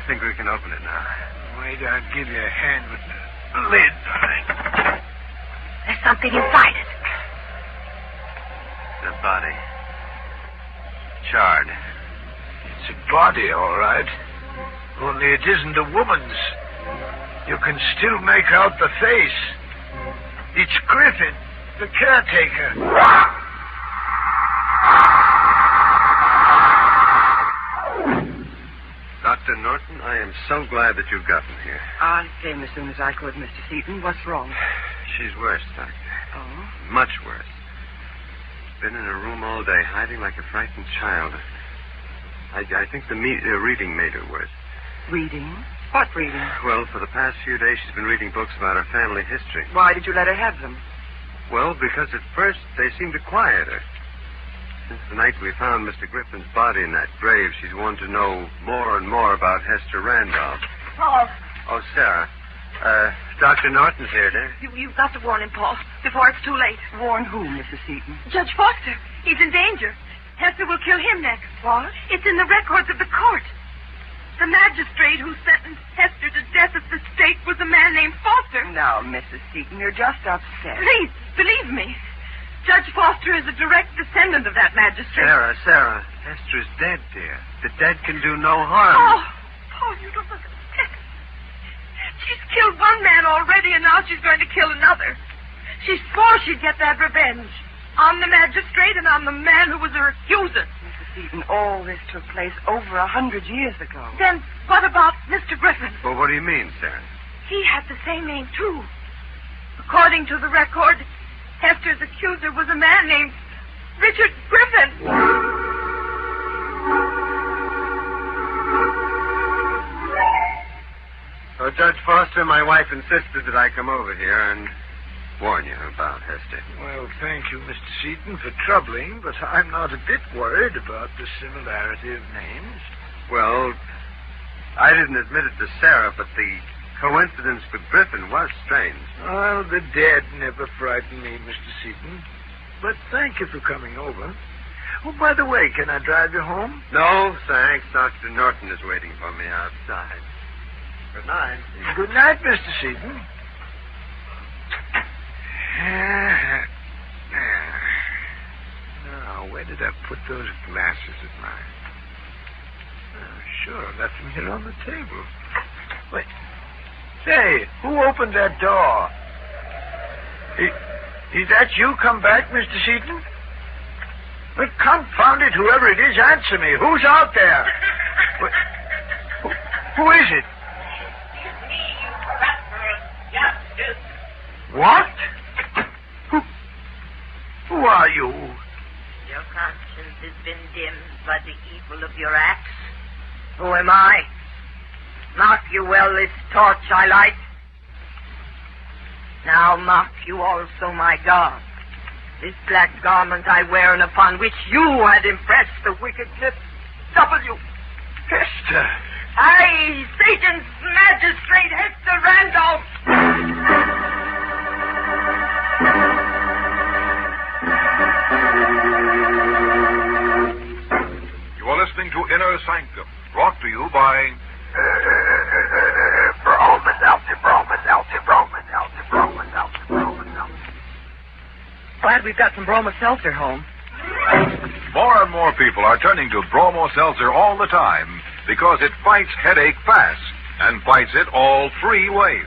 think we can open it now. Wait, I'll give you a hand with the lid. There's something inside it. The body. Charred. It's a body, all right. Only it isn't a woman's. You can still make out the face. It's Griffin, the caretaker. Dr. Norton, I am so glad that you've gotten here. I came as soon as I could, Mr. Seaton. What's wrong? She's worse, Doctor. Oh? Much worse. Been in her room all day, hiding like a frightened child. I think the reading made her worse. Reading? What reading? Well, for the past few days, she's been reading books about her family history. Why did you let her have them? Well, because at first they seemed to quiet her. Since the night we found Mr. Griffin's body in that grave, she's wanted to know more and more about Hester Randolph. Paul. Oh, Sarah. Dr. Norton's here, dear. You've got to warn him, Paul, before it's too late. Warn who, Mrs. Seaton? Judge Foster. He's in danger. Hester will kill him next. What? It's in the records of the court. The magistrate who sentenced Hester to death at the stake was a man named Foster. Now, Mrs. Seaton, you're just upset. Please, believe me. Judge Foster is a direct descendant of that magistrate. Sarah. Hester's dead, dear. The dead can do no harm. Oh, Paul, you don't understand. She's killed one man already, and now she's going to kill another. She swore she'd get that revenge on the magistrate and on the man who was her accuser. Mrs. Seaton, all this took place over 100 years ago. Then what about Mr. Griffin? Well, what do you mean, Sarah? He had the same name, too. According to the record, Hester's accuser was a man named Richard Griffin. So, Judge Foster, my wife insisted that I come over here and warn you about Hester. Well, thank you, Mr. Seaton, for troubling, but I'm not a bit worried about the similarity of names. Well, I didn't admit it to Sarah, but the coincidence with Griffin was strange. Well, the dead never frighten me, Mr. Seaton. But thank you for coming over. Oh, by the way, can I drive you home? No, thanks. Dr. Norton is waiting for me outside. Good night. Good night, Mr. Seaton. Now, where did I put those glasses of mine? Oh, sure, I left them here on the table. Wait. Say, who opened that door? Is that you come back, Mr. Seaton? But confound it, whoever it is, answer me. Who's out there? Who is it? It's me, you rascal of justice. What? Who are you? Your conscience has been dimmed by the evil of your acts. Who am I? Mark you well this torch I light. Now mark you also my God. This black garment I wear and upon which you had impressed the wickedness W. Hester. I, Satan's magistrate, Hester Randolph. You are listening to Inner Sanctum, brought to you by... Glad we've got some Broma Seltzer home. More and more people are turning to Bromo Seltzer all the time because it fights headache fast and fights it all three ways.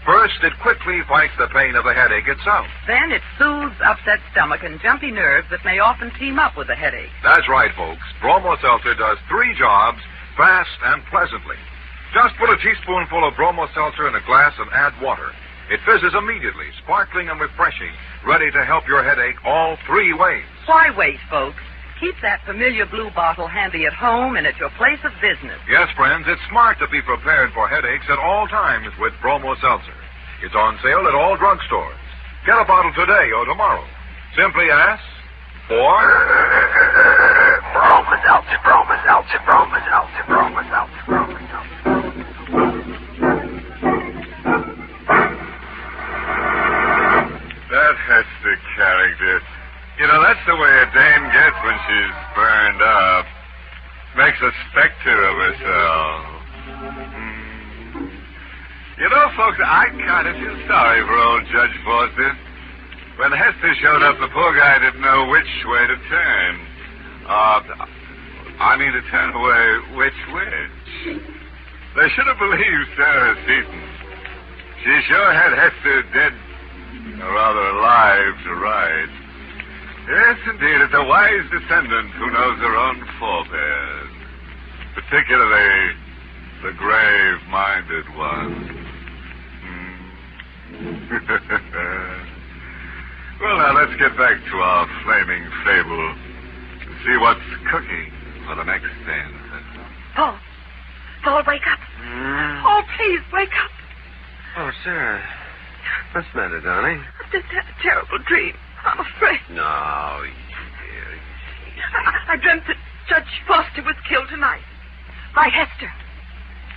First, it quickly fights the pain of the headache itself. Then it soothes upset stomach and jumpy nerves that may often team up with a headache. That's right, folks. Bromo Seltzer does three jobs fast and pleasantly. Just put a teaspoonful of Bromo Seltzer in a glass and add water. It fizzes immediately, sparkling and refreshing, ready to help your headache all three ways. Why wait, folks? Keep that familiar blue bottle handy at home and at your place of business. Yes, friends, it's smart to be prepared for headaches at all times with Bromo Seltzer. It's on sale at all drugstores. Get a bottle today or tomorrow. Simply ask for... Broma Seltzer, Broma Seltzer, Broma Seltzer, Broma Seltzer, Broma Seltzer. That Hester character. You know, that's the way a dame gets when she's burned up. Makes a specter of herself. You know, folks, I kind of feel sorry for old Judge Foster. When Hester showed up, the poor guy didn't know which way to turn. To turn away which They should have believed Sarah Seaton. She sure had Hester dead, or rather alive, to ride. Yes, indeed, it's a wise descendant who knows her own forebears. Particularly the grave-minded one. Well, now, let's get back to our flaming fable and see what's cooking for the next stanza. Paul. Paul, wake up. Oh, please, wake up. Oh, Sarah. What's the matter, darling? I've just had a terrible dream. I'm afraid. No, dear. I dreamt that Judge Foster was killed tonight. By Hester.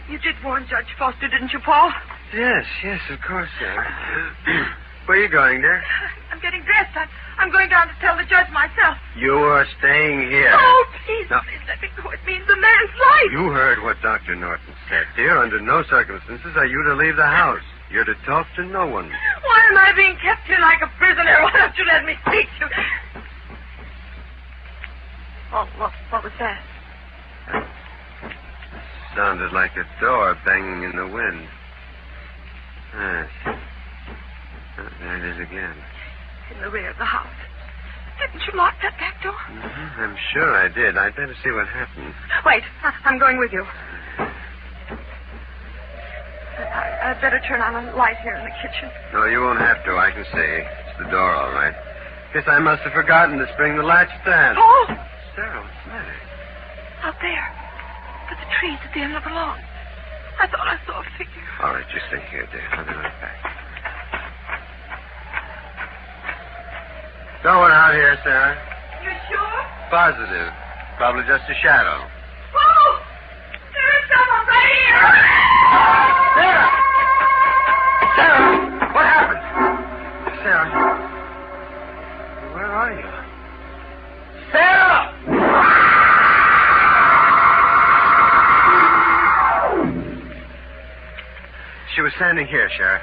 You did warn Judge Foster, didn't you, Paul? Yes, of course, Sarah. Where are you going, dear? I'm getting dressed. I'm going down to tell the judge myself. You are staying here. Oh, please, No. please let me go. It means the man's life. You heard what Dr. Norton said, dear. Under no circumstances are you to leave the house. You're to talk to no one. Why am I being kept here like a prisoner? Why don't you let me speak to... Oh, what was that? Sounded like a door banging in the wind. Yes. There it is again. In the rear of the house. Didn't you lock that back door? Mm-hmm. I'm sure I did. I'd better see what happened. Wait, I'm going with you. I'd better turn on a light here in the kitchen. No, you won't have to. I can see. It's the door, all right. Guess I must have forgotten to spring the latch stand. Paul! Sarah, what's the matter? Out there. By the trees at the end of the lawn. I thought I saw a figure. All right, you stay here, dear. I'll be right back. No one out here, Sarah. You sure? Positive. Probably just a shadow. Paul! There's someone right here! Sarah! Sarah! What happened? Sarah? Where are you? Sarah! She was standing here, Sheriff.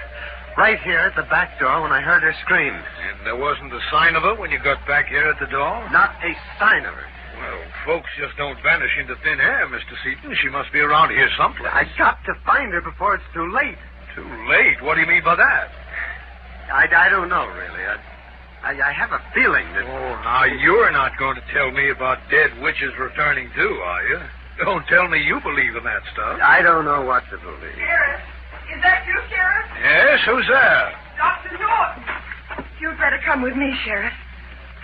Right here at the back door when I heard her scream. And there wasn't a sign of her when you got back here at the door? Not a sign of her. Well, folks just don't vanish into thin air, Mr. Seaton. She must be around here someplace. I got to find her before it's too late. Too late? What do you mean by that? I don't know, really. I have a feeling that... Oh, now you're not going to tell me about dead witches returning too, are you? Don't tell me you believe in that stuff. I don't know what to believe. Sheriff? Is that you, Sheriff? Yes, who's there? Dr. Norton. You'd better come with me, Sheriff.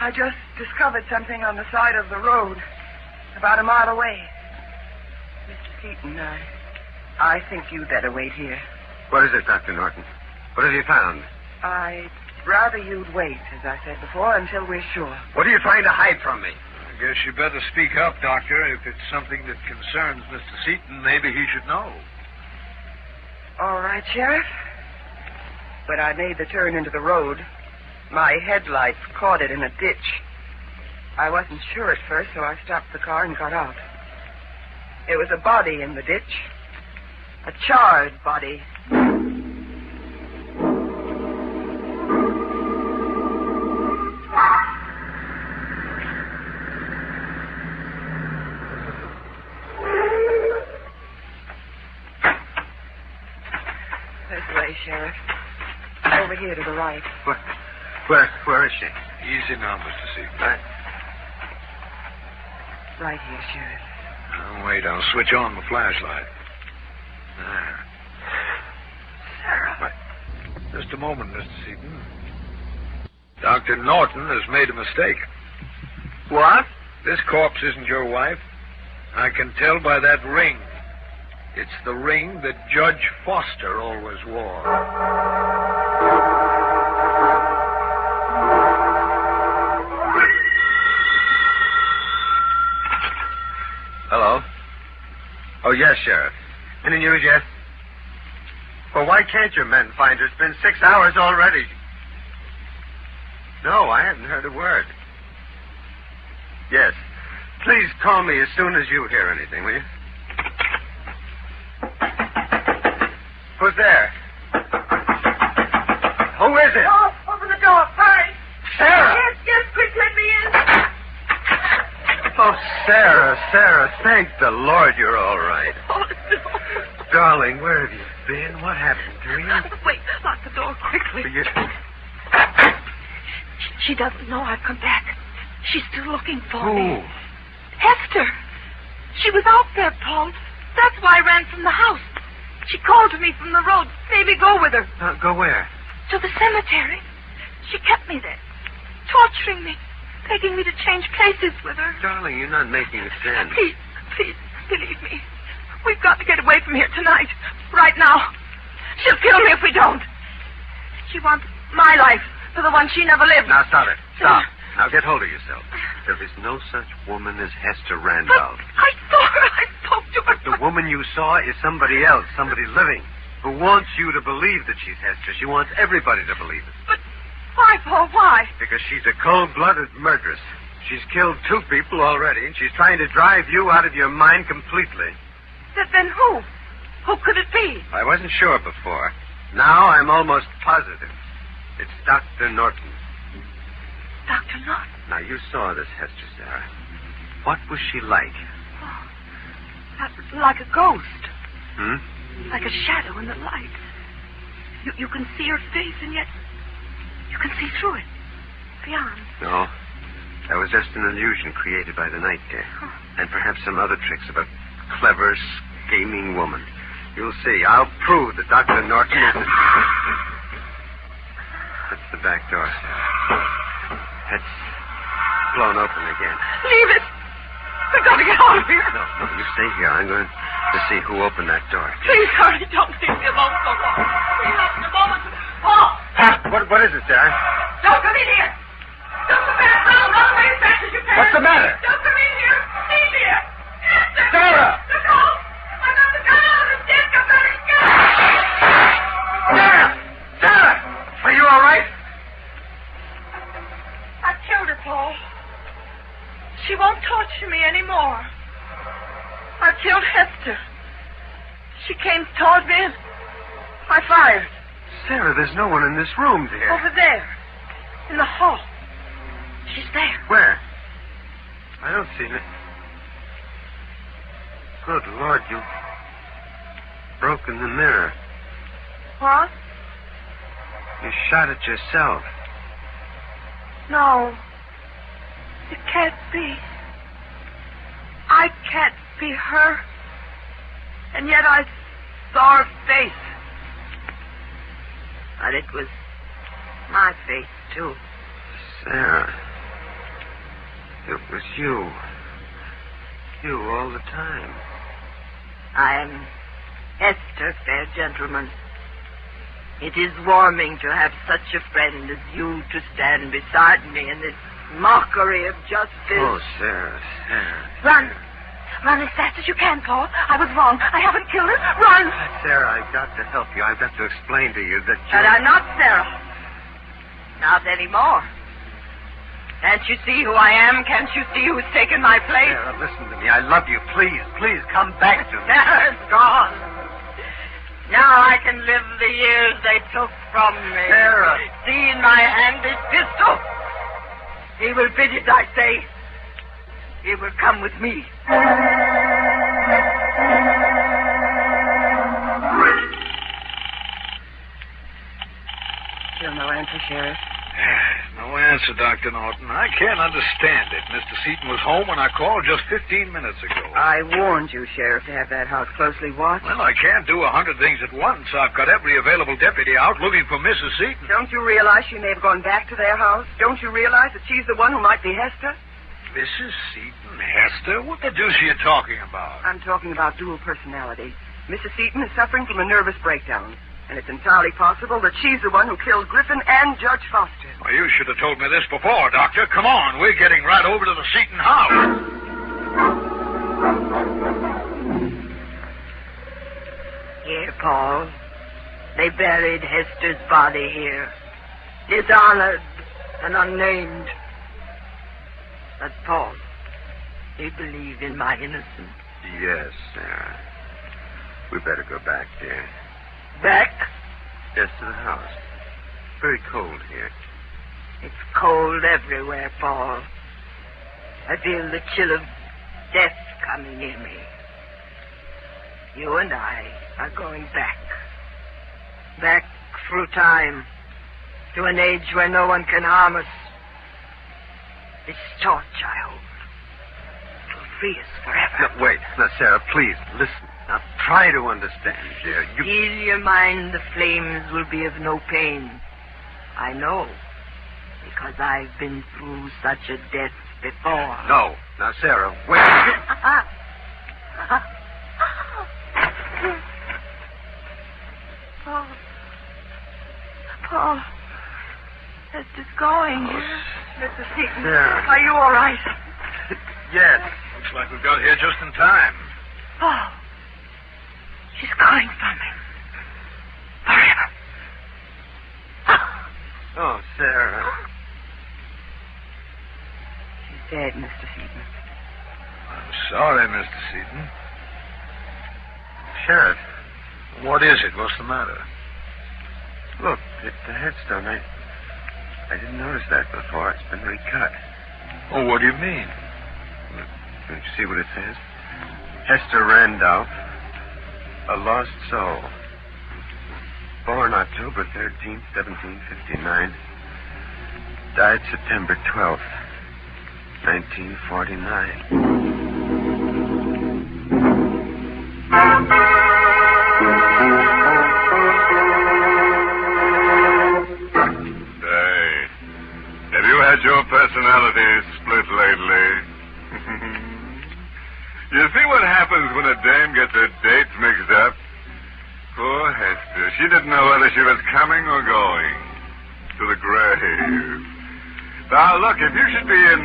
I just discovered something on the side of the road, about a mile away. Mr. Seaton, I think you'd better wait here. What is it, Dr. Norton? What have you found? I'd rather you'd wait, as I said before, until we're sure. What are you trying to hide from me? I guess you better speak up, Doctor. If it's something that concerns Mr. Seaton, maybe he should know. All right, Sheriff. When I made the turn into the road, my headlights caught it in a ditch. I wasn't sure at first, so I stopped the car and got out. There was a body in the ditch. A charred body. This way, Sheriff. Over here to the right. Where is she? Easy now, Mr. Seaton. Right here, Sheriff. Now, wait, I'll switch on the flashlight. There. Sarah. What? Just a moment, Mr. Seaton. Dr. Norton has made a mistake. What? This corpse isn't your wife. I can tell by that ring. It's the ring that Judge Foster always wore. Hello? Oh, yes, Sheriff. Any news yet? Well, why can't your men find her? It's been 6 hours already. No, I haven't heard a word. Yes. Please call me as soon as you hear anything, will you? Who's there? Who is it? Oh, open the door. Hurry. Sarah! Yes, quick, let me in. Oh, Sarah, thank the Lord you're all right. Oh, no. Darling, where have you been? What happened to you? Wait, lock the door quickly. She doesn't know I've come back. She's still looking for me. Who? Hester. She was out there, Paul. That's why I ran from the house. She called to me from the road. Maybe go with her. Go where? To the cemetery. She kept me there, torturing me, begging me to change places with her. Darling, you're not making sense. Please, believe me. We've got to get away from here tonight. Right now. She'll kill me if we don't. She wants my life for the one she never lived. Now, stop it. Stop. Now, get hold of yourself. There is no such woman as Hester Randolph. But I saw her. I spoke to her. The woman you saw is somebody else, somebody living, who wants you to believe that she's Hester. She wants everybody to believe it. But why, Paul, why? Because she's a cold-blooded murderess. She's killed 2 people already, and she's trying to drive you out of your mind completely. Then who? Who could it be? I wasn't sure before. Now I'm almost positive. It's Dr. Norton. Dr. Norton? Now, you saw this Hester, Sarah. What was she like? Like a ghost. Hmm? Like a shadow in the light. You can see her face, and yet you can see through it. Beyond. No. That was just an illusion created by the night, dear. And perhaps some other tricks of a clever, scheming woman. You'll see. I'll prove that Dr. Norton is... That's the back door, Sarah. It's blown open again. Leave it. We've got to get out of here. No, you stay here. I'm going to see who opened that door. Please hurry. Don't leave me alone so long. We'll have in a moment. Paul! What is it, Sarah? Don't come in here. Don't come back now. Run away as fast as you can. What's the matter? Don't come in here. Leave me here. Esther! Sarah! Look out! I got the gun out of his desk. I'm going to escape. Sarah! Are you all right? I killed her, Paul. She won't torture me anymore. I killed Hester. She came toward me and I fired. Sarah, there's no one in this room, dear. Over there. In the hall. She's there. Where? I don't see it. Good Lord, you've broken the mirror. What? You shot it yourself. No. It can't be. I can't be her. And yet I saw her face. But it was my face, too. Sarah. It was you. You all the time. I am Hester, fair gentleman. It is warming to have such a friend as you to stand beside me in this mockery of justice. Oh, Sarah. Run. Run as fast as you can, Paul. I was wrong. I haven't killed her. Run. Sarah, I've got to help you. I've got to explain to you that you... But I'm not Sarah. Not anymore. Can't you see who I am? Can't you see who's taken my place? Sarah, listen to me. I love you. Please come back to me. Sarah's gone. Now I can live the years they took from me. Sarah. See in my hand this pistol. He will bid it, I say. He will come with me. Still no answer, Sheriff. No answer, Dr. Norton. I can't understand it. Mr. Seaton was home when I called just 15 minutes ago. I warned you, Sheriff, to have that house closely watched. Well, I can't do 100 things at once. I've got every available deputy out looking for Mrs. Seaton. Don't you realize she may have gone back to their house? Don't you realize that she's the one who might be Hester? Mrs. Seaton? Hester? What the deuce are you talking about? I'm talking about dual personality. Mrs. Seaton is suffering from a nervous breakdown. And it's entirely possible that she's the one who killed Griffin and Judge Foster. Well, you should have told me this before, Doctor. Come on. We're getting right over to the Seaton house. Here, Paul. They buried Hester's body here. Dishonored and unnamed. But, Paul, they believe in my innocence. Yes, Sarah. We better go back, dear. Back? Yes, to the house. Very cold here. It's cold everywhere, Paul. I feel the chill of death coming in me. You and I are going back. Back through time. To an age where no one can harm us. This torch, I hold. It will free us forever. No, wait. Now, Sarah, please, listen. Now, try to understand, dear. Ease your mind. The flames will be of no pain. I know. Because I've been through such a death before. No. Now, Sarah, wait. Paul. Hester's going. Mr. Seaton, Sarah. are you all right? Yes. Looks like we got here just in time. Paul. She's going from him. Forever. Oh, Sarah. She's dead, Mr. Seaton. I'm sorry, Mr. Seaton. Sheriff, What is it? What's the matter? look, it's the headstone. I didn't notice that before. It's been recut. Oh, what do you mean? Can you see what it says? Hester Randolph, a lost soul. Born October 13th, 1759. Died September 12th, 1949. Have you had your personality split lately? You see what happens when a dame gets her dates mixed up? Poor Hester. She didn't know whether she was coming or going to the grave. Now, look, if you should be in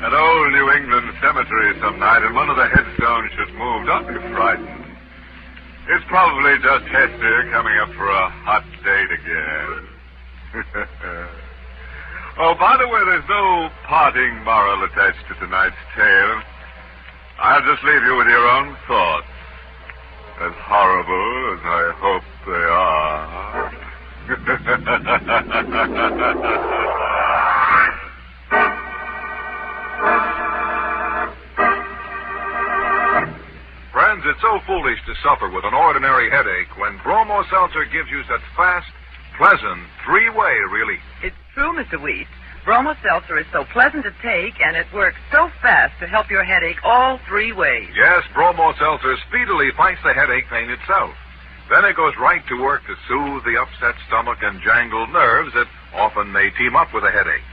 an old New England cemetery some night and one of the headstones should move, don't be frightened. It's probably just Hester coming up for a hot date again. Oh, by the way, there's no parting moral attached to tonight's tale. I'll just leave you with your own thoughts. As horrible as I hope they are. Friends, it's so foolish to suffer with an ordinary headache when Bromo Seltzer gives you such fast, pleasant, three-way relief. It's true, Mr. Wheat. Bromo Seltzer is so pleasant to take, and it works so fast to help your headache all three ways. Yes, Bromo Seltzer speedily fights the headache pain itself. Then it goes right to work to soothe the upset stomach and jangled nerves that often may team up with a headache.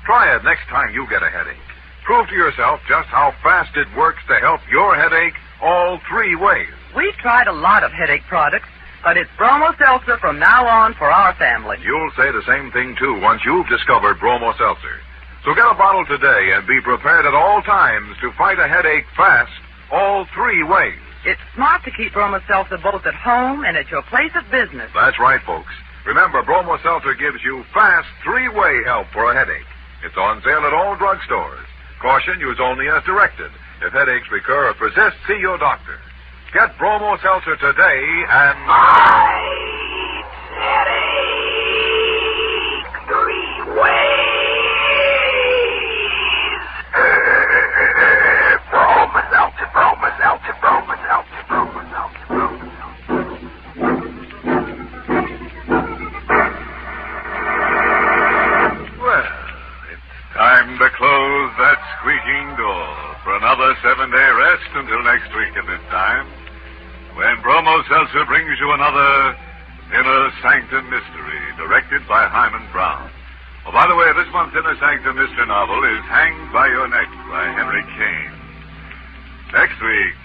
Try it next time you get a headache. Prove to yourself just how fast it works to help your headache all three ways. We've tried a lot of headache products, but it's Bromo Seltzer from now on for our family. You'll say the same thing, too, once you've discovered Bromo Seltzer. So get a bottle today and be prepared at all times to fight a headache fast, all three ways. It's smart to keep Bromo Seltzer both at home and at your place of business. That's right, folks. Remember, Bromo Seltzer gives you fast, three-way help for a headache. It's on sale at all drugstores. Caution, use only as directed. If headaches recur or persist, see your doctor. Get Bromo Seltzer today and... Headache 3 ways. Bromo Seltzer, Bromo Seltzer, Bromo Seltzer, Bromo Seltzer, Bromo Seltzer. Well, it's time to close that squeaking door for another 7-day rest until next week at this time, when Bromo Seltzer brings you another Inner Sanctum Mystery, directed by Hyman Brown. Oh, by the way, this month's Inner Sanctum Mystery novel is Hanged by Your Neck by Henry Kane. Next week,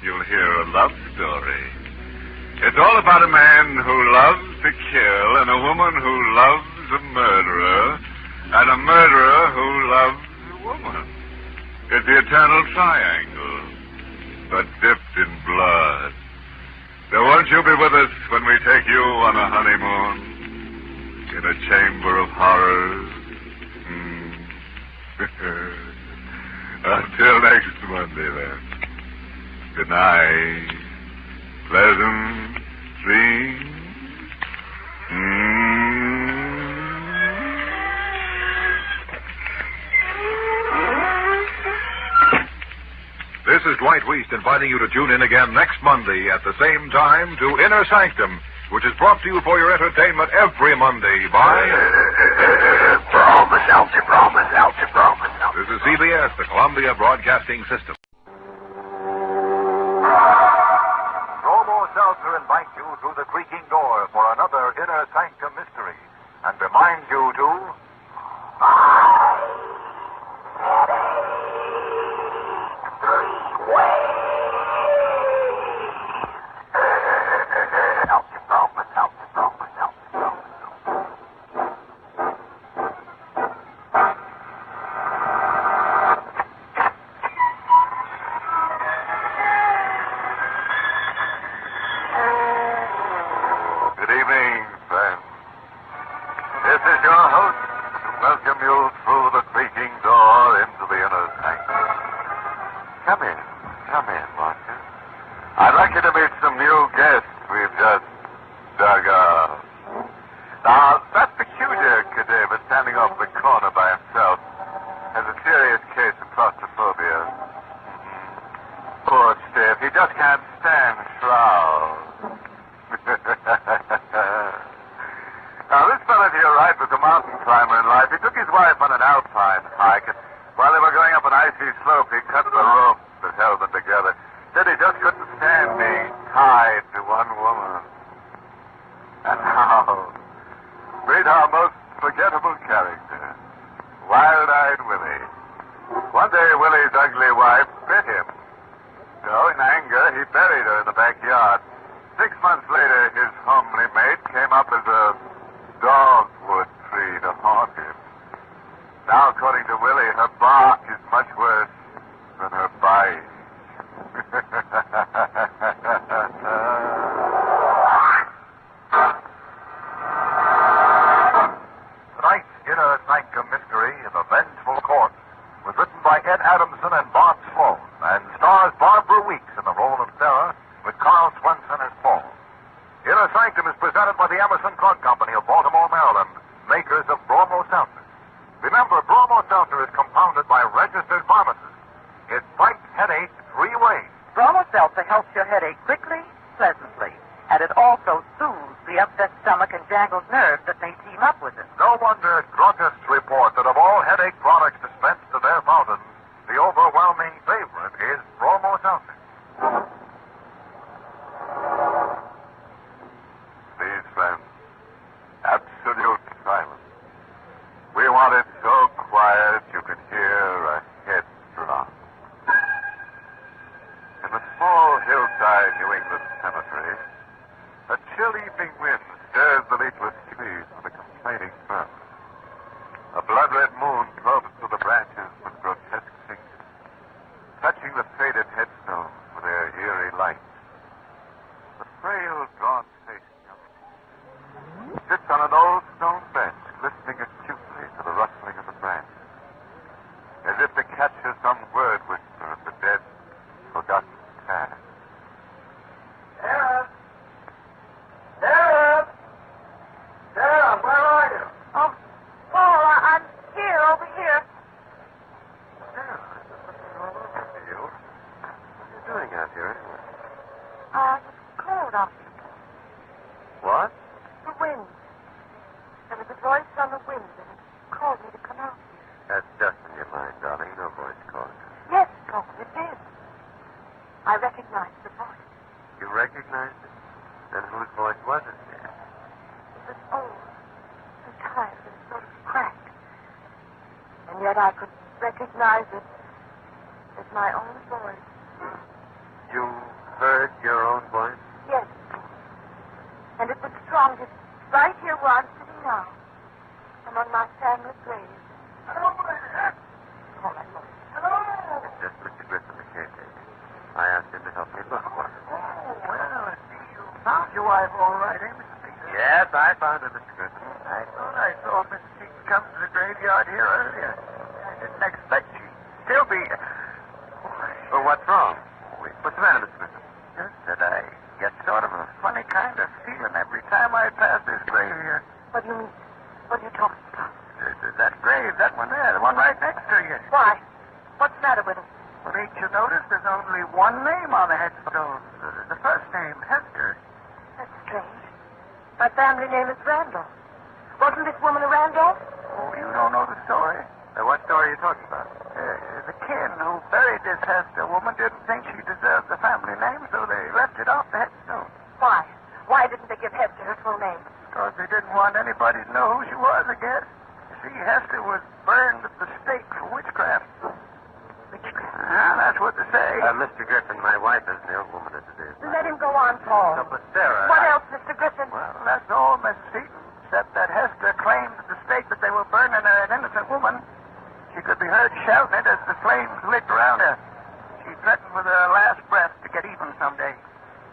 you'll hear a love story. It's all about a man who loves to kill and a woman who loves a murderer and a murderer who loves a woman. It's the eternal triangle, but dipped in blood. So won't you be with us when we take you on a honeymoon in a chamber of horrors? Until next Monday, then. Good night. Pleasant dreams. This is Dwight Weist inviting you to tune in again next Monday at the same time to Inner Sanctum, which is brought to you for your entertainment every Monday by... This is CBS, the Columbia Broadcasting System. Bromo Seltzer invites you through the creaking door for another Inner Sanctum mystery and reminds you to... Good evening, friends. This is your host to welcome you through the creaking door into the inner sanctum. Come in, Martha. I'd like you to meet some new guests we've just dug up. Now, that peculiar cadaver standing off the corner by himself has a serious case of claustrophobia. Poor stiff, he just can't stand shrouds. Now, this fellow to your right was a mountain climber in life. He took his wife on an alpine hike, and while they were going up an icy slope, he cut the rope that held them together. Said he just couldn't stand being tied to one woman. And now, meet our most forgettable character, Wild-Eyed Willie. One day, Willie's ugly wife bit him. So, in anger, he buried her in the backyard. 6 months later, his homely mate came up as a dogwood tree to haunt him. Now, according to Willie, her bark is much worse than her bite. Tonight's Inner Sanctum mystery, The Vengeful Court, was written by Ed Adamson and Bob Sloan, and stars Barbara Weeks in the role of Sarah, with Carl Swenson as Paul. Inner Sanctum is presented by the Emerson Drug Company of Baltimore, Maryland, makers of Bromo Seltzer. Remember, Bromo Seltzer is compounded by registered pharmacists. It fights headache 3 ways. Bromo Seltzer helps your headache quickly, pleasantly, and it also soothes the upset stomach and jangled nerves that may team up with it. No wonder druggists report that of all headache products dispensed to their fountains, the overwhelming favorite is Bromo Seltzer. Please, friends, absolute silence. We want it so quiet you can hear a head drop. In the small hillside New England cemetery, a chill evening wind stirs the leafless trees with a complaining murmur. A blood-red moon probes through the branches with grotesque fingers, touching the faded headstones with their eerie light. The frail, gaunt-faced young sits on an old stone bench, listening acutely to the rustling of the branches, as if to capture some word whisper of the dead, forgotten past. Sarah! Sarah! Sarah, where are you? Oh, Paul, I'm here, over here. Sarah, there's nothing all over for you. What are you doing out here, anyway? It's cold out here. What? The wind. There was a voice on the wind, and it called me to come out here. That's just in your mind, darling. No voice calling you. Yes, Paul, it did. I recognized the voice. You recognized it? Then whose voice was it, dear? It was old, and tired, and sort of cracked. And yet I could recognize it as my own voice. You heard your own voice? Yes, Paul. And it was strongest right here where I'm sitting now, among my family graves. Hello, Paul, I thought. Hello! It's just Mr. Griffin, the caretaker. I asked him to help me look for her. Oh, well, I see you found your wife all right, eh, Mr. Seaton? Yes, I found her, Mr. Griffin. I thought I saw Mrs. Seaton come to the graveyard here earlier. I didn't expect she'd still be... Well, what's wrong? What's the matter, Mr. Griffin? Just that I get sort of a funny kind of feeling every time I pass this Yesteryear. What do you mean? What are you talking about? That grave, that one there, the one right next to you. Why? What's the matter with it? Well, ain't you noticed there's only one name on the headstone? The first name, Hester. That's strange. My family name is Randolph. Wasn't this woman a Randolph? Oh, you don't know the story? What story are you talking about? The kin who buried this Hester woman didn't think she deserved the family name, so they left it off the headstone. Why? Why didn't they give Hester her full name? Because they didn't want anybody to know who she was, I guess. You see, Hester was burned at the stake for witchcraft. Witchcraft? That's what they say. Mr. Griffin, my wife is an ill woman as it is. Let him go on, Paul. No, but Sarah... What else, Mr. Griffin? Well, that's all, Mrs. Seaton, except that Hester claimed at the stake that they were burning an innocent woman. She could be heard shouting it as the flames licked around her. She threatened with her last breath to get even someday.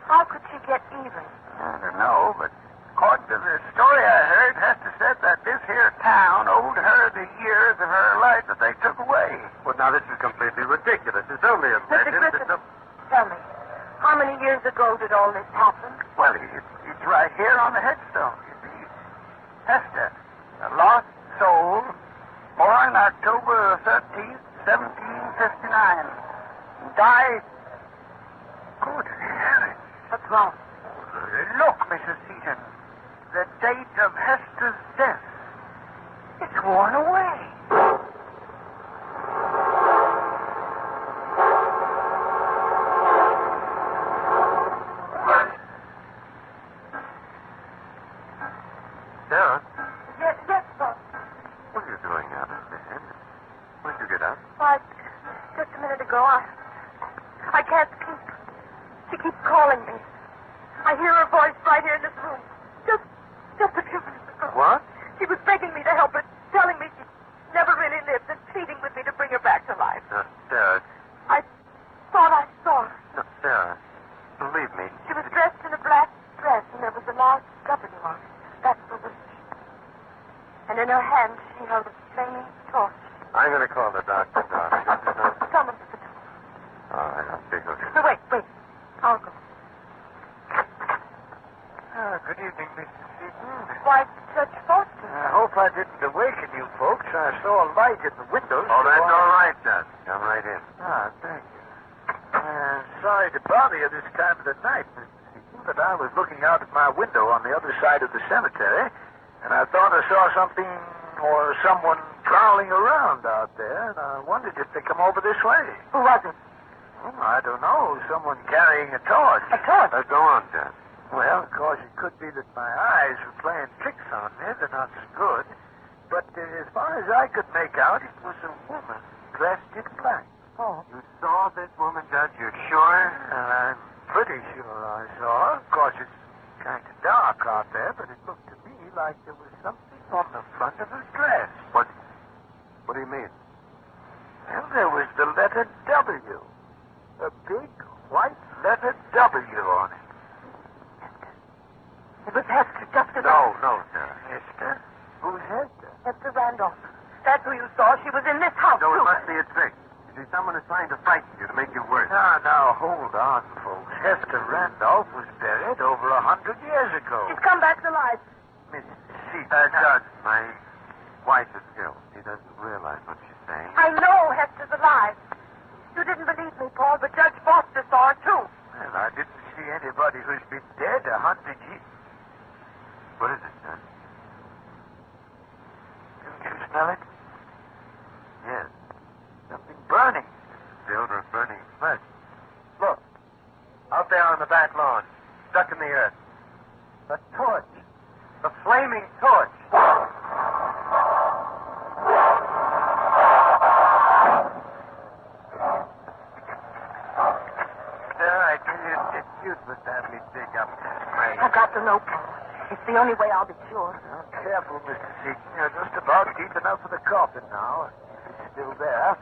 How could she get even? I don't know, but according to the story I heard, Hester said that this here town owed her the years of her life that they took away. Well, now, this is completely ridiculous. It's only a Mr. legend. Griffin, tell me, how many years ago did all this happen? Well, it's right here on the headstone, you see. Hester, a lost soul, born October 13th, 1759. Died... Good heavens. What's wrong? Look, Mrs. Seaton. The date of Hester's death. It's worn away. Sarah, Yes, Paul. what are you doing out of bed? When did you get up? Why, just a minute ago, I can't sleep. She keeps calling me. I hear her voice right here in this room. Just a few minutes ago. What? She was begging me to help her, telling me she never really lived and pleading with me to bring her back to life. Sarah. I thought I saw her. No, Sarah. Believe me. She was dressed in a black dress and there was a large W on it. That was a she. And in her hand she held a flaming torch. I'm going to call the doctor, darling. Someone at the door. All right, I'll take her. No, wait. I'll go. Good evening, Mrs. Seaton. Why, Judge Foster? I hope I didn't awaken you folks. I saw a light in the windows. Oh, that's all right, Judge. Come right in. Thank you. Sorry to bother you this time of the night, Mr. Seaton, but I was looking out at my window on the other side of the cemetery, and I thought I saw something or someone prowling around out there, and I wondered if they come over this way. Who was it? Oh, I don't know. Someone carrying a torch. A torch? Go on, Judge. Well, of course, it could be that my eyes were playing tricks on me. They're not so good. But as far as I could make out, it was a woman dressed in black. Oh. You saw this woman, Judge? You're sure? I'm pretty sure I saw her. Of course, it's kind of dark out there, but it looked to me like there was something on the front of her dress. What do you mean? Well, there was the letter W. A big white letter W on it. It was Hester, just as No, Sarah. Hester? Who's Hester? Hester Randolph. That's who you saw. She was in this house, No, too. it must be a trick. You see, someone is trying to frighten you to make you worse. Now, hold on, folks. Hester Randolph was buried over 100 years ago. She's come back to life. Miss Seaton. Judge, my wife is ill. She doesn't realize what she's saying. I know Hester's alive. You didn't believe me, Paul, but Judge Foster saw her, too. Well, I didn't see anybody who's been dead 100 years. What is it, Judge? Don't you smell it? Yes. Something burning. The odor of burning flesh. Look. Out there on the back lawn. Stuck in the earth. A torch. The flaming torch. Sarah, I tell you, it's useless to have me dig up this grave. I've got to know, Paul. It's the only way I'll be sure. Now, careful, Mr. Seaton. You're just about deep enough for the coffin now. If it's still there.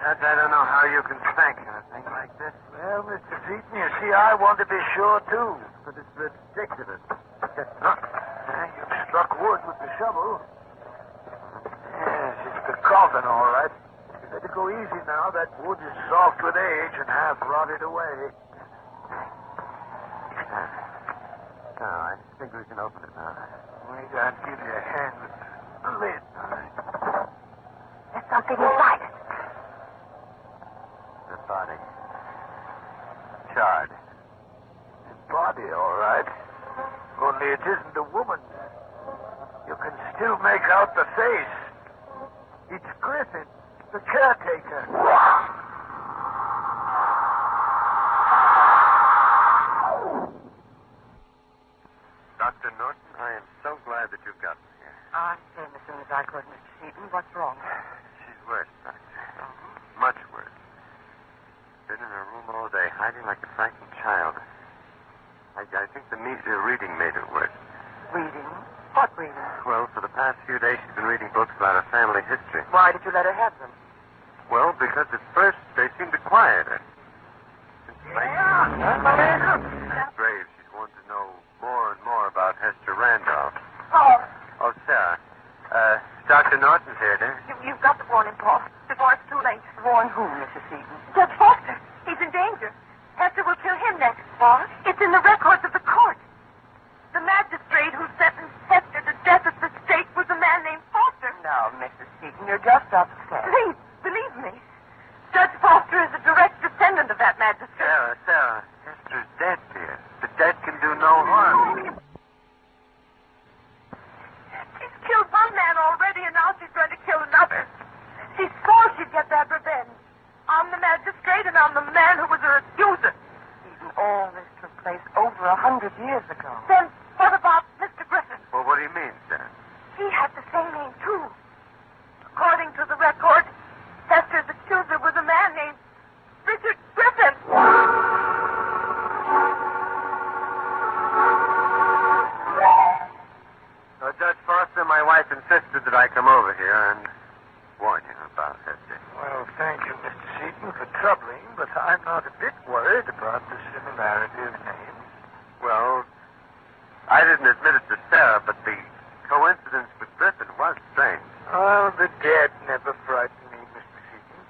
Judge, I don't know how you can think of a thing like this. Well, Mr. Seaton, you see, I want to be sure, too. But it's ridiculous. You've struck wood with the shovel. Yes, it's the coffin, all right. You better go easy now. That wood is soft with age and half rotted away. I think we can open it now. We gotta give you a hand with the lid. There's something inside it. The body. Charred. The body, all right. Only it isn't a woman's. You can still make out the face. It's Griffin, the caretaker. Dr. Norton, I am so glad that you've gotten here. I came as soon as I could, Mr. Seaton. What's wrong? She's worse, Doctor. Much worse. Been in her room all day, hiding like a frightened child. I think the measly reading made it worse. Reading? What reading? Well, for the past few days, she's been reading books about her family history. Why did you let her have them? Well, because at first they seemed to quiet her. It's grave. She's wanted to know more and more about Hester Randolph. Oh, Sarah. Dr. Norton's here, dear. You've got to warn him, Paul, before it's too late. Warn whom, Mrs. Seaton? Judge Foster. He's in danger. Hester will kill him next. What? It's in the records of the court. The magistrate who sentenced Hester to death at the stake was a man named Foster. Now, Mrs. Seaton, you're just upset. Please, believe me. Judge Foster is a direct descendant of that magistrate. Sarah. Hester's dead, dear. The dead can do no harm. She's killed one man already, and now she's going to kill another. She swore she'd get that revenge on the magistrate and on the man who was her accuser. Seaton, all this took place over 100 years ago. Then what about Mr. Griffin? Well, what do you mean, Sarah? He had the same name, too. According to the record, Hester's accuser was a man named Richard Griffin. So, Judge Foster, my wife insisted that I come over here and warn you about Hester. Well, thank you, Mr. Seaton, for troubling, but I'm not a bit worried about the similarity of names. Well, I didn't admit it to Sarah, but the coincidence with Griffin was strange. Oh, the dead never frighten me, Mr. Seaton.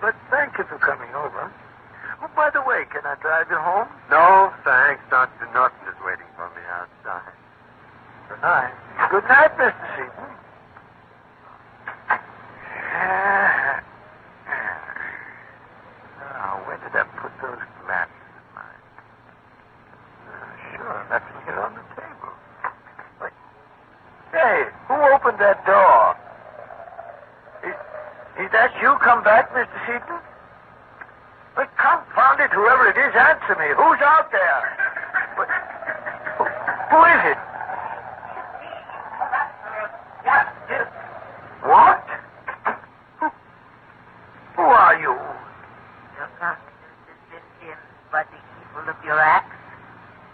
But thank you for coming over. Oh, by the way, can I drive you home? No, thanks. Dr. Norton is waiting for me outside. Good night. Good night, Mr. Seaton. Now, where did I put those glasses of mine? Sure, left them here on the table. Wait. Hey, who opened that door? Is that you come back, Mr. Seaton? But confound it, whoever it is, answer me. Who's out there? Who is it? What? Who are you? Your confidence has been dimmed by the evil of your acts.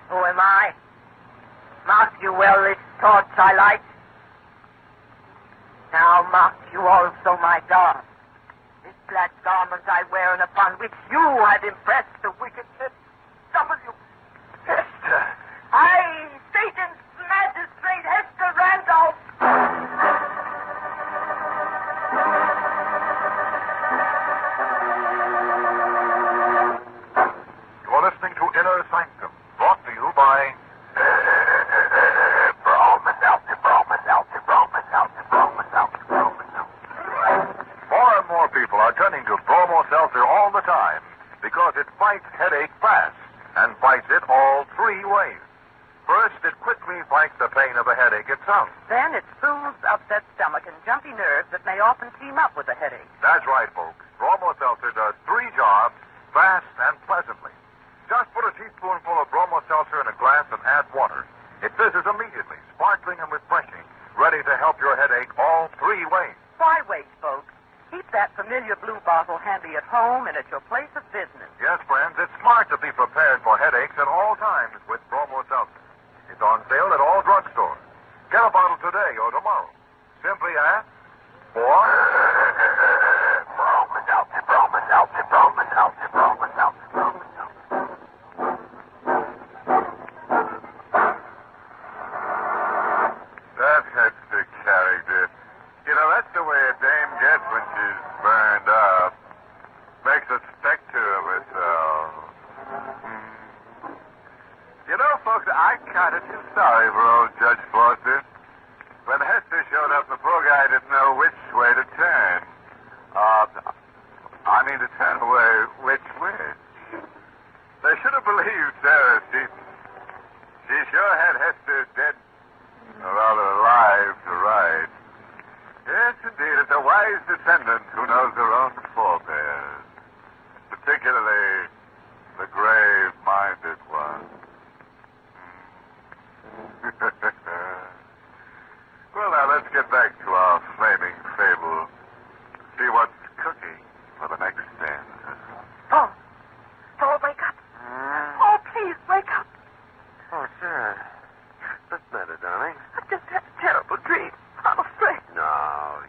Who am I? Mark you well this torch I light. Now mark you also my garb. This black garment I wear and upon which you have impressed the wickedness. W. Hester. I, Satan's magistrate, Hester Randolph. You're listening to Inner Sanctum, brought to you by More and more people are turning to Bromo Seltzer all the time because it fights headache fast and fights it all three ways. First, it quickly fights the pain of the headache itself. Then it soothes upset stomach and jumpy nerves that may often team up with a headache. That's right, folks. Bromo Seltzer does three jobs fast and pleasantly. Just put a teaspoonful of Bromo Seltzer in a glass and add water. It fizzes immediately, sparkling and refreshing, ready to help your headache all three ways. Why wait, folks? Keep that familiar blue bottle handy at home and at your place of business. Yes, friends, it's smart to be prepared for headaches at all times with Bromo Seltzer. It's on sale at all drugstores. Get a bottle today or tomorrow. Simply ask for Bromo Seltzer, Bromo Seltzer, Bromo Seltzer, Bromo Seltzer, Bromo Seltzer. That Hester character. You know, that's the way a dame gets when she's burned up. Makes a specter of herself. You know, folks, I kind of feel sorry for old Judge Foster. When Hester showed up, the poor guy didn't know which way to turn. To turn away which way? They should have believed Sarah Seaton. She sure had Hester dead, or rather alive, to ride. Yes, indeed, it's a wise descendant who knows her own forebears. Particularly the grave-minded one. Well, now, let's get back to our flaming fable. See what's cooking for the next stanza. Paul, wake up. Oh, please, wake up. Oh, Sarah. What's the matter, darling? I just had a terrible dream. I'm afraid. No.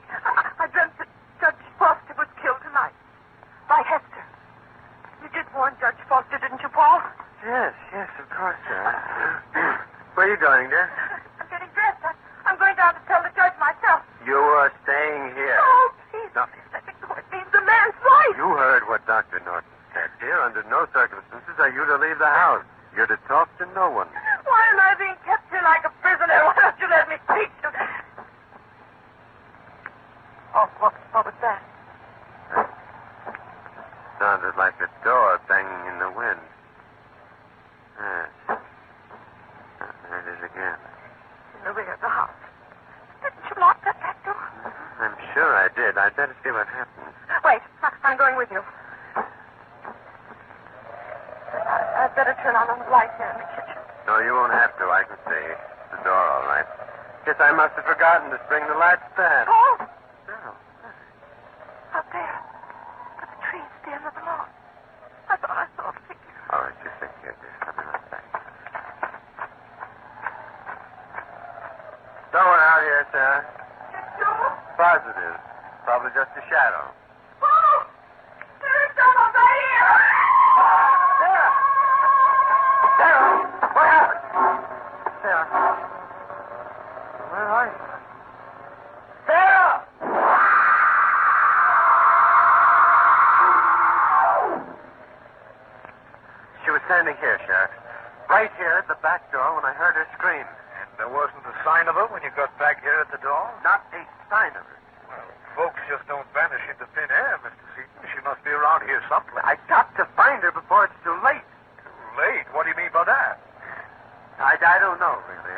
I dreamt that Judge Foster was killed tonight by Hester. You did warn Judge Foster, didn't you, Paul? Yes, of course, Sarah. Where are you going, dear? I'm getting dressed. I'm going down to tell the judge myself. You are staying here. Oh, please. No. Let me go. It means the man's life. You heard what Dr. Norton said, dear. Under no circumstances are you to leave the house. You're to talk to no one. Why am I being kept here like a prisoner? Why don't you let me speak to... Oh, what was that? Sounded like a door banging in the wind. Yes. There it is again. In the rear of the house. Didn't you lock that back door? I'm sure I did. I'd better see what happens. Wait, I'm going with you. I'd better turn on the light here in the kitchen. No, you won't have to. I can see. It's the door, all right. Guess I must have forgotten to spring the lights back. Paul! No. Up there. By the trees at the end of the lawn. I thought I saw a figure. All right, you sit here, dear. I'll be right back. No one out here, Sarah. Positive. Probably just a shadow. Paul! There's someone right here! Sarah! Sarah! What happened? Sarah? Where are you? Sarah! She was standing here, Sheriff. Right here at the back door when I heard her scream. And there wasn't a sign of her when you got back here at the door? Not a sign of her. Well, folks just don't vanish into thin air, Mr. Seaton. She must be around here someplace. I got to find her before it's too late. Too late? What do you mean by that? I don't know, really.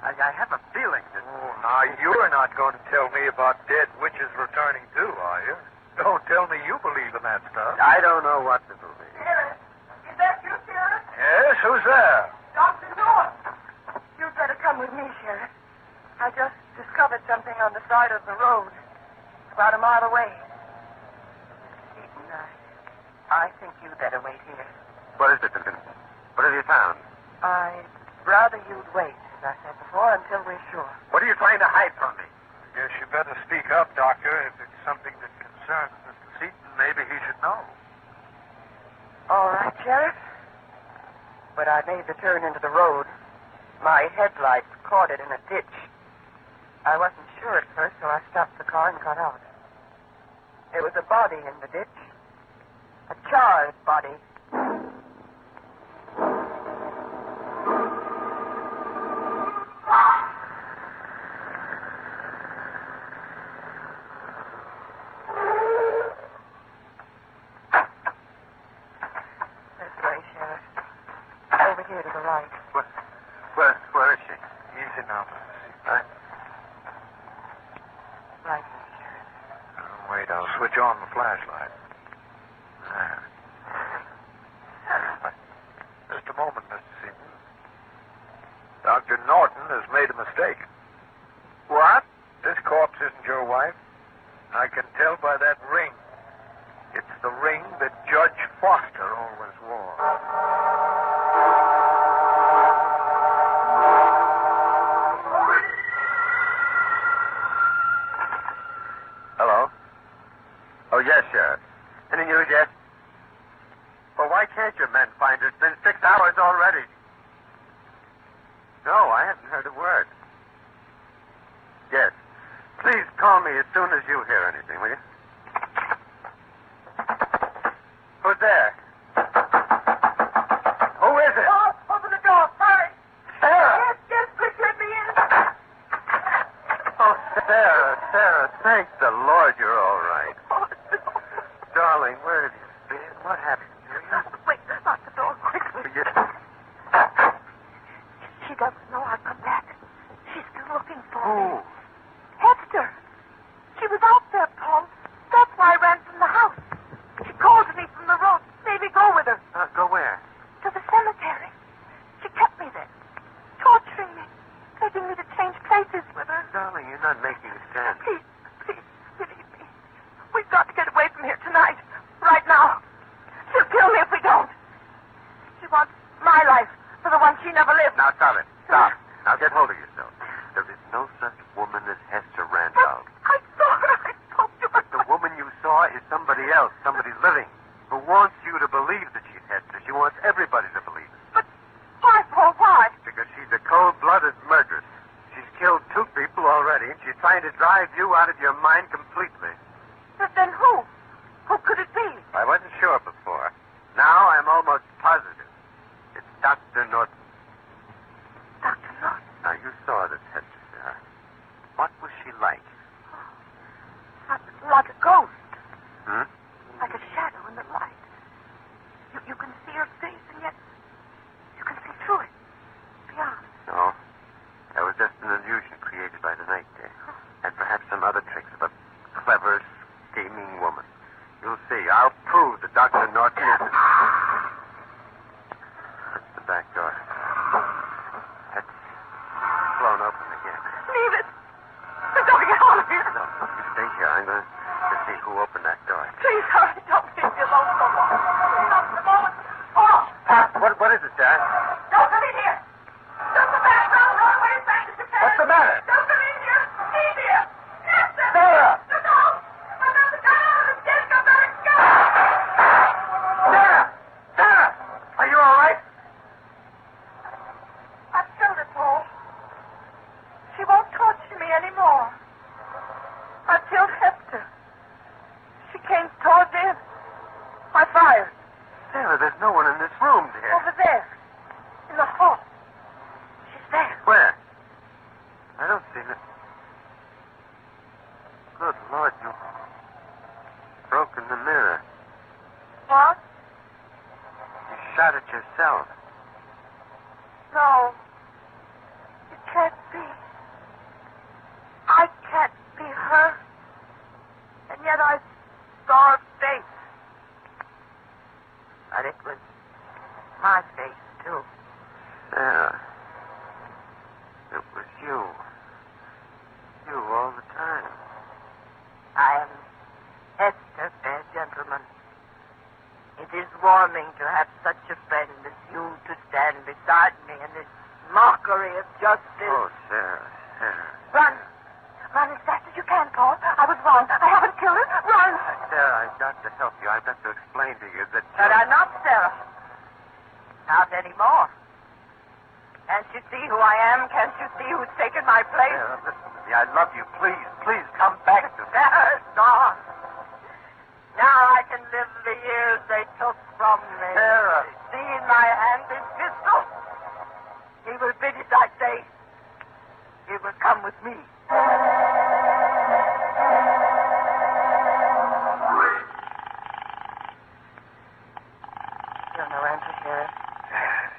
I have a feeling that... Oh, now, you're not going to tell me about dead witches returning too, are you? Don't tell me you believe in that stuff. I don't know what to believe. Sheriff, is that you, Sheriff? Yes, who's there? Dr. Norton. You'd better come with me, Sheriff. I just discovered something on the side of the road, about a mile away. Seaton, I think you'd better wait here. What is it, Lincoln? What have you found? I'd rather you'd wait, as I said before, until we're sure. What are you trying to hide from me? I guess you better speak up, Doctor. If it's something that concerns Mr. Seaton, maybe he should know. All right, Sheriff. But I made the turn into the road. My headlights caught it in a ditch. I wasn't sure at first, so I stopped the car and got out. There was a body in the ditch. A charred body. This way, Sheriff. Over here to the right. Where is she? Easy now, Mr. Seaton. Right here, Sheriff. Wait, I'll switch on the flashlight. There. Just a moment, Mr. Seaton. Dr. Norton has made a mistake. What? This corpse isn't your wife. I can tell by that ring. It's the ring that Judge Foster always wore. Hello? Oh, yes, Sheriff. Any news yet? Well, why can't your men find her? It's been 6 hours already. No, I haven't heard a word. Yes. Please call me as soon as you hear anything, will you? Who's there? Who is now stop it. Stop. Now get hold of yourself. There is no such woman as Hester Randolph. I saw her. I spoke to her. But the woman you saw is somebody else, somebody living, who wants you to believe that she's Hester. She wants everybody to believe it. But why, Paul? Why? Because she's a cold-blooded murderess. She's killed 2 people already, and she's trying to drive you out of your mind completely. But then who? Who could it be? I wasn't sure before. Now I'm almost positive. It's Dr. Norton. Dr. Norton. Now, you saw this Hester, Sarah. What was she like? Like a ghost. Hmm? Like a shadow in the light. You can see her face, and yet you can see through it. Beyond. No. That was just an illusion created by the night there. And perhaps some other tricks of a clever, scheming woman. You'll see. I'll prove that Dr. Norton is... That's the back door. That's blown open again. Leave it. We've got to get out of here. No, you stay here. I'm going to see who opened that door. Please hurry. Don't leave me alone so long. Not for a moment. Paul! What is it, Dad? Don't come in here. Don't come back. Don't run away as fast as you can. What's the matter? Don't come in here. Leave here. Yes, sir. Sarah! Look out. I'm not the guy out of the stick. I'm not a gun. Sarah! Sarah! Are you all right? I've killed her, Paul. She won't torture me anymore. I killed Hester. She came toward me. I fired. Sarah, there's no one in this room, dear. Over there. In the hall. She's there. Where? I don't see her. Good Lord, you've broken the mirror. What? You shot it yourself. No. It can't be. I can't be her. And yet I saw her face. But it was my face, too. Sarah. It was you. You all the time. I am Hester, fair gentleman. It is warming to have such a friend as you to stand beside me in this mockery of justice. Oh, Sarah, Sarah. Run. Run as fast as you can, Paul. I was wrong. I haven't killed her. Run. Sarah, I've got to help you. I've got to explain to you that... But I'm not Sarah. Not anymore. Can't you see who I am? Can't you see who's taken my place? Sarah, listen to me. I love you. Please, please come back to me. Sarah, it's gone. Now I can live the years they took from me. Sarah. See in my hand this pistol. He will bid it, I say. He will come with me. Still no answer, Sheriff?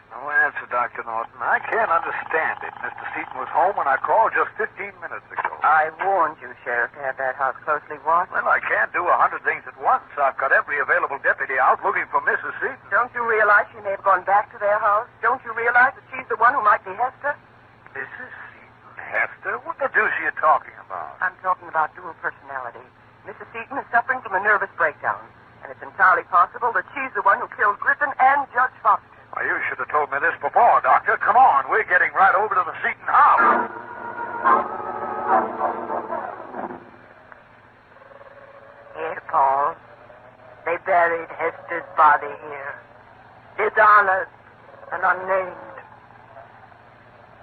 No answer, Dr. Norton. I can't understand it. Mr. Seaton was home when I called just 15 minutes ago. I warned you, Sheriff, to have that house closely watched. Well, I can't do 100 things at once. I've got every available deputy out looking for Mrs. Seaton. Don't you realize she may have gone back to their house? Don't you realize that she's the one who might be Hester? Mrs. Seaton, Hester? What the deuce are you talking about? I'm talking about dual personality. Mrs. Seaton is suffering from a nervous breakdown, and it's entirely possible that she's the one who killed Griffin and Judge Foster. Well, you should have told me this before, Doctor. Come on, we're getting right over to the Seaton house. Here, Paul. They buried Hester's body here. Dishonored and unnamed.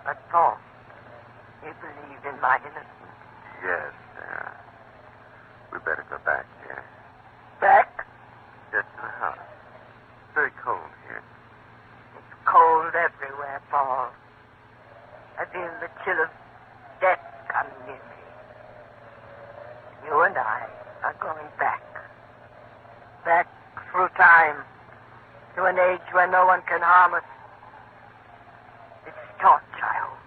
But, Paul, you believe in my innocence. Yes, Sarah. We better go back here. Back? Just to the house. It's very cold here. It's cold everywhere, Paul. I feel the chill of death come near me. You and I are going back. Back through time to an age where no one can harm us. It's torch, I hope.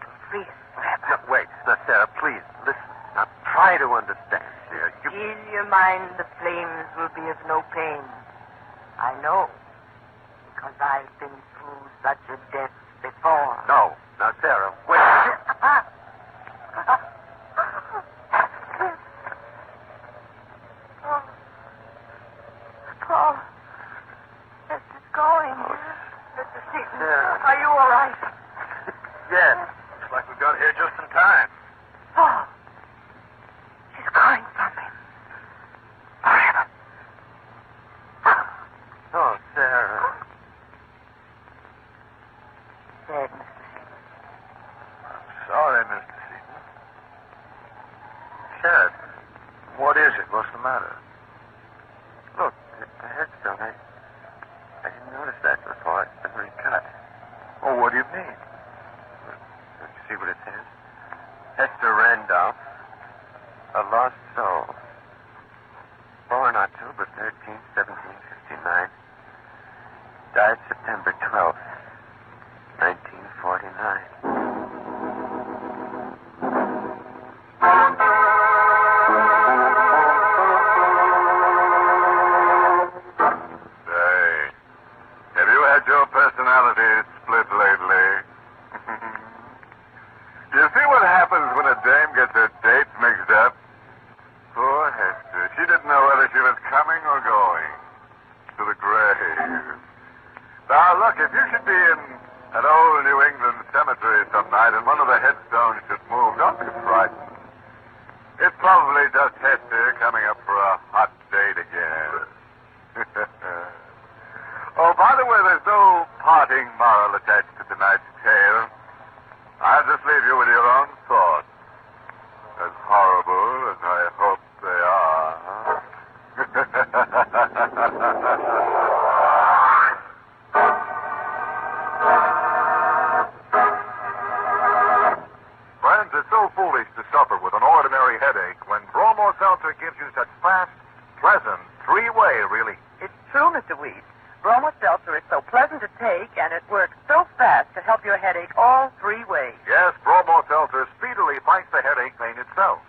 To free us forever. No, wait. Now, Sarah, please, listen. Now, try to understand, Sarah. In your mind, the flames will be of no pain. I know. Because I've been through such a death before. No. Now, Sarah, wait. Paul, Hester's going. Mr. Seaton, are you all Sarah. Dead, Mr. Seaton. I'm sorry, Mr. Seaton. Sheriff, What is it? What's the matter? look, the headstone. I didn't notice that before. It's been recut. Oh, what do you mean? Don't you see what it says? Hester Randolph, a lost soul. Born October 13th, 1759. Died September 12th, 1949. Say, have you had your personality split lately? You see what happens when a dame gets her dates mixed up? Poor Hester. She didn't know whether she was coming or going to the grave. Now, look, if you should be in an old New England cemetery some night and one of the headstones should move, don't be frightened. It's probably just Hester coming up for a hot date again. Oh, by the way, there's no parting moral attached to tonight's tale. I'll just leave you with your own thoughts. As horrible as I hope they are. Friends, it's so foolish to suffer with an ordinary headache when Bromo Seltzer gives you such fast, pleasant, three-way relief. It's true, Mr. Weed. Bromo Seltzer is so pleasant to take, and it works so fast to help your headache all three ways. Yes, Bromo Seltzer speedily fights the headache pain itself.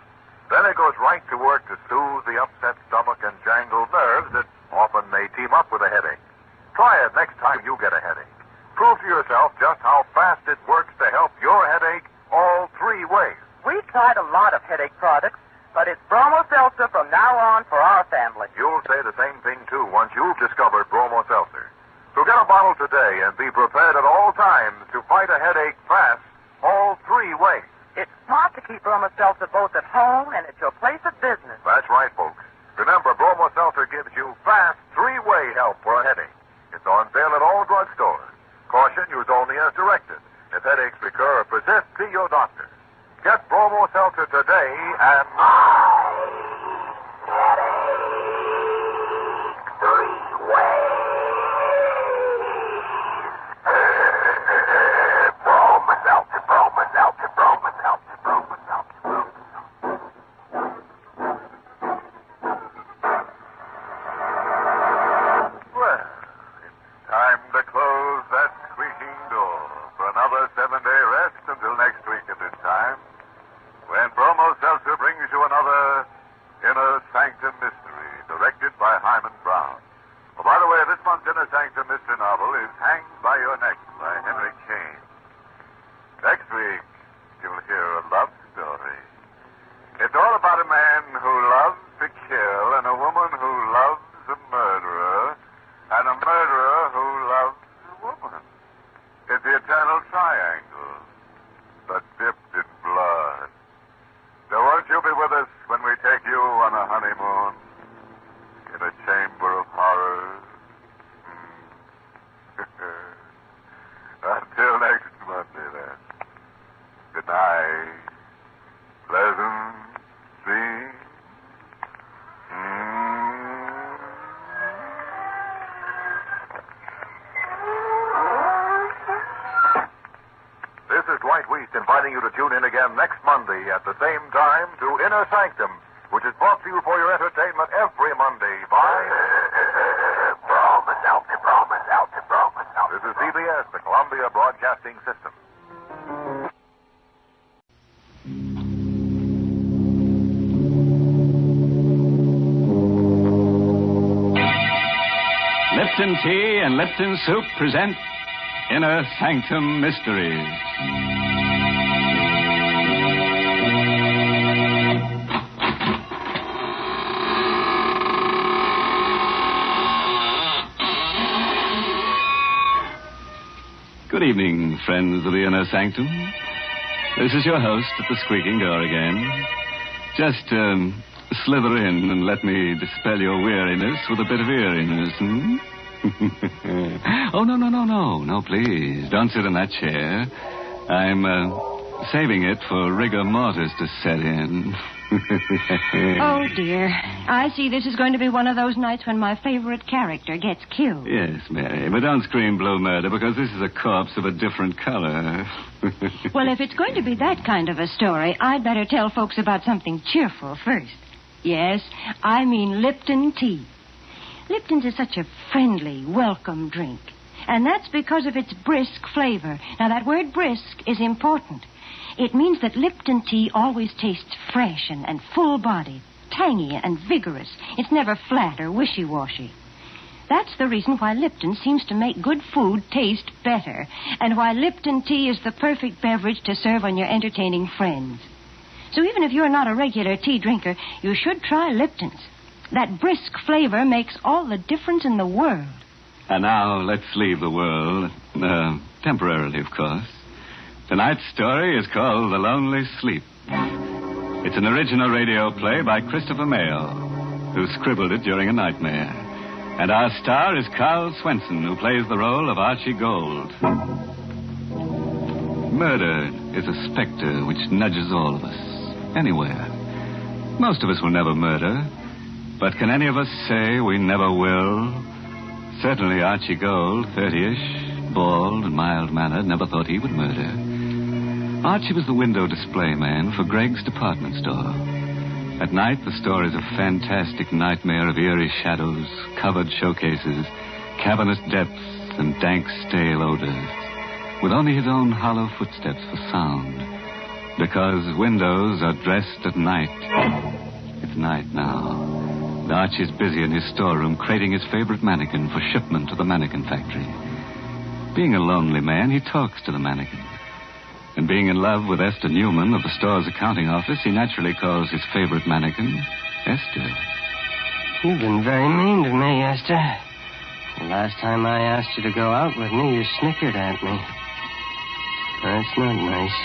Then it goes right to work to soothe the upset stomach and jangled nerves that often may team up with a headache. Try it next time you get a headache. Prove to yourself just how fast it works to help your headache all three ways. We tried a lot of headache products, but it's Bromo Seltzer from now on for our family. You'll say the same thing, too, once you've discovered Bromo Seltzer. So get a bottle today and be prepared at all times to fight a headache fast all three ways. It's smart to keep Bromo Seltzer both at home and at your place of business. That's right, folks. Remember, Bromo Seltzer gives you fast three-way help for a headache. It's on sale at all drugstores. Caution, use only as directed. If headaches recur or persist, see your doctor. Get Bromo Seltzer today and... Well, it's time to close that squeaking door for another 7-day rest until next week at this time, when Bromo Seltzer brings you another Inner Sanctum Mystery, directed by Hyman Brown. Oh, by the way, this month's Inner Sanctum Mystery novel is Hanged by Your Neck by Henry Kane. Next week, you'll hear a love story. It's all about a man who loves to kill and a woman who loves a murderer and a murderer who loves a woman. It's the eternal triangle, but dipped in blood. So won't you be with us when we take you on a honeymoon in a chamber of horrors? Until next Monday, then. Good night. Pleasant dreams. This is Dwight Weist inviting you to tune in again next Monday at the same time to Inner Sanctum, which is brought to you for your entertainment every Monday by... This is CBS, the Columbia Broadcasting System. Lipton Tea and Lipton Soup present Inner Sanctum Mysteries. Good evening, friends of the Inner Sanctum. This is your host at the squeaking door again. Just slither in and let me dispel your weariness with a bit of eeriness, Oh, no. No, please. Don't sit in that chair. I'm saving it for rigor mortis to set in. Oh, dear. I see this is going to be one of those nights when my favorite character gets killed. Yes, Mary, but don't scream blue murder because this is a corpse of a different color. Well, if it's going to be that kind of a story, I'd better tell folks about something cheerful first. Yes, I mean Lipton tea. Lipton's is such a friendly, welcome drink. And that's because of its brisk flavor. Now, that word brisk is important. It means that Lipton tea always tastes fresh and full-bodied, tangy and vigorous. It's never flat or wishy-washy. That's the reason why Lipton seems to make good food taste better, and why Lipton tea is the perfect beverage to serve on your entertaining friends. So even if you're not a regular tea drinker, you should try Lipton's. That brisk flavor makes all the difference in the world. And now let's leave the world, temporarily, of course. Tonight's story is called The Lonely Sleep. It's an original radio play by Christopher Mayle, who scribbled it during a nightmare. And our star is Carl Swenson, who plays the role of Archie Gold. Murder is a specter which nudges all of us, anywhere. Most of us will never murder, but can any of us say we never will? Certainly Archie Gold, 30-ish, bald and mild-mannered, never thought he would murder. Archie was the window display man for Greg's department store. At night, the store is a fantastic nightmare of eerie shadows, covered showcases, cavernous depths, and dank, stale odors, with only his own hollow footsteps for sound, because windows are dressed at night. It's night now. Archie's busy in his storeroom crating his favorite mannequin for shipment to the mannequin factory. Being a lonely man, he talks to the mannequin. And being in love with Esther Newman of the store's accounting office, he naturally calls his favorite mannequin Esther. You've been very mean to me, Esther. The last time I asked you to go out with me, you snickered at me. That's not nice.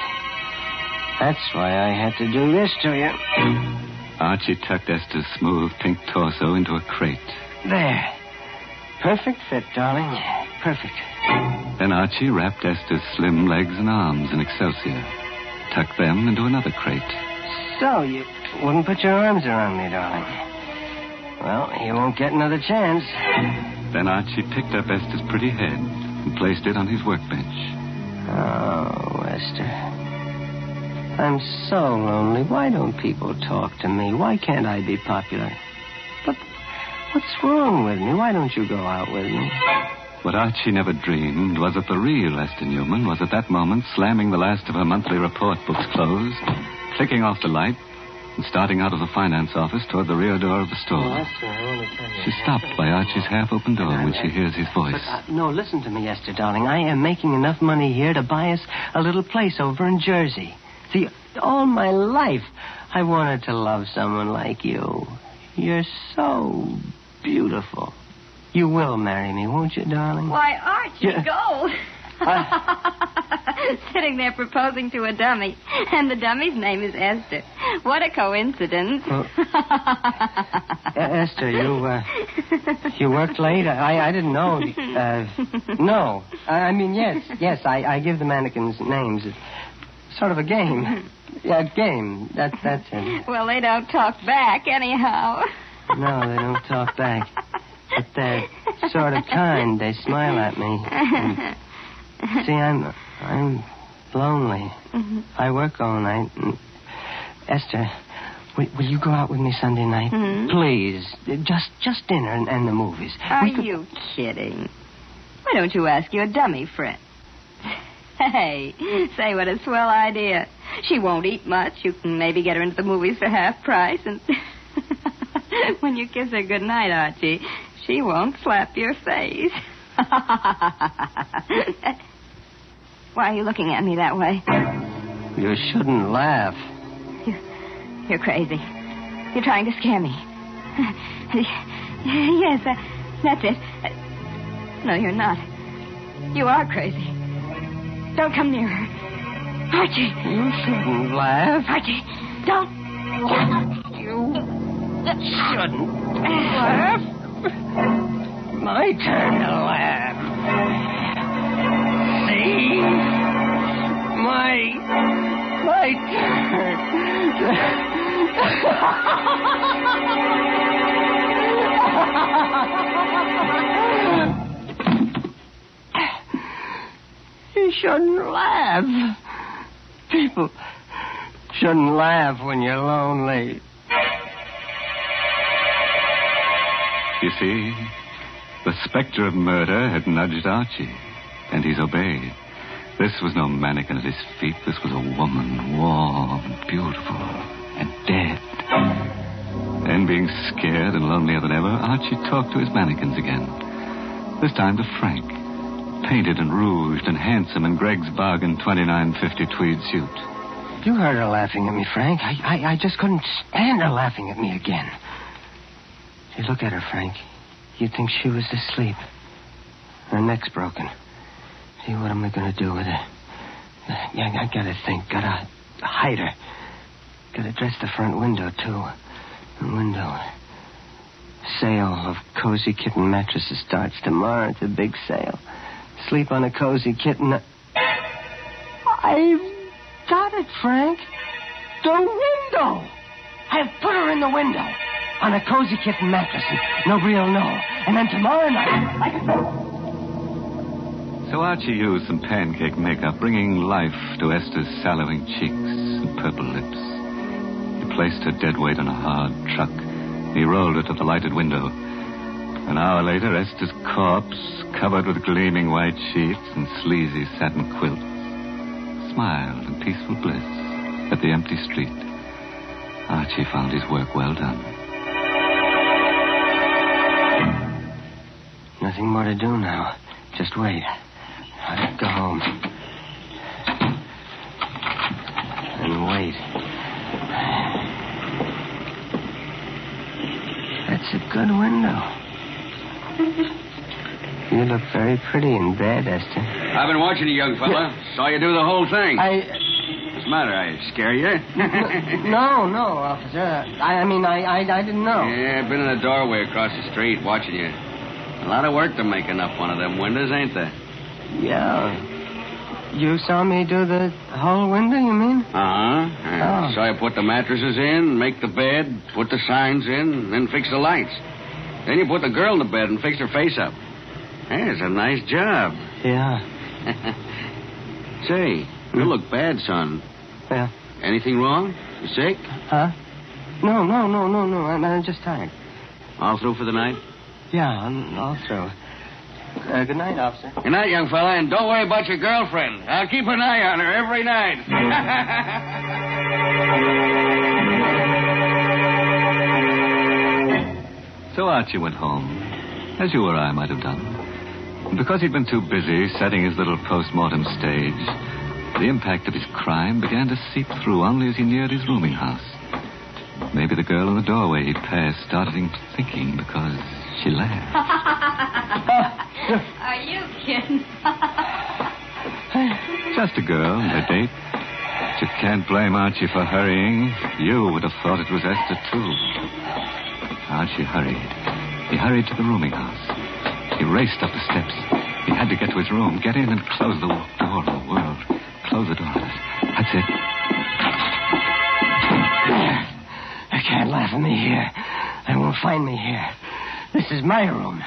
That's why I had to do this to you. Archie tucked Esther's smooth pink torso into a crate. There. Perfect fit, darling. Perfect. Then Archie wrapped Esther's slim legs and arms in Excelsior, tucked them into another crate. So, you wouldn't put your arms around me, darling. Well, you won't get another chance. Then Archie picked up Esther's pretty head and placed it on his workbench. Oh, Esther. I'm so lonely. Why don't people talk to me? Why can't I be popular? But what's wrong with me? Why don't you go out with me? What Archie never dreamed was that the real Esther Newman was at that moment slamming the last of her monthly report books closed, clicking off the light, and starting out of the finance office toward the rear door of the store. Oh, Esther, I want to tell you. She stopped by Archie's half-open door when she hears his voice. But, no, listen to me, Esther, darling. I am making enough money here to buy us a little place over in Jersey. See, all my life, I wanted to love someone like you. You're so beautiful. You will marry me, won't you, darling? Why, Archie Gold. Sitting there proposing to a dummy, and the dummy's name is Esther. What a coincidence. Esther, you worked late? I didn't know. No. I mean, yes, I give the mannequins names. It's sort of a game. Yeah, game. That's it. Well, they don't talk back anyhow. No, they don't talk back. But they're sort of kind. They smile at me. And, see, I'm lonely. Mm-hmm. I work all night. And, Esther, will you go out with me Sunday night? Mm-hmm. Please. Just dinner and the movies. Are you kidding? Why don't you ask your dummy friend? Hey, say what a swell idea. She won't eat much. You can maybe get her into the movies for half price. And when you kiss her goodnight, Archie, she won't slap your face. Why are you looking at me that way? You shouldn't laugh. You're crazy. You're trying to scare me. Yes, that's it. No, you're not. You are crazy. Don't come near her. Archie. You shouldn't laugh. Archie, don't. You shouldn't laugh. My turn to laugh. See? My turn. You shouldn't laugh. People shouldn't laugh when you're lonely. You see, the specter of murder had nudged Archie, and he's obeyed. This was no mannequin at his feet. This was a woman, warm and beautiful and dead. Then, being scared and lonelier than ever, Archie talked to his mannequins again. This time to Frank, painted and rouged and handsome in Greg's bargain $29.50 tweed suit. You heard her laughing at me, Frank. I just couldn't stand her laughing at me again. See, look at her, Frank. You'd think she was asleep. Her neck's broken. See, what am I going to do with her? I gotta think. Gotta hide her. Gotta dress the front window, too. The window. Sale of cozy kitten mattresses starts tomorrow. It's a big sale. Sleep on a cozy kitten. I've got it, Frank. The window. I've put her in the window. On a cozy kitten mattress, and nobody will know. And then tomorrow night, So Archie used some pancake makeup, bringing life to Esther's sallowing cheeks and purple lips. He placed her dead weight on a hard truck. He rolled her to the lighted window. An hour later, Esther's corpse, covered with gleaming white sheets and sleazy satin quilts, smiled in peaceful bliss at the empty street. Archie found his work well done. Nothing more to do now. Just wait. I'll go home. And wait. That's a good window. You look very pretty in bed, Esther. I've been watching you, young fella. Saw you do the whole thing. What's the matter? I scare you? No, officer. I didn't know. Yeah, I've been in the doorway across the street watching you. A lot of work to making up one of them windows, ain't there? Yeah. You saw me do the whole window, you mean? Uh-huh. Saw you put the mattresses in, make the bed, put the signs in, then fix the lights. Then you put the girl in the bed and fix her face up. Hey, it's a nice job. Yeah. Say, you look bad, son. Yeah. Anything wrong? You sick? Huh? No. I'm just tired. All through for the night? Yeah, I'm all through. Good night, officer. Good night, young fella, and don't worry about your girlfriend. I'll keep an eye on her every night. So Archie went home, as you or I might have done. And because he'd been too busy setting his little post-mortem stage, the impact of his crime began to seep through only as he neared his rooming house. Maybe the girl in the doorway he'd passed started him thinking because she laughed. Are you kidding? Just a girl and a date. But you can't blame Archie for hurrying. You would have thought it was Esther, too. Archie hurried. He hurried to the rooming house. He raced up the steps. He had to get to his room, get in and close the door of the world. Close the door. That's it. There. They can't laugh at me here. They won't find me here. This is my room.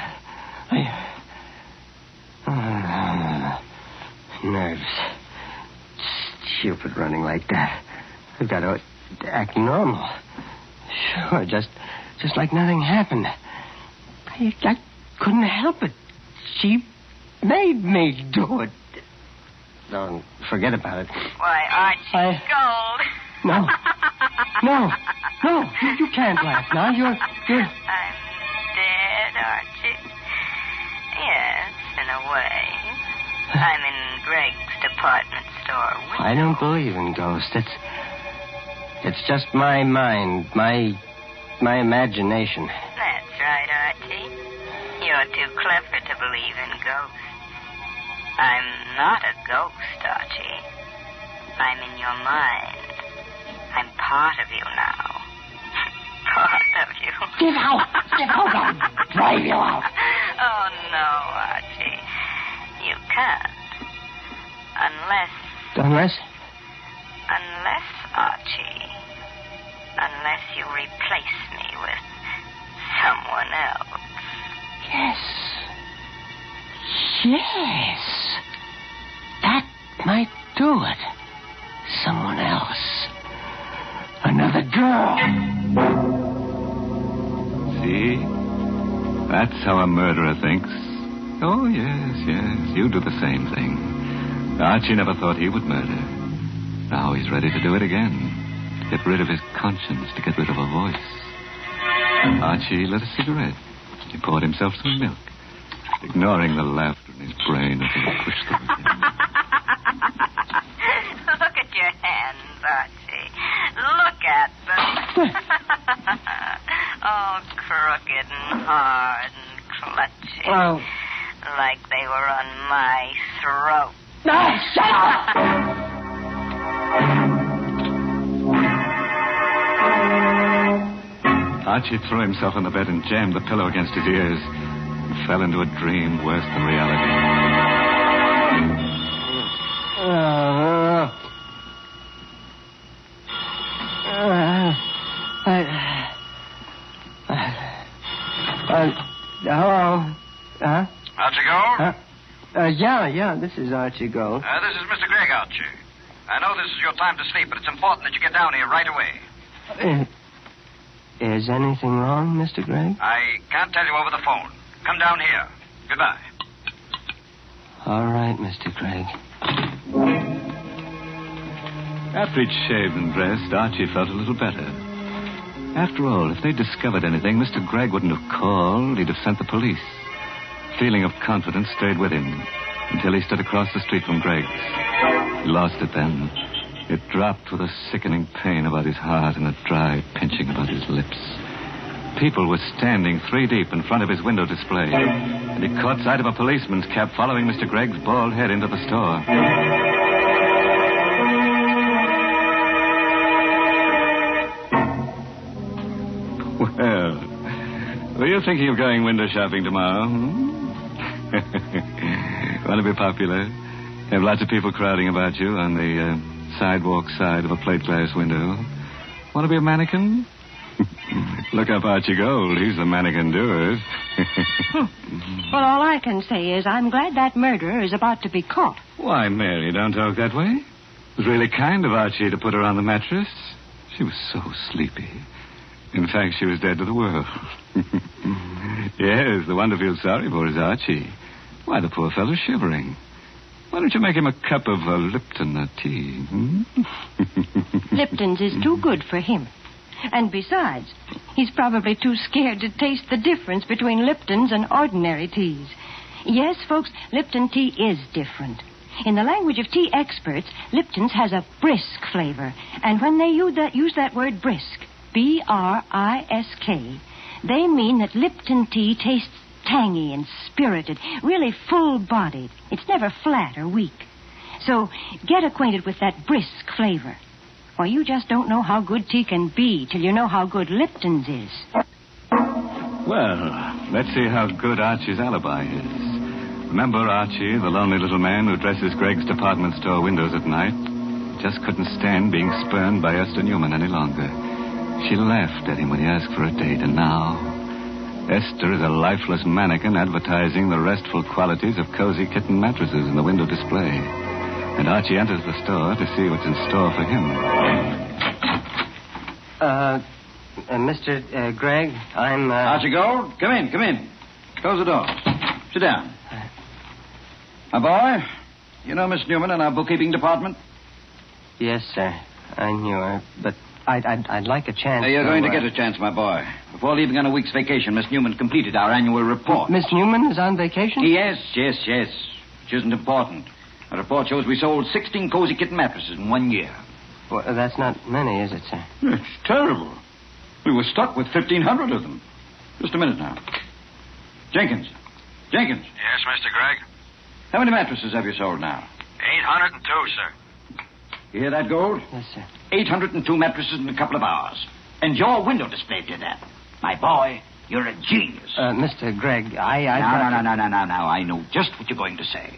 Nerves. Stupid running like that. I've got to act normal. Sure, just like nothing happened. I couldn't help it. She made me do it. Don't forget about it. Why, Archie, gold. No. You can't laugh now. You're... I'm dead, Archie. Yes, in a way. I'm in Greg's department store. I don't believe in ghosts. It's just my mind, my imagination. That's right, Archie. You're too clever to believe in ghosts. I'm not a ghost, Archie. I'm in your mind. I'm part of you now. Part of you. Get out! I'll drive you out. Oh, no, Archie. You can't. Unless, Archie. Unless you replace me with someone else. Yes. That might do it. Someone else. Another girl. See? That's how a murderer thinks. Oh, yes. You do the same thing. Archie never thought he would murder. Now he's ready to do it again. To get rid of his conscience, to get rid of a voice. Archie lit a cigarette. He poured himself some milk, ignoring the laughter in his brain as he pushed through it. Look at your hands, Archie. Look at them. All crooked and hard and clutching. Oh. Like they were on my throat. No, shut up! Archie threw himself on the bed and jammed the pillow against his ears and fell into a dream worse than reality. Hello? Huh? Archie Gold? Yeah, this is Archie Gold. This is Mr. Gregg, Archie. I know this is your time to sleep, but it's important that you get down here right away. Is anything wrong, Mr. Gregg? I can't tell you over the phone. Come down here. Goodbye. All right, Mr. Gregg. After he'd shaved and dressed, Archie felt a little better. After all, if they'd discovered anything, Mr. Gregg wouldn't have called. He'd have sent the police. Feeling of confidence stayed with him until he stood across the street from Gregg's. He lost it then. It dropped with a sickening pain about his heart and a dry pinching about his lips. People were standing 3 deep in front of his window display, and he caught sight of a policeman's cab following Mr. Gregg's bald head into the store. Well, were you thinking of going window shopping tomorrow? Want to be popular? Have lots of people crowding about you on the sidewalk side of a plate glass window. Want to be a mannequin? Look up Archie Gold. He's the mannequin doer. Well, all I can say is I'm glad that murderer is about to be caught. Why, Mary, don't talk that way. It was really kind of Archie to put her on the mattress. She was so sleepy. In fact, she was dead to the world. Yes, the one to feel sorry for is Archie. Why, the poor fellow's shivering. Why don't you make him a cup of Lipton tea? Lipton's is too good for him. And besides, he's probably too scared to taste the difference between Lipton's and ordinary teas. Yes, folks, Lipton tea is different. In the language of tea experts, Lipton's has a brisk flavor. And when they use that word brisk, B-R-I-S-K, they mean that Lipton tea tastes tangy and spirited, really full-bodied. It's never flat or weak. So get acquainted with that brisk flavor. Or you just don't know how good tea can be till you know how good Lipton's is. Well, let's see how good Archie's alibi is. Remember Archie, the lonely little man who dresses Gregg's department store windows at night? Just couldn't stand being spurned by Esther Newman any longer. She laughed at him when he asked for a date, and now Esther is a lifeless mannequin advertising the restful qualities of cozy kitten mattresses in the window display. And Archie enters the store to see what's in store for him. Mr. Gregg, I'm, Archie Gold, come in. Close the door. Sit down. My boy, you know Miss Newman in our bookkeeping department? Yes, sir. I knew her, but I'd like a chance. You're going to get a chance, my boy. Before leaving on a week's vacation, Miss Newman completed our annual report. Miss Newman is on vacation? Yes. Which isn't important. The report shows we sold 16 cozy kitten mattresses in 1 year. Well, that's not many, is it, sir? It's terrible. We were stuck with 1,500 of them. Just a minute now. Jenkins. Yes, Mr. Gregg? How many mattresses have you sold now? 802, sir. You hear that, Gold? Yes, sir. 802 mattresses in a couple of hours. And your window display did that. My boy, You're a genius. Mr. Gregg, No. I know just what you're going to say.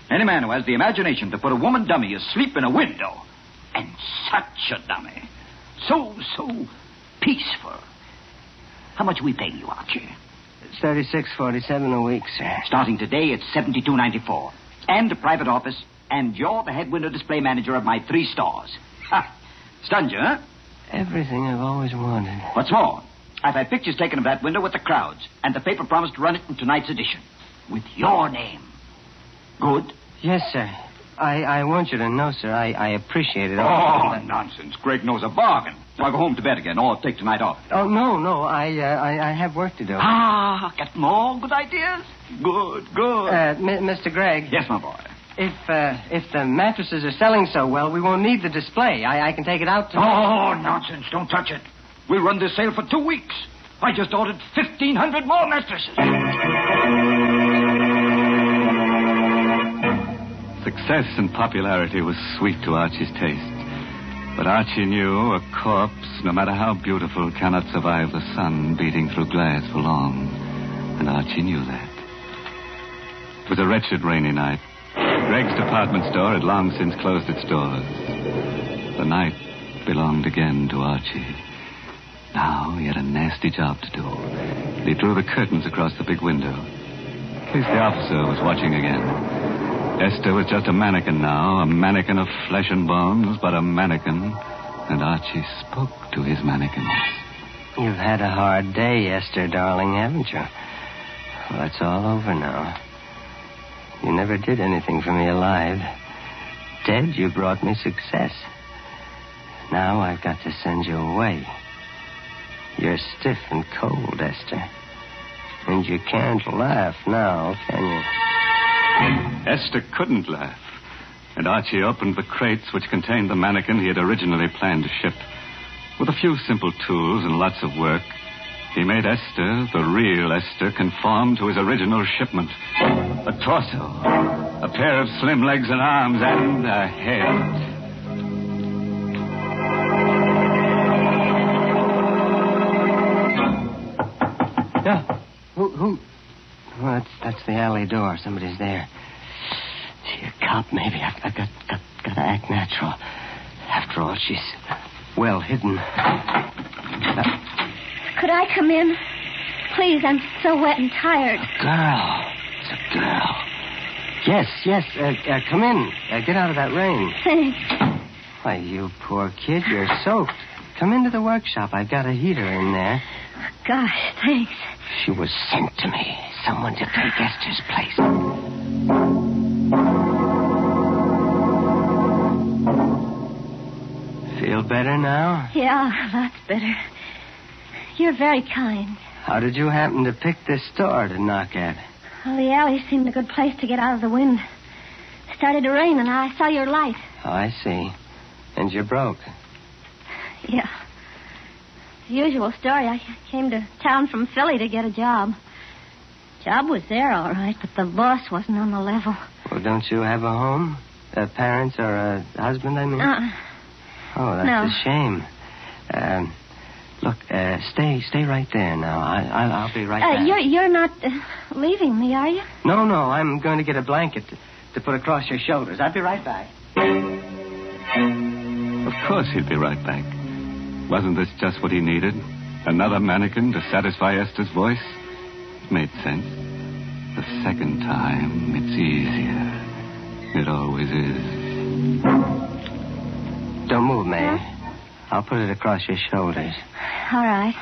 Any man who has the imagination to put a woman dummy asleep in a window, and such a dummy, so peaceful. How much are we paying you, Archie? It's $36.47 a week, sir. Starting today, it's $72.94. And a private office, and you're the head window display manager of my 3 stores. Ha! Stunned you, huh? Everything I've always wanted. What's more, I've had pictures taken of that window with the crowds, and the paper promised to run it in tonight's edition. With your name. Good? Yes, sir. I want you to know, sir, I appreciate it. Oh, nonsense. Gregg knows a bargain. So I'll go home to bed again, or take tonight off. Oh, no. I have work to do. Got more good ideas? Good. Mr. Gregg. Yes, my boy. If the mattresses are selling so well, we won't need the display. I can take it out tomorrow. Oh, nonsense. Don't touch it. We'll run this sale for 2 weeks. I just ordered 1,500 more mattresses. Success and popularity was sweet to Archie's taste. But Archie knew a corpse, no matter how beautiful, cannot survive the sun beating through glass for long. And Archie knew that. It was a wretched rainy night. Gregg's department store had long since closed its doors. The night belonged again to Archie. Now he had a nasty job to do. He drew the curtains across the big window. At least the officer was watching again. Esther was just a mannequin now, a mannequin of flesh and bones, but a mannequin. And Archie spoke to his mannequins. You've had a hard day, Esther, darling, haven't you? Well, it's all over now. You never did anything for me alive. Dead, you brought me success. Now I've got to send you away. You're stiff and cold, Esther. And you can't laugh now, can you? Esther couldn't laugh, and Archie opened the crates which contained the mannequin he had originally planned to ship. With a few simple tools and lots of work, he made Esther, the real Esther, conform to his original shipment. A torso, a pair of slim legs and arms, and a head. Yeah. Who? Well, that's the alley door. Somebody's there. Gee, a cop, maybe. I've got to act natural. After all, she's well hidden. Could I come in? Please, I'm so wet and tired. A girl. It's a girl. Yes. Come in. Get out of that rain. Thanks. Why, you poor kid, you're soaked. Come into the workshop. I've got a heater in there. Gosh, thanks. She was sent to me. Someone to take Esther's place. Feel better now? Yeah, lots better. You're very kind. How did you happen to pick this store to knock at? Well, the alley seemed a good place to get out of the wind. It started to rain, and I saw your light. Oh, I see. And you're broke. Yeah. The usual story. I came to town from Philly to get a job. Job was there, all right, but the boss wasn't on the level. Well, don't you have a home? Parents or a husband, I mean? Oh, that's no. a shame. Look, stay right there now. I'll be right back. You're not leaving me, are you? No, I'm going to get a blanket to put across your shoulders. I'll be right back. Of course he'd be right back. Wasn't this just what he needed? Another mannequin to satisfy Esther's voice? It made sense. The second time, it's easier. It always is. Don't move, May. I'll put it across your shoulders. All right.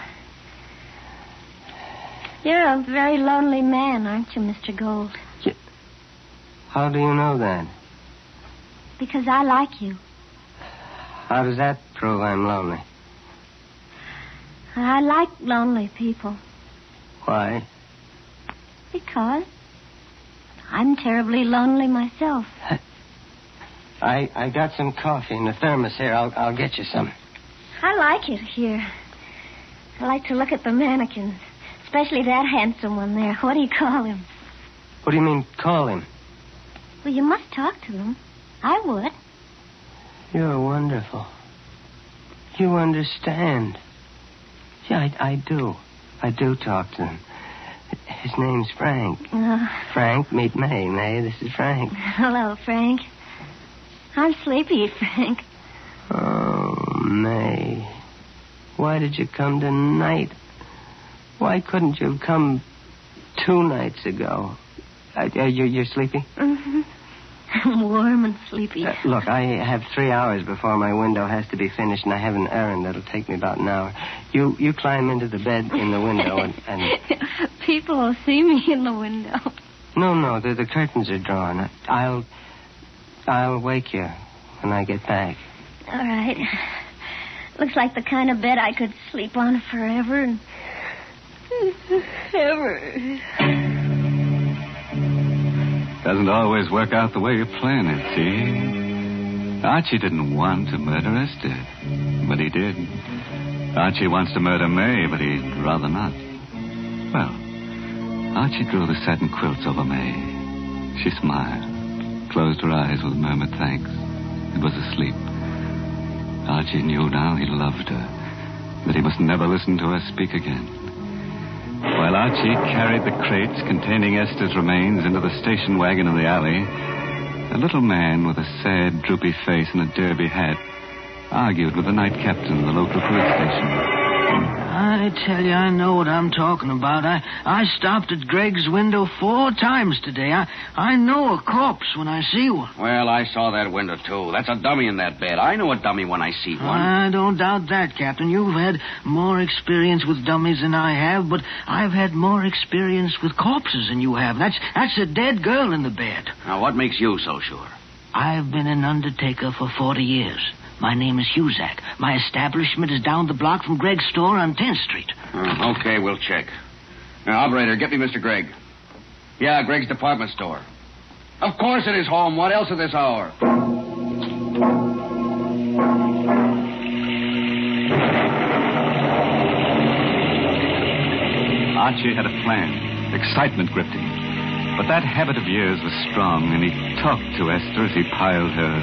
You're a very lonely man, aren't you, Mr. Gold? How do you know that? Because I like you. How does that prove I'm lonely? I like lonely people. Why? Because I'm terribly lonely myself. I got some coffee in the thermos here. I'll get you some. I like it here. I like to look at the mannequins, especially that handsome one there. What do you call him? What do you mean, call him? Well, you must talk to them. I would. You're wonderful. You understand. Yeah, I do. I do talk to him. His name's Frank. Frank, meet May. May, this is Frank. Hello, Frank. I'm sleepy, Frank. Oh, May. Why did you come tonight? Why couldn't you have come 2 nights ago? You're sleepy? Mm-hmm. I'm warm and sleepy. Look, I have 3 hours before my window has to be finished, and I have an errand that'll take me about an hour. You climb into the bed in the window and... People will see me in the window. No, the curtains are drawn. I'll wake you when I get back. All right. Looks like the kind of bed I could sleep on forever and... ever. Doesn't always work out the way you plan it, see? Archie didn't want to murder Esther, but he did. Archie wants to murder May, but he'd rather not. Well, Archie drew the satin quilts over May. She smiled, closed her eyes with a murmured thanks, and was asleep. Archie knew now he loved her, that he must never listen to her speak again. While Archie carried the crates containing Esther's remains into the station wagon in the alley, a little man with a sad, droopy face and a derby hat argued with the night captain of the local police station. I tell you, I know what I'm talking about. I stopped at Greg's window 4 times today. I know a corpse when I see one. Well, I saw that window, too. That's a dummy in that bed. I know a dummy when I see one. I don't doubt that, Captain. You've had more experience with dummies than I have, but I've had more experience with corpses than you have. That's a dead girl in the bed. Now, what makes you so sure? I've been an undertaker for 40 years. My name is Huzak. My establishment is down the block from Greg's store on 10th Street. Okay, we'll check. Now, operator, get me Mr. Gregg. Yeah, Greg's department store. Of course it is home. What else at this hour? Archie had a plan. Excitement gripped him. But that habit of years was strong, and he talked to Esther as he piled her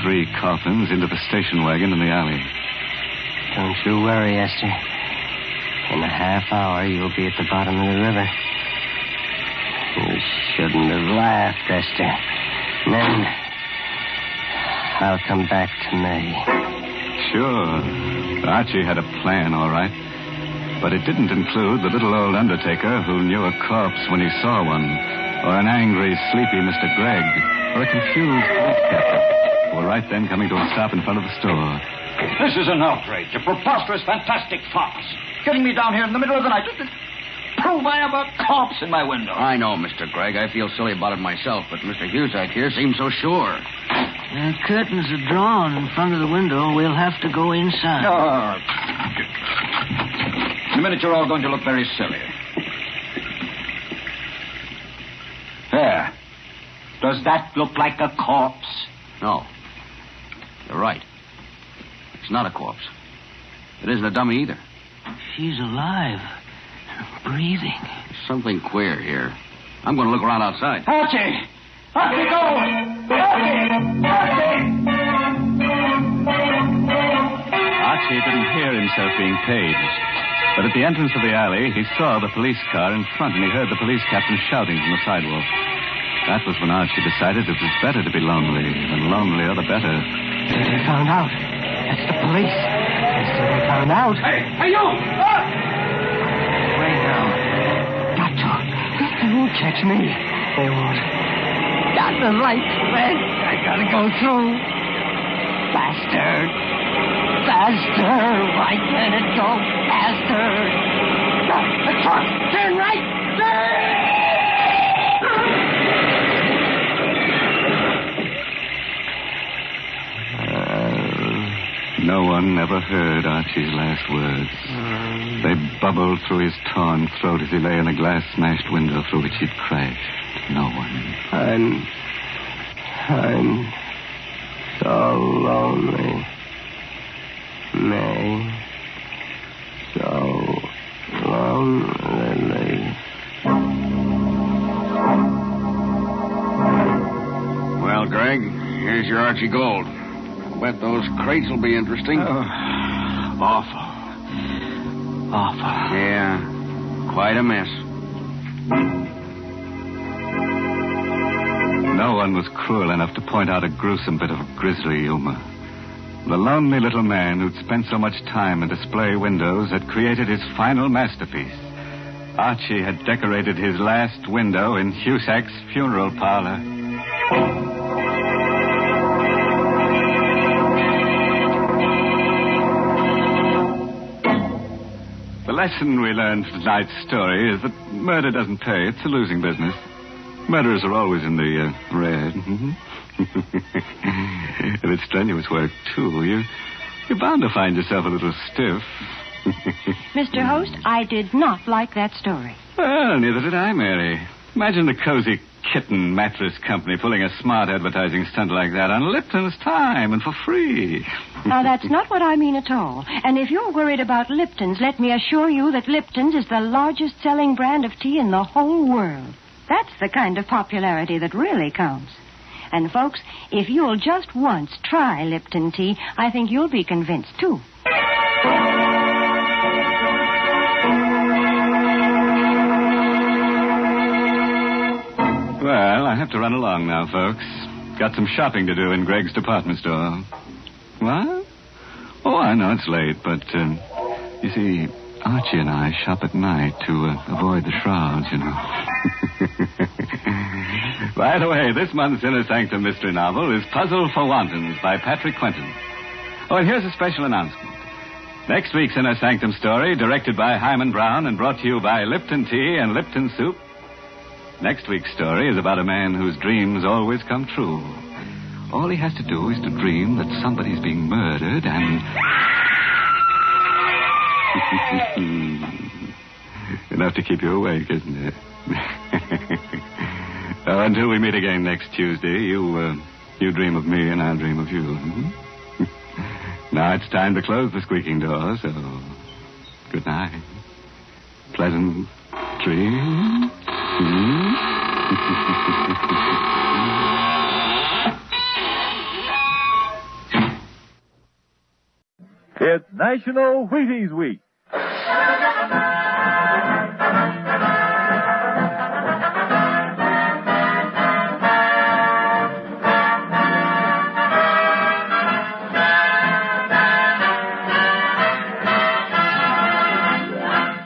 3 coffins into the station wagon in the alley. Don't you worry, Esther. In a half hour, you'll be at the bottom of the river. You shouldn't have laughed, Esther. And then I'll come back to May. Sure. Archie had a plan, all right. But it didn't include the little old undertaker who knew a corpse when he saw one, or an angry, sleepy Mr. Gregg, or a confused police captain. Were right then coming to a stop in front of the store. This is an outrage, a preposterous, fantastic farce. Getting me down here in the middle of the night to prove I have a corpse in my window. I know, Mr. Gregg. I feel silly about it myself, but Mr. Huzak here seems so sure. The curtains are drawn in front of the window. We'll have to go inside. No. In a minute, you're all going to look very silly. There. Does that look like a corpse? No. You're right. It's not a corpse. It isn't a dummy either. She's alive. Breathing. There's something queer here. I'm going to look around outside. Archie! Archie, go! Archie didn't hear himself being paged. But at the entrance of the alley, he saw the police car in front, and he heard the police captain shouting from the sidewalk. That was when Archie decided it was better to be lonely, and lonelier the better. They found out. That's the police. They found out. Hey, you! Wait now. Got to. They won't catch me. They won't. Got the lights red. I gotta go through. Faster. Faster. Why can't it go faster? The truck. Turn right. No one ever heard Archie's last words. They bubbled through his torn throat as he lay in a glass-smashed window through which he'd crashed. No one. I'm so lonely. May. So lonely. Well, Greg, here's your Archie Gold. I'll bet those crates will be interesting. Awful. awful. Yeah, quite a mess. No one was cruel enough to point out a gruesome bit of grisly humor. The lonely little man who'd spent so much time in display windows had created his final masterpiece. Archie had decorated his last window in Husak's funeral parlor. The lesson we learned from tonight's story is that murder doesn't pay. It's a losing business. Murderers are always in the red. And it's strenuous work, too. You're bound to find yourself a little stiff. Mr. Host, I did not like that story. Well, neither did I, Mary. Imagine the Cozy Kitten Mattress Company pulling a smart advertising stunt like that on Lipton's time and for free. Now, that's not what I mean at all. And if you're worried about Lipton's, let me assure you that Lipton's is the largest selling brand of tea in the whole world. That's the kind of popularity that really counts. And, folks, if you'll just once try Lipton tea, I think you'll be convinced, too. Well, I have to run along now, folks. Got some shopping to do in Greg's department store. What? Oh, I know it's late, but, you see, Archie and I shop at night to avoid the shrouds, you know. By the way, this month's Inner Sanctum mystery novel is Puzzle for Wantons by Patrick Quentin. Oh, and here's a special announcement. Next week's Inner Sanctum story, directed by Hyman Brown and brought to you by Lipton Tea and Lipton Soup. Next week's story is about a man whose dreams always come true. All he has to do is to dream that somebody's being murdered and... Enough to keep you awake, isn't it? Until we meet again next Tuesday, you dream of me and I'll dream of you. Now it's time to close the squeaking door, so good night. Pleasant dreams. It's National Wheaties Week.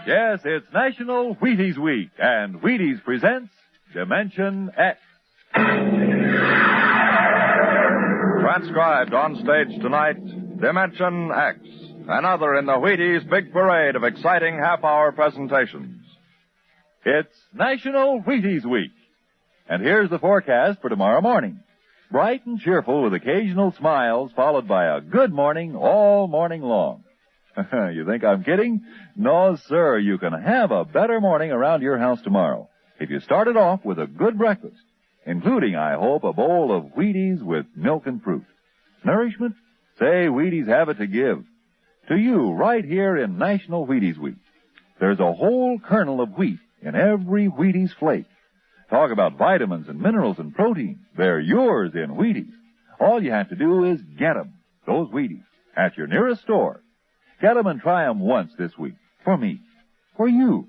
Yes, it's National Wheaties Week, and Wheaties presents Dimension X. Transcribed on stage tonight, Dimension X, another in the Wheaties big parade of exciting half-hour presentations. It's National Wheaties Week, and here's the forecast for tomorrow morning. Bright and cheerful with occasional smiles followed by a good morning all morning long. You think I'm kidding? No, sir, you can have a better morning around your house tomorrow if you start it off with a good breakfast, including, I hope, a bowl of Wheaties with milk and fruit. Nourishment? Say, Wheaties have it to give. To you, right here in National Wheaties Week. There's a whole kernel of wheat in every Wheaties flake. Talk about vitamins and minerals and protein. They're yours in Wheaties. All you have to do is get them, those Wheaties, at your nearest store. Get them and try them once this week. For me. For you.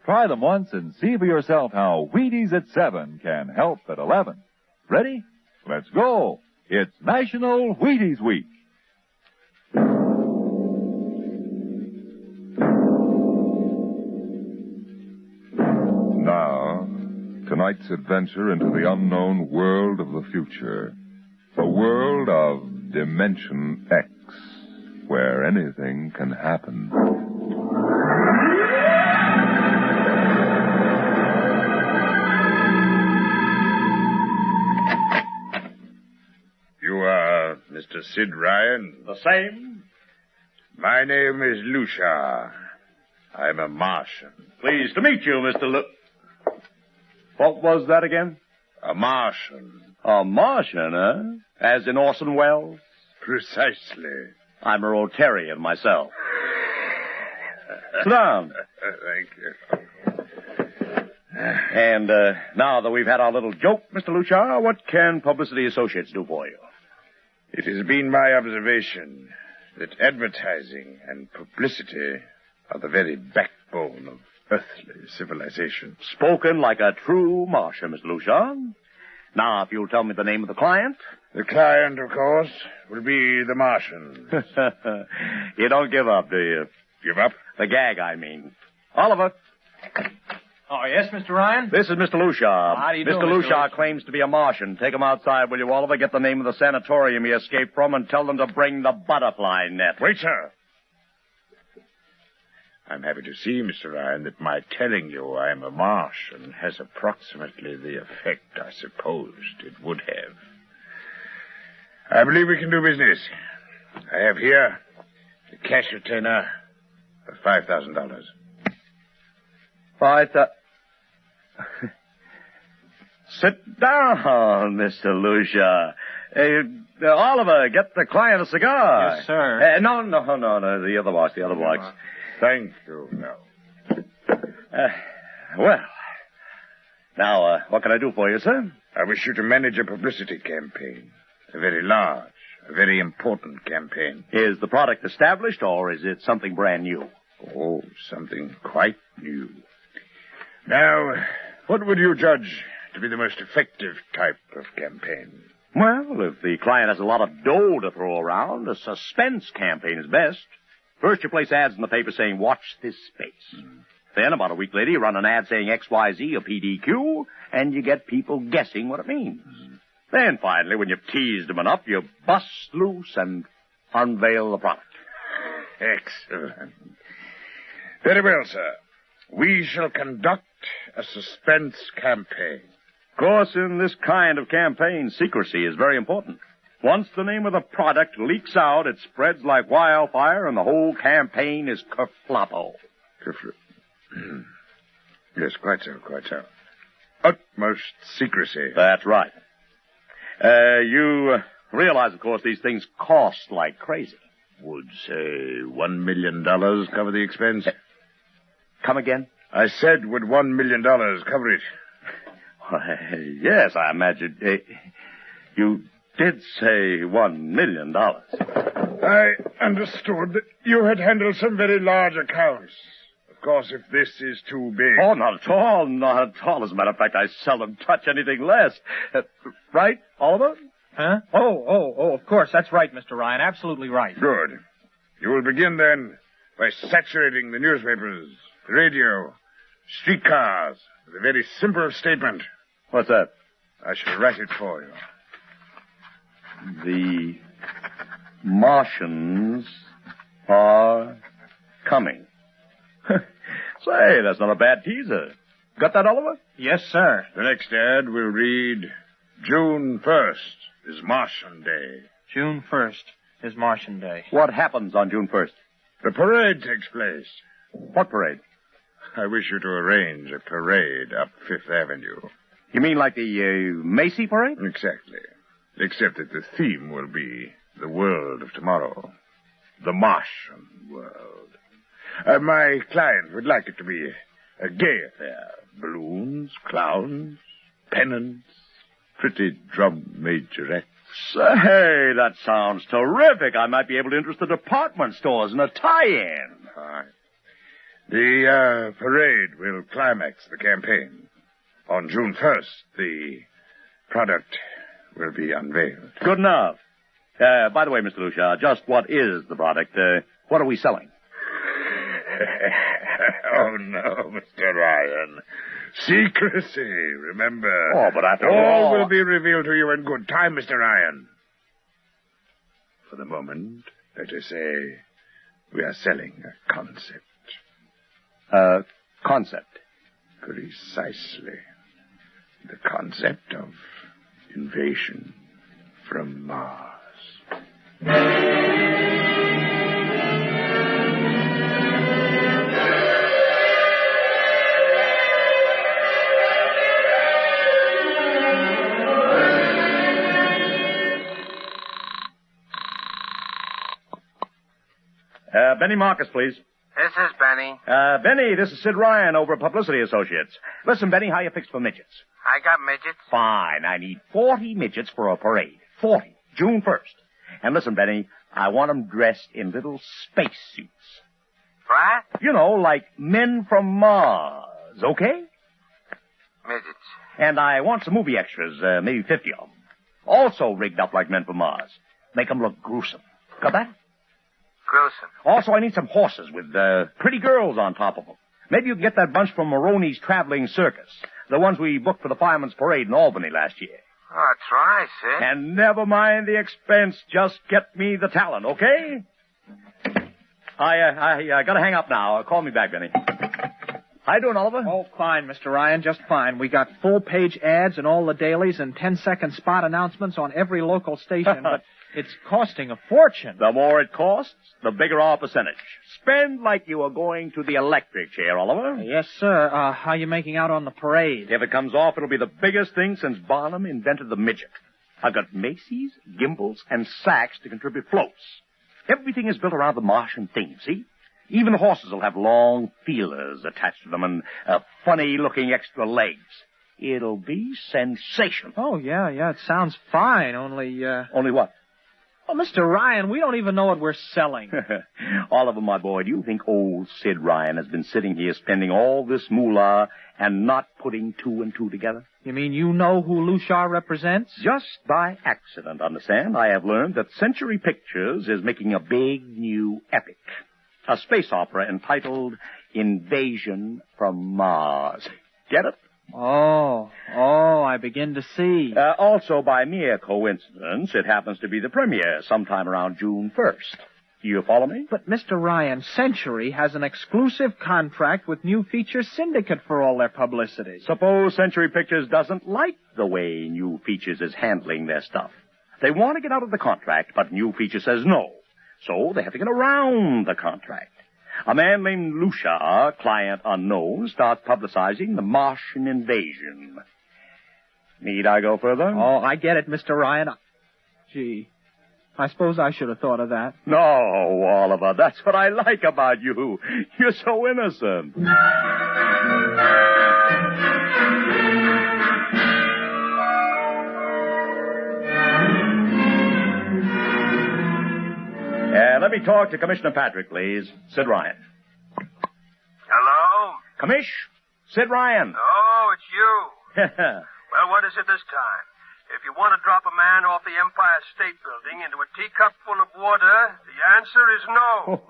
Try them once and see for yourself how Wheaties at 7 can help at 11. Ready? Let's go. It's National Wheaties Week. Now, tonight's adventure into the unknown world of the future. A world of Dimension X, where anything can happen. You are Mr. Sid Ryan? The same. My name is Lucia. I'm a Martian. Pleased to meet you, Mr. What was that again? A Martian. A Martian, eh? As in Orson Welles? Precisely. I'm a Rotarian myself. Sit down. Thank you. And now that we've had our little joke, Mr. Lucia, what can Publicity Associates do for you? It has been my observation that advertising and publicity are the very backbone of earthly civilization. Spoken like a true Martian, Mr. Lucia. Now, if you'll tell me the name of the client. The client, of course, will be the Martian. You don't give up, do you? Give up? The gag, I mean. Oliver. Oh, yes, Mr. Ryan? This is Mr. Lucia. How do you do, Mr. Lucia claims to be a Martian. Take him outside, will you, Oliver? Get the name of the sanatorium he escaped from and tell them to bring the butterfly net. Wait, sir. I'm happy to see, Mr. Ryan, that my telling you I'm a Martian has approximately the effect I supposed it would have. I believe we can do business. I have here the cash retainer of $5,000. Sit down, Mr. Lucia. Oliver, get the client a cigar. Yes, sir. No, the other box. Thank you. No. Well, now, what can I do for you, sir? I wish you to manage a publicity campaign. A very large, a very important campaign. Is the product established, or is it something brand new? Oh, something quite new. Now, what would you judge to be the most effective type of campaign? Well, if the client has a lot of dough to throw around, a suspense campaign is best. First, you place ads in the paper saying, watch this space. Then, about a week later, you run an ad saying XYZ or PDQ, and you get people guessing what it means. Then, finally, when you've teased them enough, you bust loose and unveil the product. Excellent. Very well, sir. We shall conduct a suspense campaign. Of course, in this kind of campaign, secrecy is very important. Once the name of the product leaks out, it spreads like wildfire, and the whole campaign is kerfloppo. Yes, quite so. Utmost secrecy. That's right. You realize, of course, these things cost like crazy. Would, say, $1 million cover the expense? Come again? I said, would $1 million cover it? Yes, I imagine. You did say $1 million. I understood that you had handled some very large accounts. Of course, if this is too big... Oh, not at all. As a matter of fact, I seldom touch anything less. Right, Oliver? Huh? Oh, of course. That's right, Mr. Ryan. Absolutely right. Good. You will begin, then, by saturating the newspapers, the radio, streetcars, with a very simple statement. What's that? I shall write it for you. The Martians are coming. Say, that's not a bad teaser. Got that, Oliver? Yes, sir. The next ad will read, June 1st is Martian Day. June 1st is Martian Day. What happens on June 1st? The parade takes place. What parade? I wish you to arrange a parade up Fifth Avenue. You mean like the Macy parade? Exactly. Except that the theme will be the world of tomorrow. The Martian world. My client would like it to be a gay affair. Balloons, clowns, pennants, pretty drum majorettes. Say, that sounds terrific. I might be able to interest the department stores in a tie-in. Fine. The parade will climax the campaign. On June 1st, the product will be unveiled. Good enough. By the way, Mr. Lucia, just what is the product? What are we selling? Oh, no, Mr. Ryan. Secrecy, remember. Oh, but after all will be revealed to you in good time, Mr. Ryan. For the moment, let us say we are selling a concept. Concept? Precisely. The concept of invasion from Mars. Benny Marcus, please. This is Benny. Benny, this is Sid Ryan over at Publicity Associates. Listen, Benny, how you fixed for midgets? I got midgets. Fine. I need 40 midgets for a parade. 40. June 1st. And listen, Benny, I want them dressed in little space suits. What? You know, like men from Mars, okay? Midgets. And I want some movie extras, maybe 50 of them. Also rigged up like men from Mars. Make them look gruesome. Got that? Gruesome. Also, I need some horses with pretty girls on top of them. Maybe you can get that bunch from Maroney's Traveling Circus. The ones we booked for the Fireman's Parade in Albany last year. Oh, try, Sid. And never mind the expense. Just get me the talent, okay? I gotta hang up now. Call me back, Benny. How you doing, Oliver? Oh, fine, Mr. Ryan, just fine. We got full-page ads in all the dailies and 10-second spot announcements on every local station, but it's costing a fortune. The more it costs, the bigger our percentage. Spend like you are going to the electric chair, Oliver. Yes, sir. How you making out on the parade? If it comes off, it'll be the biggest thing since Barnum invented the midget. I've got Macy's, gimbals, and sacks to contribute floats. Everything is built around the Martian theme, see? Even the horses will have long feelers attached to them and funny-looking extra legs. It'll be sensational. Oh, yeah, it sounds fine, only... Only what? Oh, Mr. Ryan, we don't even know what we're selling. Oliver, my boy, do you think old Sid Ryan has been sitting here spending all this moolah and not putting two and two together? You mean you know who Lushar represents? Just by accident, understand? I have learned that Century Pictures is making a big new epic. A space opera entitled Invasion from Mars. Get it? Oh, I begin to see. Also, by mere coincidence, it happens to be the premiere sometime around June 1st. You follow me? But, Mr. Ryan, Century has an exclusive contract with New Feature Syndicate for all their publicity. Suppose Century Pictures doesn't like the way New Features is handling their stuff. They want to get out of the contract, but New Feature says no. So they have to get around the contract. A man named Lucia, client unknown, starts publicizing the Martian invasion. Need I go further? Oh, I get it, Mr. Ryan. Gee, I suppose I should have thought of that. No, Oliver, that's what I like about you. You're so innocent. Let me talk to Commissioner Patrick, please. Sid Ryan. Hello? Commish? Sid Ryan. Oh, it's you. Well, what is it this time? If you want to drop a man off the Empire State Building into a teacup full of water, the answer is no.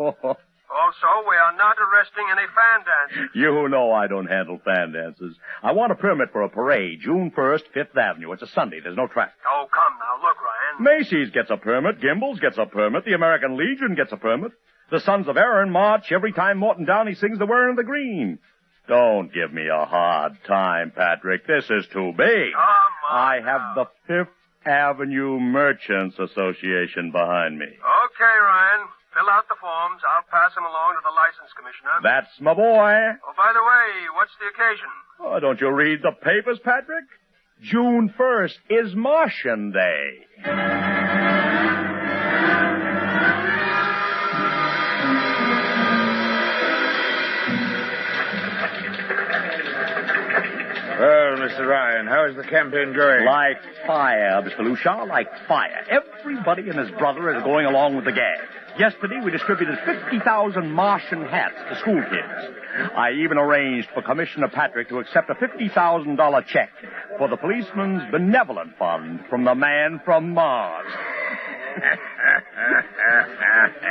Also, we are not arresting any fan dancers. You know I don't handle fan dances. I want a permit for a parade, June 1st, 5th Avenue. It's a Sunday. There's no traffic. Oh, come now. Look, Ryan. Macy's gets a permit. Gimbals gets a permit. The American Legion gets a permit. The Sons of Erin march every time Morton Downey sings the Wearing the Green. Don't give me a hard time, Patrick. This is too big. Come on. I have the Fifth Avenue Merchants Association behind me. Okay, Ryan. Fill out the forms. I'll pass them along to the license commissioner. That's my boy. Oh, by the way, what's the occasion? Oh, don't you read the papers, Patrick? June 1st is Martian Day. Well, Mr. Ryan, how is the campaign going? Like fire, Mr. Lucia, like fire. Everybody and his brother is going along with the gag. Yesterday, we distributed 50,000 Martian hats to school kids. I even arranged for Commissioner Patrick to accept a $50,000 check for the Policeman's Benevolent Fund from the man from Mars.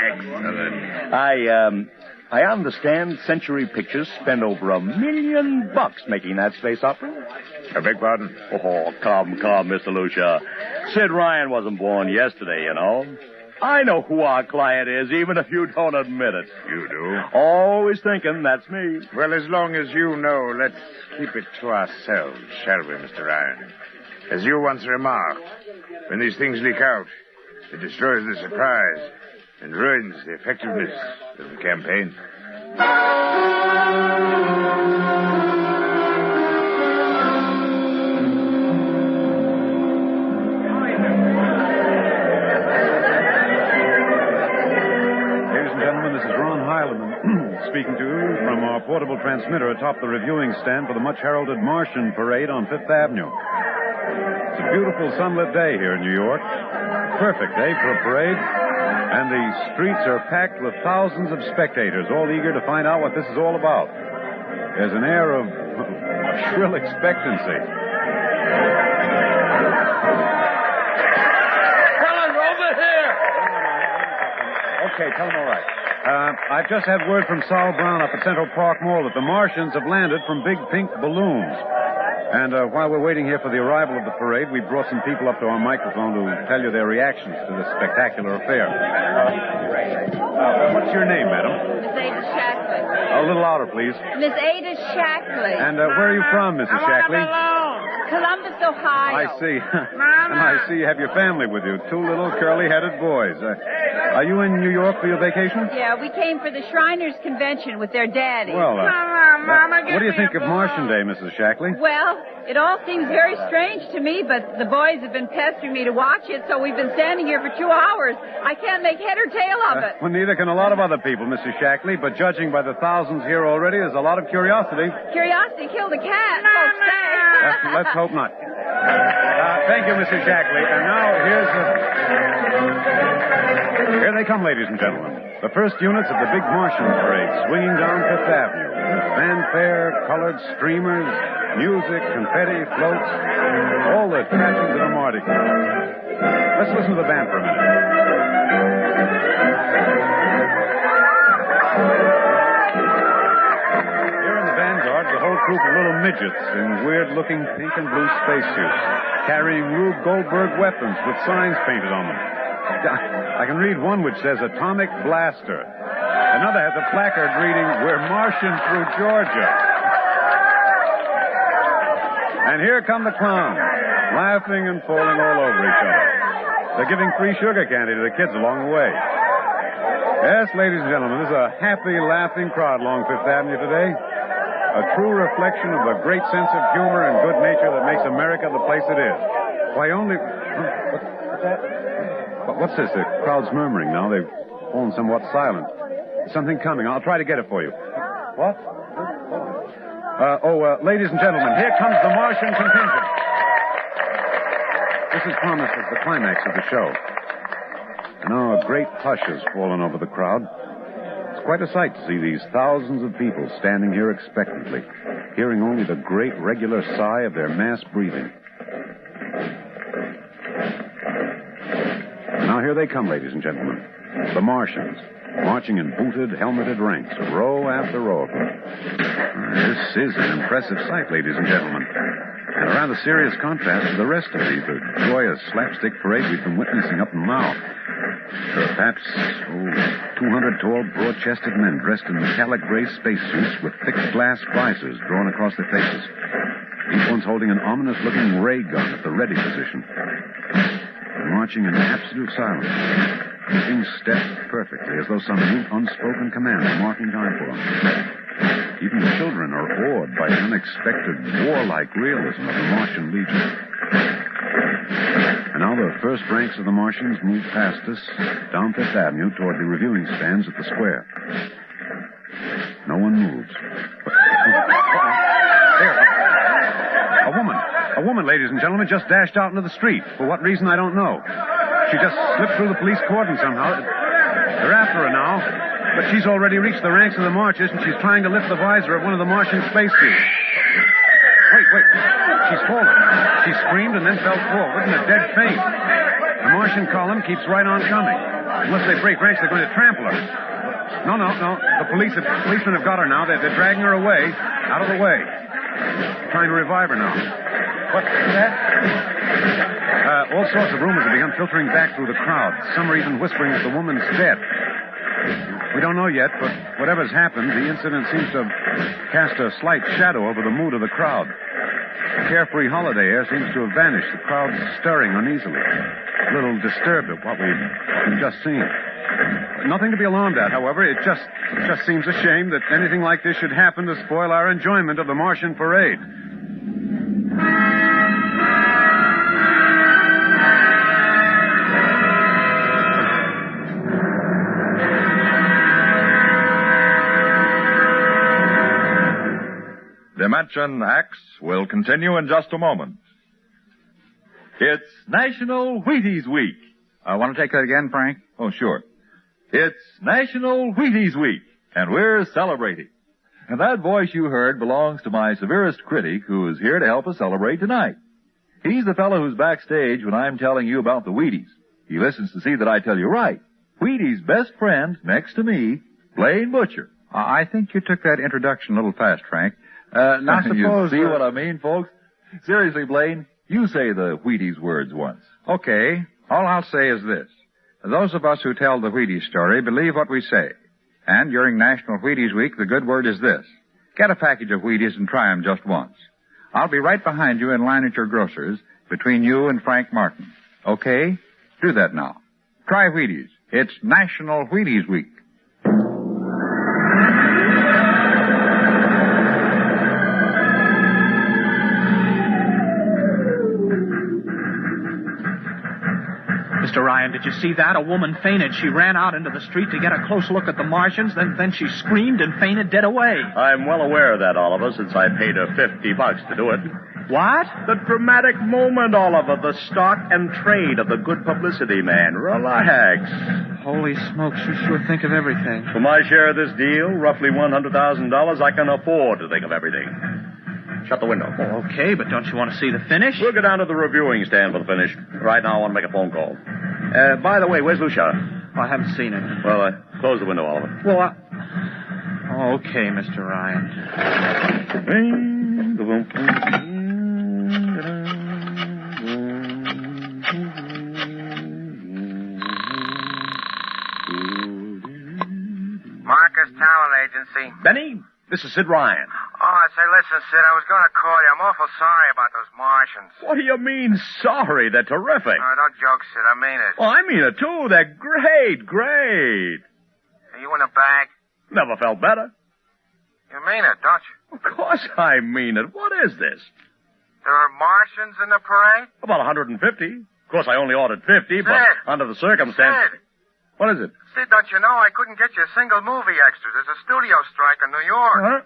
Excellent. I understand Century Pictures spent over $1 million making that space opera. I beg pardon? Oh, come, Mr. Lucia. Sid Ryan wasn't born yesterday, you know. I know who our client is, even if you don't admit it. You do? Always thinking that's me. Well, as long as you know, let's keep it to ourselves, shall we, Mr. Ryan? As you once remarked, when these things leak out, it destroys the surprise and ruins the effectiveness of the campaign. Speaking to you from our portable transmitter atop the reviewing stand for the much-heralded Martian Parade on Fifth Avenue. a beautiful sunlit day here in New York. Perfect day for a parade. And the streets are packed with thousands of spectators, all eager to find out what this is all about. There's an air of shrill expectancy. Helen, over here! Okay, tell them all right. I've just had word from Sol Brown up at Central Park Mall that the Martians have landed from big pink balloons. And while we're waiting here for the arrival of the parade, we brought some people up to our microphone to tell you their reactions to this spectacular affair. What's your name, madam? Miss Ada Shackley. A little louder, please. Miss Ada Shackley. And where are you from, Mrs. Shackley? Columbus, Ohio. I see. And I see you have your family with you. Two little curly-headed boys. Are you in New York for your vacation? Yeah, we came for the Shriners Convention with their daddy. Well, Mama, what do you think of Martian Day, Mrs. Shackley? Well, it all seems very strange to me, but the boys have been pestering me to watch it, so we've been standing here for 2 hours. I can't make head or tail of it. Well, neither can a lot of other people, Mrs. Shackley, but judging by the thousands here already, there's a lot of curiosity. Curiosity killed a cat, folks say. Let's hope not. Thank you, Mrs. Shackley. And now here they come, ladies and gentlemen. The first units of the big Martian parade swinging down Fifth Avenue. Fanfare, colored streamers, music, confetti, floats, all the trappings of a Mardi Gras. Let's listen to the band for a minute. Here in the vanguard, the whole troop of little midgets in weird-looking pink and blue spacesuits, carrying Rube Goldberg weapons with signs painted on them. I can read one which says Atomic Blaster. Another has a placard reading, We're marching through Georgia. And here come the clowns, laughing and falling all over each other. They're giving free sugar candy to the kids along the way. Yes, ladies and gentlemen, there's a happy, laughing crowd along Fifth Avenue today. A true reflection of the great sense of humor and good nature that makes America the place it is. Why, only... What's that? What's this? The crowd's murmuring now. They've fallen somewhat silent. There's something coming. I'll try to get it for you. What? Ladies and gentlemen, here comes the Martian contingent. This is promised as the climax of the show. And now a great hush has fallen over the crowd. It's quite a sight to see these thousands of people standing here expectantly, hearing only the great regular sigh of their mass breathing. Now here they come, ladies and gentlemen. The Martians, marching in booted, helmeted ranks, row after row of them. This is an impressive sight, ladies and gentlemen. And a rather serious contrast to the rest of the joyous slapstick parade we've been witnessing up until now. There are perhaps 200 tall, broad-chested men dressed in metallic gray spacesuits with thick glass visors drawn across their faces. Each one's holding an ominous-looking ray gun at the ready position. They're marching in absolute silence, keeping step perfectly, as though some mute, unspoken command is marking time for them. Even the children are awed by the unexpected, warlike realism of the Martian Legion. And now the first ranks of the Martians move past us down Fifth Avenue toward the reviewing stands at the square. No one moves. There. A woman, ladies and gentlemen, just dashed out into the street. For what reason, I don't know. She just slipped through the police cordon somehow. They're after her now. But she's already reached the ranks of the marchers, and she's trying to lift the visor of one of the Martian spacesuits. Wait. She's fallen. She screamed and then fell forward in a dead faint. The Martian column keeps right on coming. Unless they break ranks, they're going to trample her. No. The policemen have got her now. They're dragging her away, out of the way. Trying to revive her now. What's that? All sorts of rumors have begun filtering back through the crowd. Some are even whispering that the woman's dead. We don't know yet, but whatever's happened, the incident seems to have cast a slight shadow over the mood of the crowd. The carefree holiday air seems to have vanished. The crowd's stirring uneasily, a little disturbed at what we've just seen. Nothing to be alarmed at, however. It just seems a shame that anything like this should happen to spoil our enjoyment of the Martian parade. Dimension X will continue in just a moment. It's National Wheaties Week. Want to take that again, Frank? Oh, sure. It's National Wheaties Week, and we're celebrating. And that voice you heard belongs to my severest critic, who is here to help us celebrate tonight. He's the fellow who's backstage when I'm telling you about the Wheaties. He listens to see that I tell you right. Wheaties' best friend, next to me, Blaine Butcher. I think you took that introduction a little fast, Frank. Now suppose... You see what I mean, folks? Seriously, Blaine, you say the Wheaties words once. Okay. All I'll say is this. Those of us who tell the Wheaties story believe what we say. And during National Wheaties Week, the good word is this. Get a package of Wheaties and try 'em just once. I'll be right behind you in line at your grocer's between you and Frank Martin. Okay? Do that now. Try Wheaties. It's National Wheaties Week. Mr. Ryan, did you see that? A woman fainted. She ran out into the street to get a close look at the Martians, then she screamed and fainted dead away. I'm well aware of that, Oliver, since I paid her $50 to do it. What? The dramatic moment, Oliver. The stock and trade of the good publicity man. Relax. Holy smokes, you sure think of everything. For my share of this deal, roughly $100,000, I can afford to think of everything. Shut the window. Oh, okay, but don't you want to see the finish? We'll go down to the reviewing stand for the finish. Right now, I want to make a phone call. By the way, where's Lucia? Oh, I haven't seen her. Well, close the window, Oliver. Well, Oh, okay, Mr. Ryan. Marcus Talent Agency. Benny, this is Sid Ryan. Oh, say, listen, Sid, I was going to call you. I'm awful sorry about those Martians. What do you mean, sorry? They're terrific. No, don't joke, Sid. I mean it. Well, I mean it, too. They're great, great. Are you in a bag? Never felt better. You mean it, don't you? Of course I mean it. What is this? There are Martians in the parade? About 150. Of course, I only ordered 50, Sid. but under the circumstances... Sid. What is it? Sid, don't you know I couldn't get you a single movie extra? There's a studio strike in New York. Huh?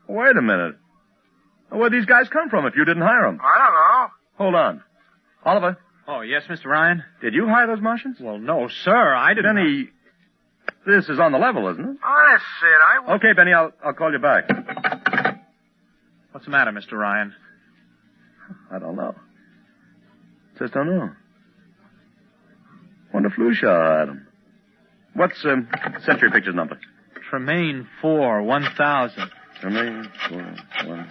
Wait a minute. Where'd these guys come from if you didn't hire them? I don't know. Hold on. Oliver? Oh, yes, Mr. Ryan? Did you hire those Martians? Well, no, sir. I didn't... Benny, this is on the level, isn't it? Honest, Sid, Okay, Benny, I'll call you back. What's the matter, Mr. Ryan? I don't know. Just don't know. Wonder if Lucia hired him. What's Century Pictures number? Tremaine 4, 1000. Tremaine 4, 1.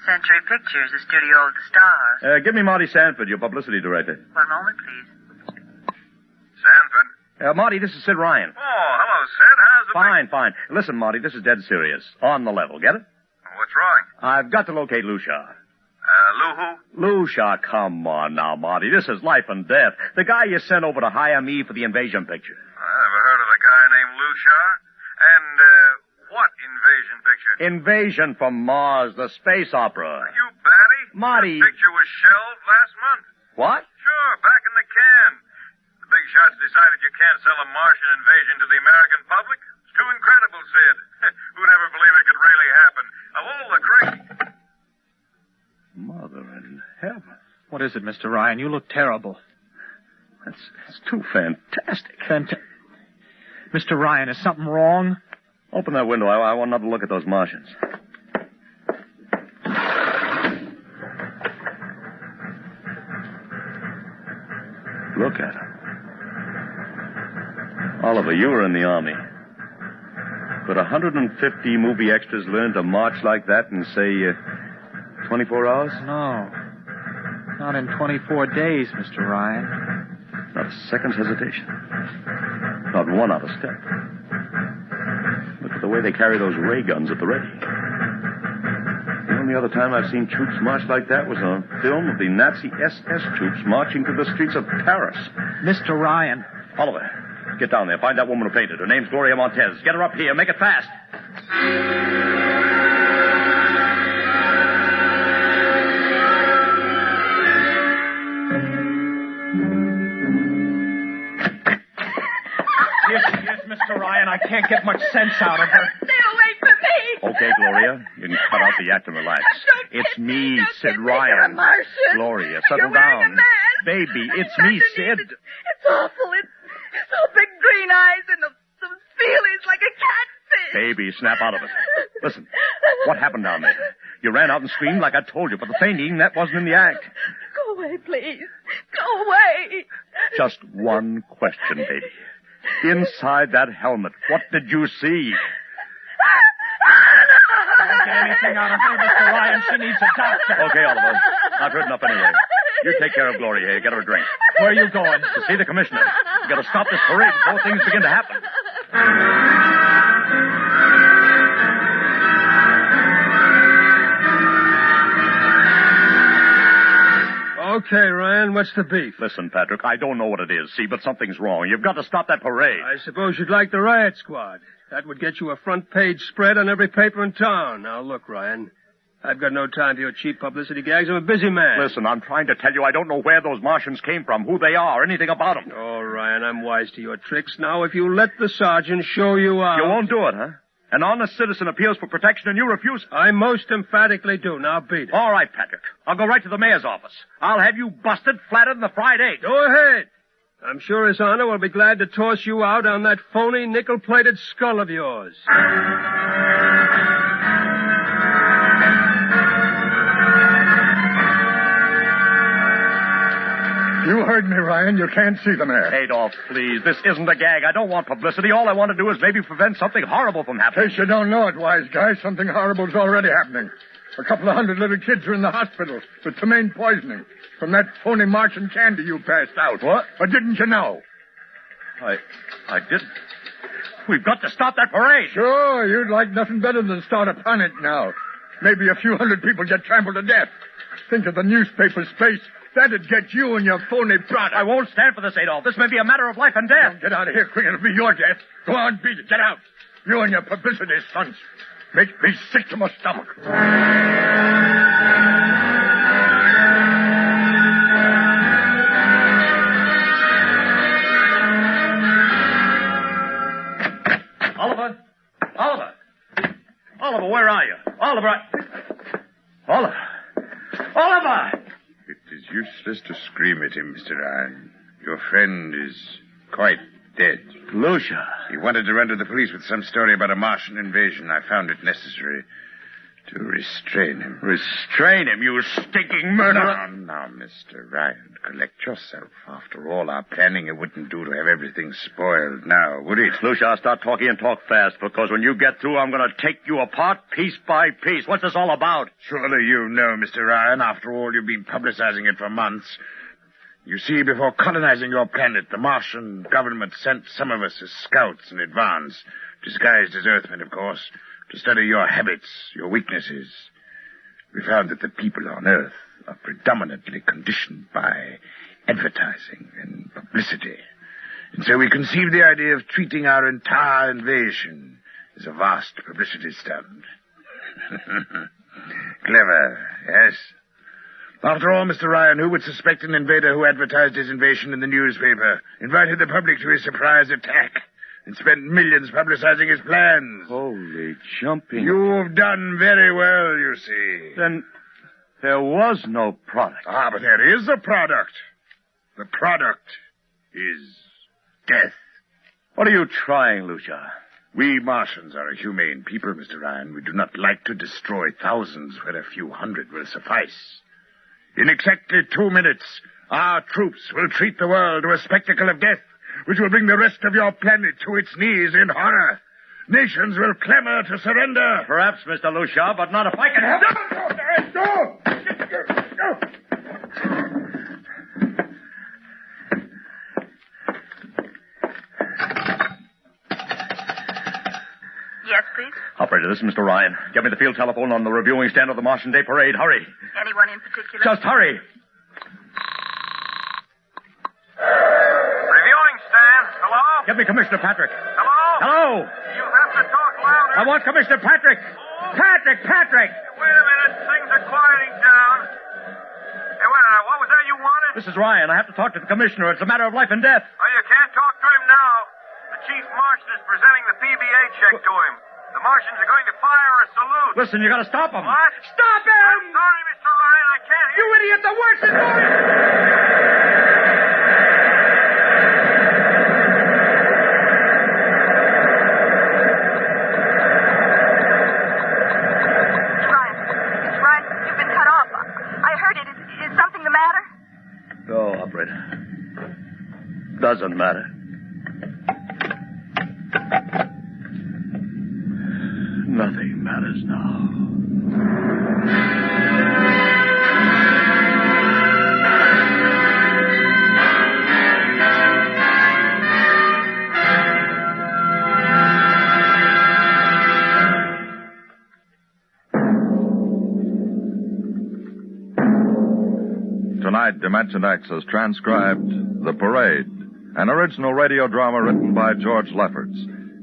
Century Pictures, the studio of the stars. Give me Marty Sanford, your publicity director. One moment, please. Sanford. Marty, this is Sid Ryan. Oh, hello, Sid. How's it Fine. Listen, Marty, this is dead serious. On the level, get it? What's wrong? I've got to locate Lucia. Lou who? Lucia, come on now, Marty. This is life and death. The guy you sent over to hire me for the invasion picture. I never heard of a guy named Lucia. And, what invasion picture? Invasion from Mars, the space opera. Are you batty? Marty. The picture was shelved last month. What? Sure, back in the can. The big shots decided you can't sell a Martian invasion to the American public. It's too incredible, Sid. Who'd ever believe it could really happen? Of all the crazy... Mother in heaven. What is it, Mr. Ryan? You look terrible. That's too fantastic. Mr. Ryan, is something wrong? Open that window. I want another look at those Martians. Look at them. Oliver, you were in the Army. Could 150 movie extras learn to march like that in, say, 24 hours? No. Not in 24 days, Mr. Ryan. Not a second's hesitation. Not one out of step. Look at the way they carry those ray guns at the ready. The only other time I've seen troops march like that was on a film of the Nazi SS troops marching through the streets of Paris. Mr. Ryan. Oliver, get down there. Find that woman who painted. Her name's Gloria Montez. Get her up here. Make it fast. Yes, Mr. Ryan, I can't get much sense out of her. Stay away from me. Okay, Gloria. Gloria, you can cut out the act and relax. It's me, Sid Ryan. You're a Martian. Gloria, settle You're wearing down. a mask. Baby, it's And me, Sid. underneath It's awful. It's so big green eyes and some feelings like a catfish. Baby, snap out of it. Listen, what happened down there? You ran out and screamed like I told you, but the fainting, that wasn't in the act. Go away, please. Go away. Just one question, baby. Inside that helmet, what did you see? Don't get anything out of her, Mr. Ryan. She needs a doctor. Okay, Oliver. I've heard enough anyway. You take care of Gloria here. Get her a drink. Where are you going? To see the commissioner. You gotta stop this parade before things begin to happen. Okay, Ryan, what's the beef? Listen, Patrick, I don't know what it is, see, but something's wrong. You've got to stop that parade. I suppose you'd like the riot squad. That would get you a front-page spread on every paper in town. Now, look, Ryan, I've got no time for your cheap publicity gags. I'm a busy man. Listen, I'm trying to tell you I don't know where those Martians came from, who they are, anything about them. Oh, Ryan, I'm wise to your tricks. Now, if you let the sergeant show you out... You won't do it, huh? An honest citizen appeals for protection and you refuse it. I most emphatically do. Now beat it. All right, Patrick. I'll go right to the mayor's office. I'll have you busted flatter than the fried egg. Go ahead. I'm sure His Honor will be glad to toss you out on that phony nickel-plated skull of yours. You heard me, Ryan. You can't see the mayor. Adolf, please. This isn't a gag. I don't want publicity. All I want to do is maybe prevent something horrible from In happening. case you don't know it, wise guy, something horrible's already happening. A couple of hundred little kids are in the hospital with ptomaine poisoning from that phony Martian candy you passed out. What? Or didn't you know? I didn't. We've got to stop that parade. Sure, you'd like nothing better than start a panic now. Maybe a few hundred people get trampled to death. Think of the newspaper space. That'd get you and your phony product. I won't stand for this, Adolf. This may be a matter of life and death. Now get out of here quick. It'll be your death. Go on, beat it. Get out. You and your publicity stunts. Make me sick to my stomach. Oliver! Oliver! Oliver, where are you? Oliver! Oliver! Oliver! It is useless to scream at him, Mr. Ryan. Your friend is quite dead. Lucia. He wanted to run to the police with some story about a Martian invasion. I found it necessary to restrain him. Restrain him, you stinking murderer! Now, Mr. Ryan, collect yourself. After all our planning, it wouldn't do to have everything spoiled now, would it? Lucia, I'll start talking and talk fast, because when you get through, I'm going to take you apart piece by piece. What's this all about? Surely you know, Mr. Ryan. After all, you've been publicizing it for months. You see, before colonizing your planet, the Martian government sent some of us as scouts in advance, disguised as Earthmen, of course, to study your habits, your weaknesses. We found that the people on Earth are predominantly conditioned by advertising and publicity. And so we conceived the idea of treating our entire invasion as a vast publicity stunt. Clever, yes? After all, Mr. Ryan, who would suspect an invader who advertised his invasion in the newspaper, invited the public to his surprise attack, and spent millions publicizing his plans? Holy jumping. You've done very well, you see. Then there was no product. Ah, but there is a product. The product is death. What are you trying, Lucia? We Martians are a humane people, Mr. Ryan. We do not like to destroy thousands where a few hundred will suffice. In exactly 2 minutes, our troops will treat the world to a spectacle of death, which will bring the rest of your planet to its knees in horror. Nations will clamor to surrender. Perhaps, Mr. Lucia, but not if I can help it. Yes, please. Operator, this is Mr. Ryan. Get me the field telephone on the reviewing stand of the Martian Day Parade. Hurry. Anyone in particular? Just hurry. Reviewing stand. Hello? Get me Commissioner Patrick. Hello? Hello? You have to talk louder. I want Commissioner Patrick. Patrick! Wait a minute. Things are quieting down. Hey, wait a minute. What was that you wanted? This is Ryan. I have to talk to the Commissioner. It's a matter of life and death. Oh, you can't talk to him now. The Chief Marshal is presenting the PBA check to him. The The Martians are going to fire a salute. Listen, you gotta stop them. What? Stop him! I'm sorry, Mr. Ryan. I can't hear You idiot! The works is going! It's Ryan. You've been cut off. I heard it. Is something the matter? Oh, operator. Doesn't matter. Nothing matters now. Tonight, Dimension X has transcribed The Parade, an original radio drama written by George Lefferts.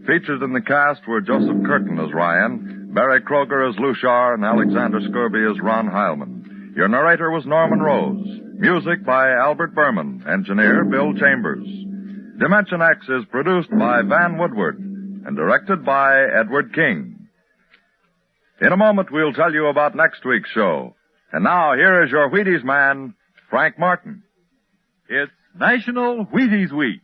Featured in the cast were Joseph Curtin as Ryan, Barry Kroger as Lushar, and Alexander Skirby as Ron Heilman. Your narrator was Norman Rose. Music by Albert Berman. Engineer Bill Chambers. Dimension X is produced by Van Woodward and directed by Edward King. In a moment, we'll tell you about next week's show. And now, here is your Wheaties man, Frank Martin. It's National Wheaties Week.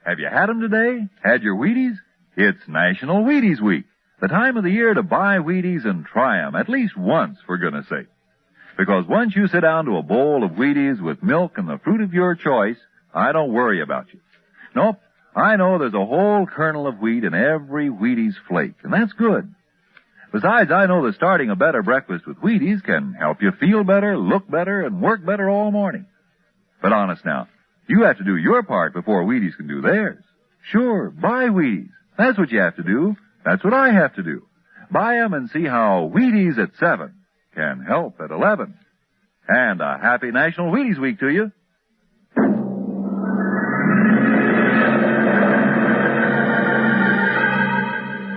Have you had them today? Had your Wheaties? It's National Wheaties Week. The time of the year to buy Wheaties and try them, at least once, for goodness sake. Because once you sit down to a bowl of Wheaties with milk and the fruit of your choice, I don't worry about you. Nope, I know there's a whole kernel of wheat in every Wheaties flake, and that's good. Besides, I know that starting a better breakfast with Wheaties can help you feel better, look better, and work better all morning. But honest now, you have to do your part before Wheaties can do theirs. Sure, buy Wheaties. That's what you have to do. That's what I have to do. Buy 'em and see how Wheaties at 7 can help at 11. And a happy National Wheaties Week to you.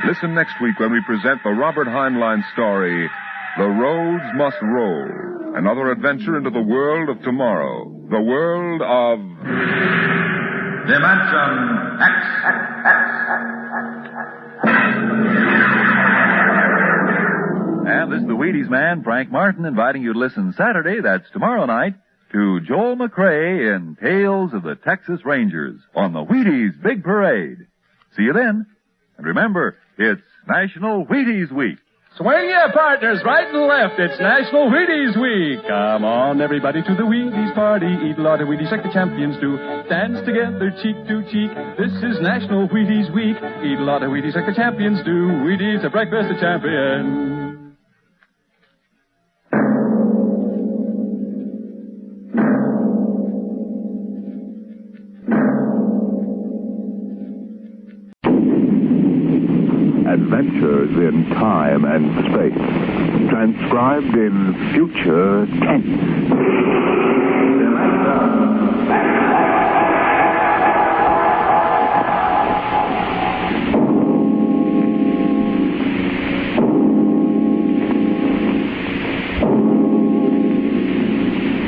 Listen next week when we present the Robert Heinlein story, The Roads Must Roll. Another adventure into the world of tomorrow. The world of Dimension X. And this is the Wheaties man, Frank Martin, inviting you to listen Saturday, that's tomorrow night, to Joel McRae in Tales of the Texas Rangers on the Wheaties Big Parade. See you then. And remember, it's National Wheaties Week. Swing your partners right and left. It's National Wheaties Week. Come on, everybody, to the Wheaties party. Eat a lot of Wheaties like the champions do. Dance together, cheek to cheek. This is National Wheaties Week. Eat a lot of Wheaties like the champions do. Wheaties, a breakfast of champions. Adventures in time and space, transcribed in future tense.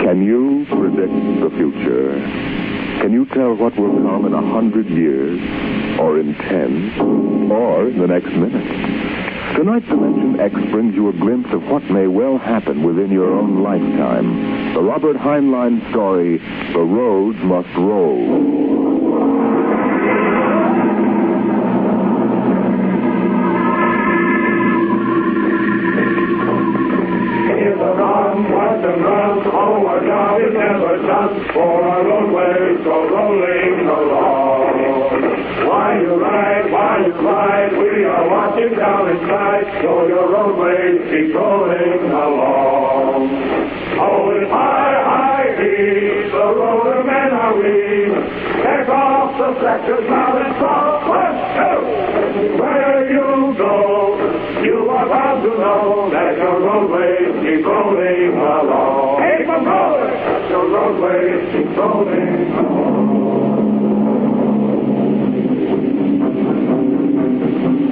Can you predict the future? Can you tell what will come in 100 years, or in 10, or in the next minute? Tonight's Dimension X brings you a glimpse of what may well happen within your own lifetime. The Robert Heinlein story, The Roads Must Roll. Our job is never done, for our roadways go rolling along. While you ride, we are watching down inside, so your roadways keep rolling along. Oh, it's high, beat, the roadmen are we. Take off the sectors now and stop. 1, 2. Where you go, you are bound to know that your roadways keep rolling along. Keep them rolling, your roadways keep rolling along.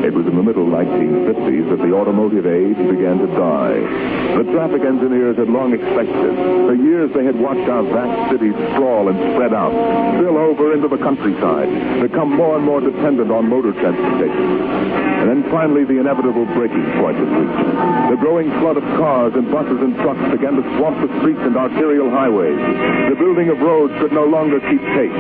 It was in the middle 1950s that the automotive age began to die. The traffic engineers had long expected. For years they had watched our vast cities sprawl and spread out, spill over into the countryside, become more and more dependent on motor transportation. And then finally the inevitable breaking point was reached. The growing flood of cars and buses and trucks began to swamp the streets and arterial highways. The building of roads could no longer keep pace.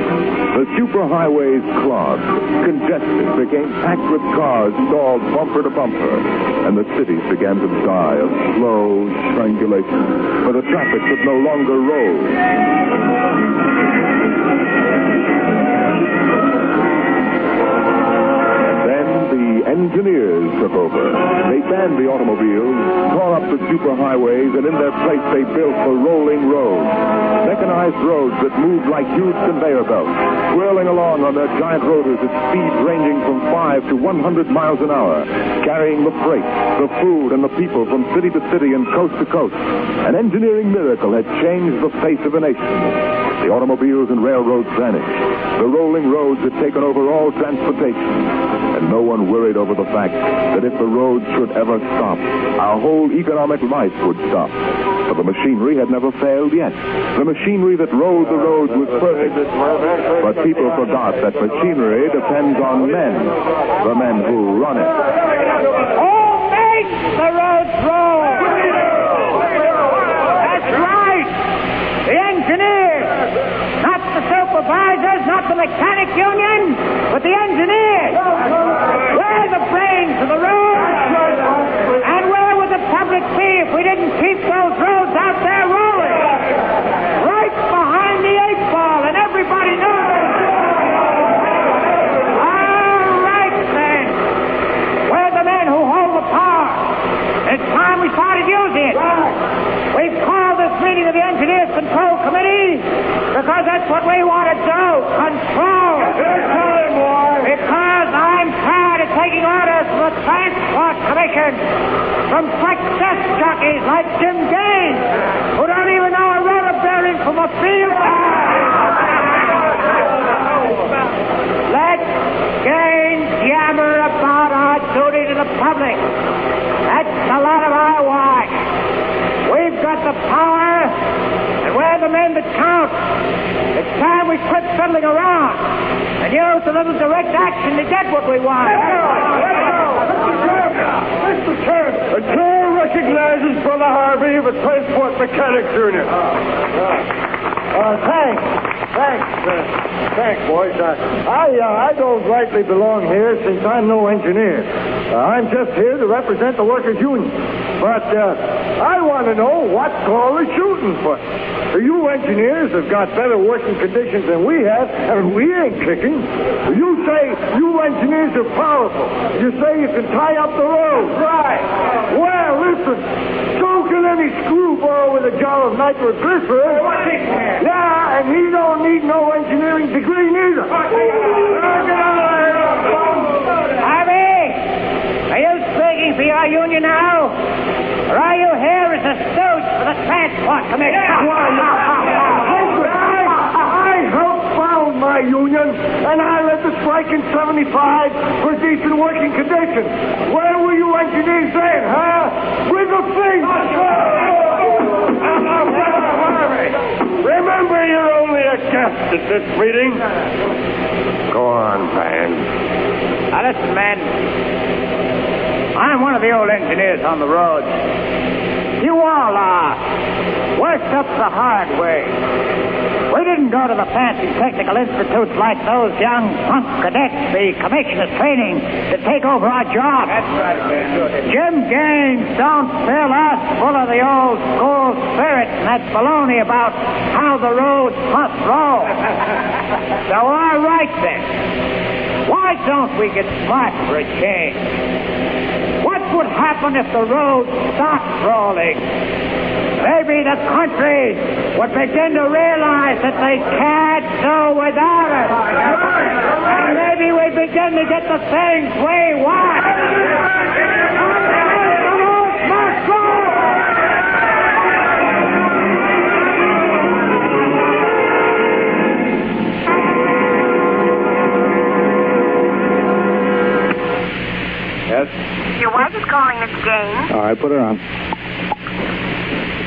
The superhighways clogged, congested, became packed with cars stalled bumper to bumper, and the cities began to die of slow strangulation, for the traffic could no longer roll. The engineers took over. They banned the automobiles, tore up the superhighways, and in their place they built the rolling roads. Mechanized roads that moved like huge conveyor belts, swirling along on their giant rotors at speeds ranging from 5 to 100 miles an hour, carrying the freight, the food, and the people from city to city and coast to coast. An engineering miracle had changed the face of a nation. The automobiles and railroads vanished. The rolling roads had taken over all transportation. And no one worried over the fact that if the roads should ever stop, our whole economic life would stop. For the machinery had never failed yet. The machinery that rolled the roads was perfect. But people forgot that machinery depends on men, the men who run it. Who makes the roads roll? That's right. The engineers. Not the supervisors, not the mechanic union, but the engineers. We're the brains of the road. And where would the public be if we didn't keep those roads out there rolling? Right behind the 8-ball, and everybody knows it. All right, then. We're the men who hold the power. It's time we started using it. We've called this meeting of the Engineers Control Committee because that's what we want to do. Control. Because I'm tired of taking orders from the Transport Commission, from success jockeys like Jim Gaines, who don't even know a rotor bearing from a field. Let Gaines yammer about our duty to the public. That's a lot of our watch. We've got the power, and we're the men that count. It's time we quit fiddling around and use a little direct action to get what we want. Mr. Chairman, the chair recognizes Brother Harvey of the Transport Mechanics Union. Thanks, boys. I don't rightly belong here since I'm no engineer. I'm just here to represent the workers' union. But I want to know what's all the shooting for. You engineers have got better working conditions than we have, and we ain't kicking. You say you engineers are powerful. You say you can tie up the road. Right. Well, listen. So can any screwball with a jar of nitroglycerin. Yeah, and he don't need no engineering degree neither. Harvey, are you speaking for your union now? Or are you here as a stooge for the Transport Commission? I helped found my union, and I led the strike in 75 for decent working conditions. Where were you engineers then, huh? With the thing! Remember, you're only a guest at this meeting. Go on, Van. Now, listen, men. I'm one of the old engineers on the roads. You all are. Worked up the hard way. We didn't go to the fancy technical institutes like those young punk cadets the commissioner's training to take over our jobs. That's right, man. Jim Gaines don't fill us full of the old school spirit and that baloney about how the roads must roll. So, all right, then. Why don't we get smart for a change? What would happen if the roads stopped rolling? Maybe the country would begin to realize that they can't do without it. And maybe we begin to get the things we want. The roads must roll! right, put her on.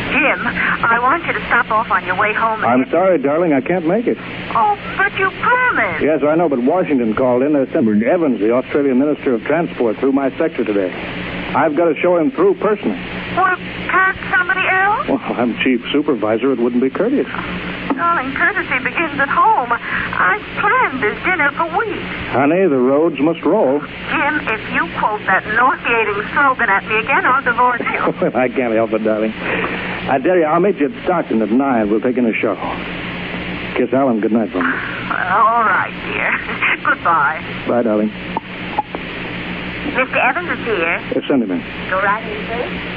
Jim, I want you to stop off on your way home. I'm sorry, darling, I can't make it. Oh, but you promised. Yes, I know, but Washington called in. They sent Evans, the Australian Minister of Transport, through my sector today. I've got to show him through personally. Well, can't somebody else? Well, I'm chief supervisor. It wouldn't be courteous. Darling, courtesy begins at home. I've planned this dinner for weeks. Honey, the roads must roll. Jim, if you quote that nauseating slogan at me again, I'll divorce you. Well, I can't help it, darling. I tell you, I'll meet you at Stockton at 9. We'll take in a show. Kiss Alan goodnight for me. All right, dear. Goodbye. Bye, darling. Mr. Evans is here. Send him in. Go right in, please.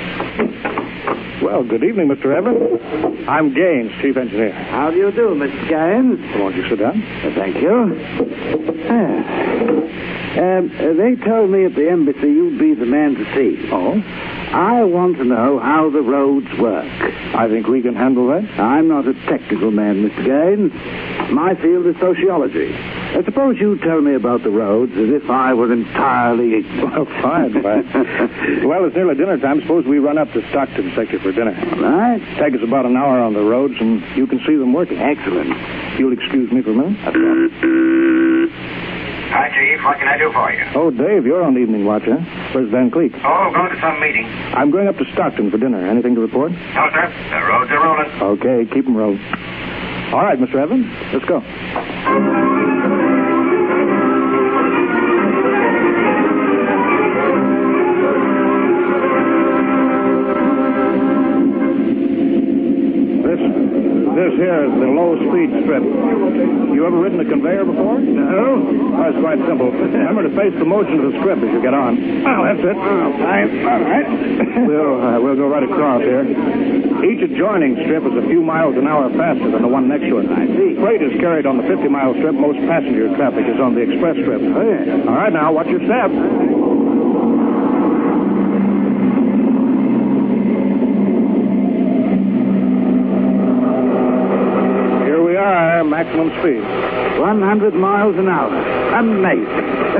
Well, good evening, Mr. Evans. I'm Gaines, chief engineer. How do you do, Mr. Gaines? Won't you sit down? Thank you. They told me at the embassy you'd be the man to see. Oh? I want to know how the roads work. I think we can handle that. I'm not a technical man, Mr. Gaines. My field is sociology. Suppose you tell me about the roads as if I were entirely ignorant. Well, fine. Well, it's nearly dinner time. Suppose we run up to Stockton sector for dinner. All right. Take us about an hour on the roads, and you can see them working. Excellent. You'll excuse me for a minute? Hi, Chief. What can I do for you? Oh, Dave, you're on the evening watch, huh? Where's Van Cleek? Oh, going to some meeting. I'm going up to Stockton for dinner. Anything to report? No, sir. The roads are rolling. Okay, keep them rolling. All right, Mr. Evans, let's go. This here is the low-speed strip. You ever ridden a conveyor before? No. Oh, it's quite simple. Remember to face the motion of the strip as you get on. Oh, that's it. All right. We'll go right across here. Each adjoining strip is a few miles an hour faster than the one next to it. I see. Freight is carried on the 50-mile strip. Most passenger traffic is on the express strip. Oh, yeah. All right, now, watch your step. Maximum speed. 100 miles an hour. Amazing.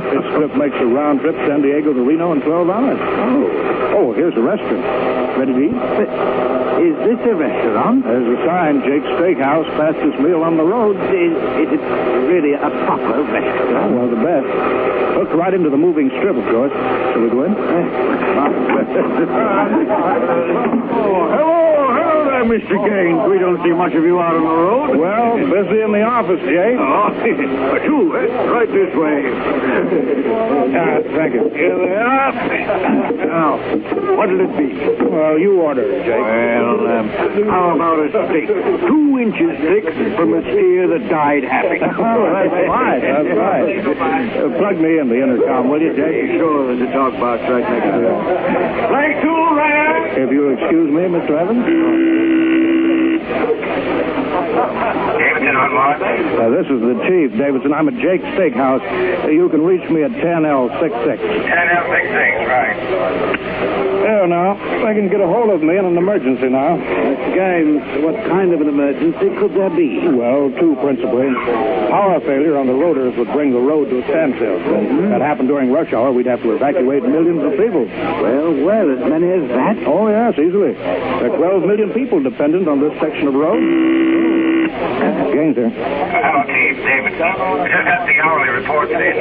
This strip makes a round trip San Diego to Reno in 12 hours. Oh, here's a restaurant. Ready to eat? Is this a restaurant? There's a sign, Jake's Steakhouse, fastest meal on the road. Is it really a proper restaurant? Oh, well, the best. Hooked right into the moving strip, of course. Shall we go in? Hello there, Mr. Gaines. We don't see much of you out on the road. Well, busy in the office, Jake. Two, right this way. Thank you. Here they are. Now, what'll it be? Well, you order it, Jake. Well, how about a steak? 2 inches thick from a steer that died happy. That's right. That's right. Plug me in the intercom, will you, Jake? Sure, there's a talk box right next to it. Flag 2, right? If you'll excuse me, Mr. Evans. Davidson on what? This is the chief, Davidson. I'm at Jake's Steakhouse. You can reach me at 10L66. 10L66, right. There now. They can get a hold of me in an emergency now. Mr. Gaines, what kind of an emergency could there be? Well, 2 principally. Power failure on the rotors would bring the road to a standstill. If that happened during rush hour, we'd have to evacuate millions of people. Well, as many as that? Oh, yes, easily. There are 12 million people dependent on this section of road. Gaines there. Hello, Chief. Davidson. We just got the hourly reports in.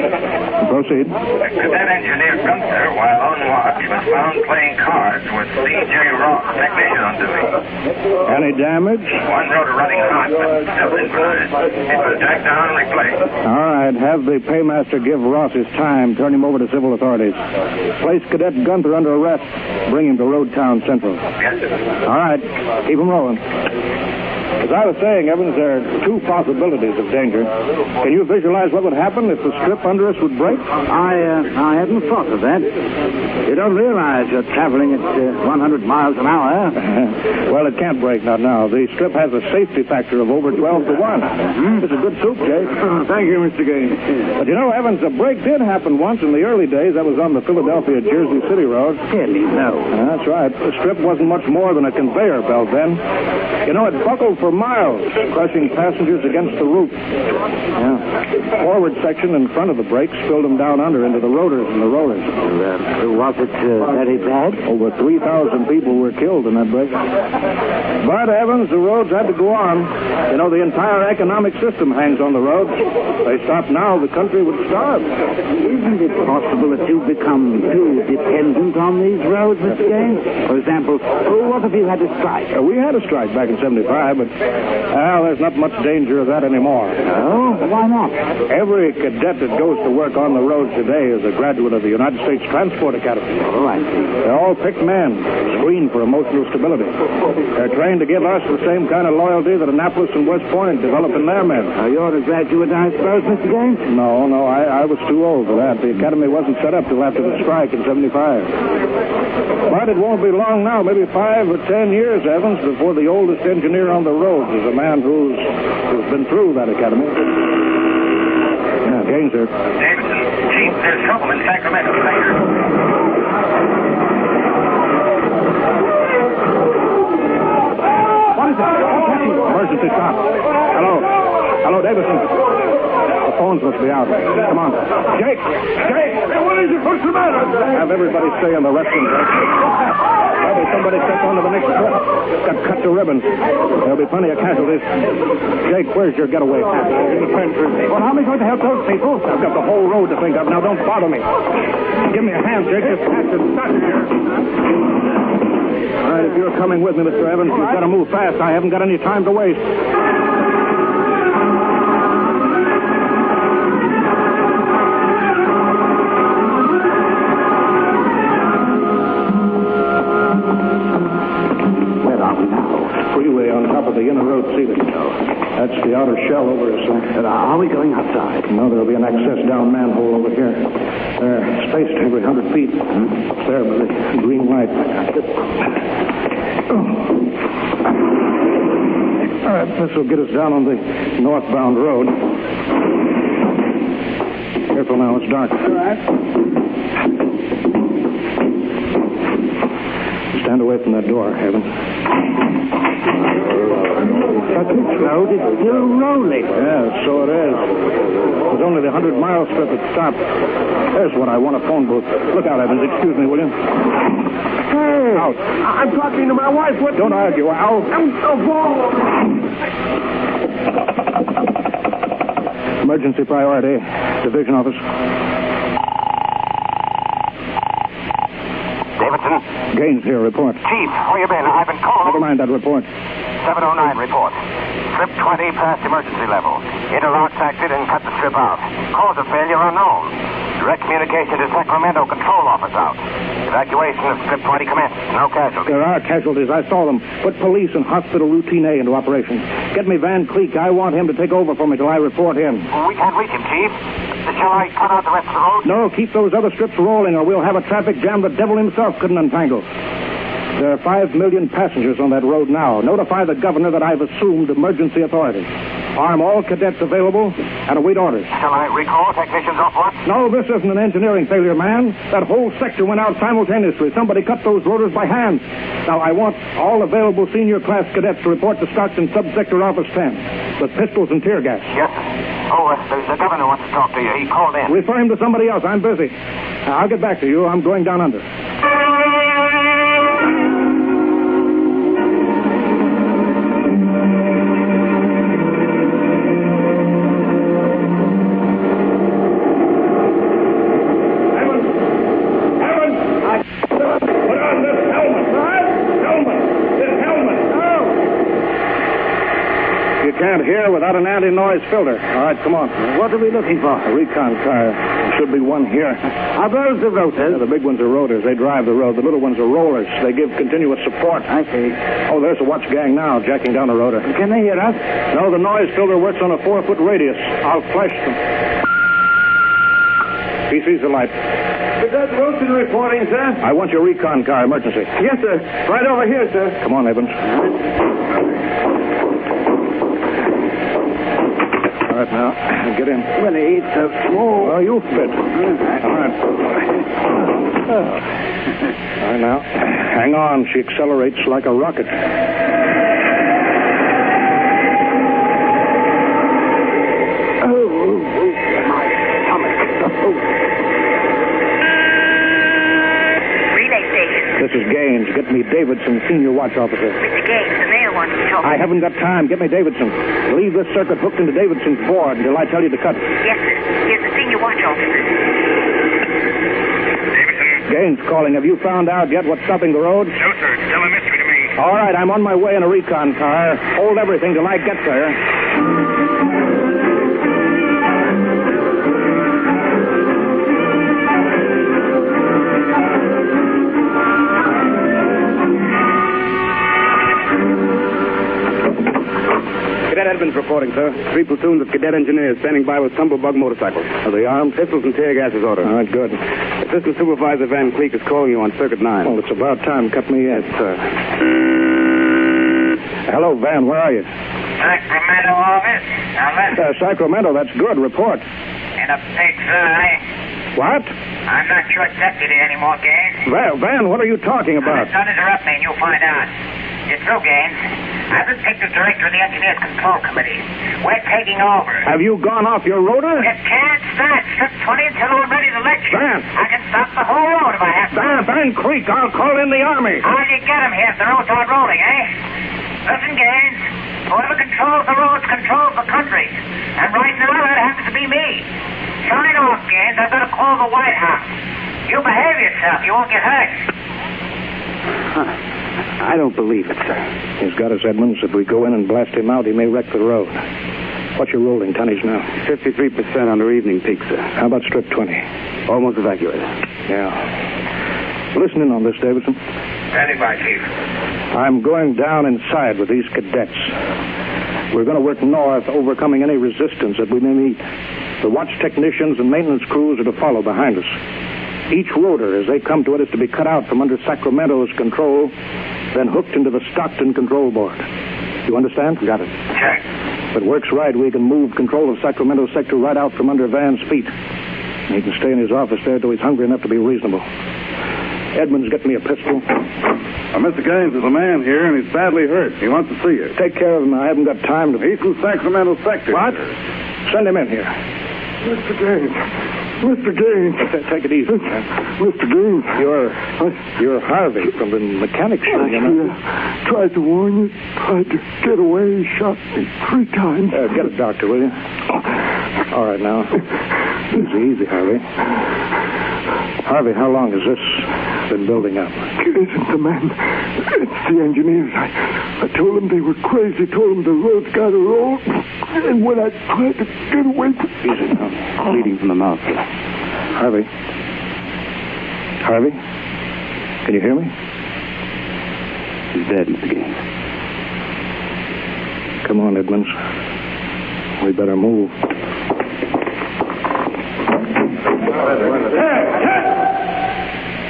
Proceed. Cadet Engineer Gunther, while on watch, was found playing cards with C.J. Ross, technician on duty. Any damage? One rotor running hot, but still synchronized. It was jacked down and replaced. All right. Have the paymaster give Ross his time. Turn him over to civil authorities. Place Cadet Gunther under arrest. Bring him to Road Town Central. Yes, sir. All right. Keep him rolling. As I was saying, Evans, there are 2 possibilities of danger. Can you visualize what would happen if the strip under us would break? I hadn't thought of that. You don't realize you're traveling at 100 miles an hour. Well, it can't break, not now. The strip has a safety factor of over 12 to 1. It's a good soup, Jake. Thank you, Mr. Gaines. But you know, Evans, a break did happen once in the early days. That was on the Philadelphia-Jersey City Road. Silly, no. That's right. The strip wasn't much more than a conveyor belt then. You know, it buckled for miles, crushing passengers against the roof. Yeah. Forward section in front of the brakes spilled them down under into the rotors and the rollers. Was it very bad? Over 3,000 people were killed in that break. But, Evans, the roads had to go on. You know, the entire economic system hangs on the roads. If they stopped now, the country would starve. Isn't it possible that you've become too dependent on these roads, Mr. Gaines? For example, what if you had a strike? We had a strike back in 75, but, there's not much danger of that anymore. Oh? Why not? Every cadet that goes to work on the roads today is a graduate of the United States Transport Academy. Oh, I see. They're all picked men, screened for emotional stability. They're trained to give us the same kind of loyalty that Annapolis and West Point develop in their men. You're a graduate, I suppose, Mr. Gaines? No, I was too old for that. The academy wasn't set up till after the strike in 75. But it won't be long now, maybe 5 or 10 years, Evans, before the oldest engineer on the roads is a man who's been through that academy. Yeah, Gaines here. Davidson, Chief, there's trouble in Sacramento. Sector. What is it? Emergency stop. Hello, Davidson. The phones must be out. Come on. Jake! What is it? What's the matter? Have everybody stay in the restroom, Jake. There'll be somebody sent on to the next trip. Got cut to ribbons. There'll be plenty of casualties. Jake, where's your getaway pass? In the trenches. Well, how am I going to help those people? I've got the whole road to think of. Now, don't bother me. Give me a hand, Jake. Just pass it. Stop here. All right, if you're coming with me, Mr. Evans, you've got to move fast. I haven't got any time to waste. The inner road ceiling. That's the outer shell over us. Are we going outside? No, there'll be an access down manhole over here. They're spaced every 100 feet. Up there by the green light. All right, this will get us down on the northbound road. Careful now, it's dark. All right. Stand away from that door, Evans. But this road is still rolling. Yeah, so it is. It was only the 100-mile strip that stopped. There's what I want, a phone booth. Look out, Evans. Excuse me, will you? Hey! Out. I'm talking to my wife. What? Don't argue. Out. Emergency priority. Division office. Davidson? Gaines here. Report. Chief, where you been? I've been called. Never mind that report. 709 report. Strip 20 past emergency level. Interlocks acted and cut the strip out. Cause of failure unknown. Direct communication to Sacramento control office out. Evacuation of strip 20 commenced. No casualties. There are casualties. I saw them. Put police and hospital routine A into operation. Get me Van Cleek. I want him to take over for me till I report in. We can't reach him, Chief. Shall I cut out the rest of the road? No, keep those other strips rolling or we'll have a traffic jam the devil himself couldn't untangle. There are 5 million passengers on that road now. Notify the governor that I've assumed emergency authority. Arm all cadets available and await orders. Shall I recall technicians off work? No, this isn't an engineering failure, man. That whole sector went out simultaneously. Somebody cut those rotors by hand. Now, I want all available senior class cadets to report to Stockton Subsector Office 10 with pistols and tear gas. Yes, sir. Oh, the governor wants to talk to you. He called in. Refer him to somebody else. I'm busy. I'll get back to you. I'm going down under. Can't hear without an anti-noise filter. All right, come on. What are we looking for? A recon car. There should be one here. Are those the rotors? Yeah, the big ones are rotors. They drive the road. The little ones are rollers. They give continuous support. I see. Oh, there's a watch gang now, jacking down a rotor. Can they hear us? No, the noise filter works on a 4-foot radius. I'll flash them. He sees the light. Cadet Wilson reporting, sir. I want your recon car, emergency. Yes, sir. Right over here, sir. Come on, Evans. All right, now, get in. Well, it's so small. Oh, you fit. All right. All right, now, hang on. She accelerates like a rocket. me Davidson, senior watch officer. Mr. Gaines, the mayor wants to talk. I haven't got time. Get me Davidson. Leave this circuit hooked into Davidson's board until I tell you to cut it. Yes, sir. Here's the senior watch officer. Gaines calling. Have you found out yet what's stopping the road? No, sir. It's still a mystery to me. All right, I'm on my way in a recon car. Hold everything till I get there. Cadet Edmonds reporting, sir. 3 platoons of cadet engineers standing by with tumblebug motorcycles. Are they armed? Pistols and tear gas is ordered. All right, good. Assistant Supervisor Van Cleek is calling you on Circuit 9. Well, it's about time. Cut me in. Yes, sir. Hello, Van. Where are you? Sacramento office. Sacramento. That's good. Report. In a pig's eye. What? I'm not your deputy anymore, Gaines. Van, what are you talking about? Don't interrupt me and you'll find out. You're through, Gaines. I've been picked as director of the Engineers Control Committee. We're taking over. Have you gone off your rotor? It can't start Strip 20 until we're ready to lecture. Van! I can stop the whole road if I have to. Van Creek, I'll call in the Army. How'd you get him here if the roads aren't rolling, eh? Listen, Gaines. Whoever controls the roads controls the country. And right now, that happens to be me. Sign off, Gaines. I've got to call the White House. You behave yourself. You won't get hurt. I don't believe it, sir. He's got us, Edmonds. If we go in and blast him out, he may wreck the road. What's your rolling tonnage now? 53% under evening peak, sir. How about Strip 20? Almost evacuated. Yeah. Listen in on this, Davidson. Standing by, Chief. I'm going down inside with these cadets. We're going to work north, overcoming any resistance that we may meet. The watch technicians and maintenance crews are to follow behind us. Each rotor, as they come to it, is to be cut out from under Sacramento's control, then hooked into the Stockton control board. You understand? Got it. Check. If it works right, we can move control of Sacramento sector right out from under Van's feet. And he can stay in his office there till he's hungry enough to be reasonable. Edmonds, get me a pistol. Mr. Gaines, there's a man here, and he's badly hurt. He wants to see you. Take care of him. I haven't got time to... He's from Sacramento sector. What? Send him in here. Mr. Gaines. Mr. Gaines. Take it easy, man. Mr. Gaines. You're Harvey from the mechanic shop, you know? Tried to warn you. Tried to get away. He shot me 3 times. Get a doctor, will you? All right, now. Easy, Harvey. Harvey, how long has this been building up? It isn't the men. It's the engineers. I told them they were crazy. Told them the road's got to roll. And when I tried to get away... Easy now. Bleeding from the mouth. Harvey? Harvey? Can you hear me? He's dead, Mr. Gaines. Come on, Edmonds. We better move.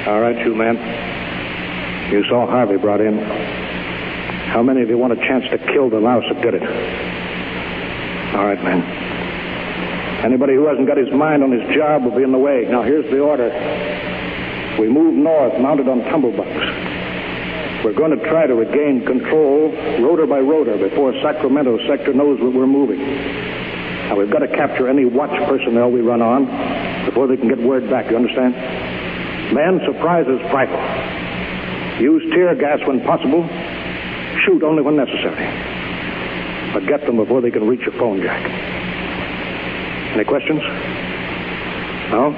All right, you men. You saw Harvey brought in. How many of you want a chance to kill the louse that did it? All right, men. Anybody who hasn't got his mind on his job will be in the way. Now, here's the order. We move north, mounted on tumblebugs. We're going to try to regain control, rotor by rotor, before Sacramento sector knows that we're moving. Now, we've got to capture any watch personnel we run on before they can get word back, you understand? Men, surprises rifle. Use tear gas when possible. Shoot only when necessary. But get them before they can reach your phone jack. Any questions? No?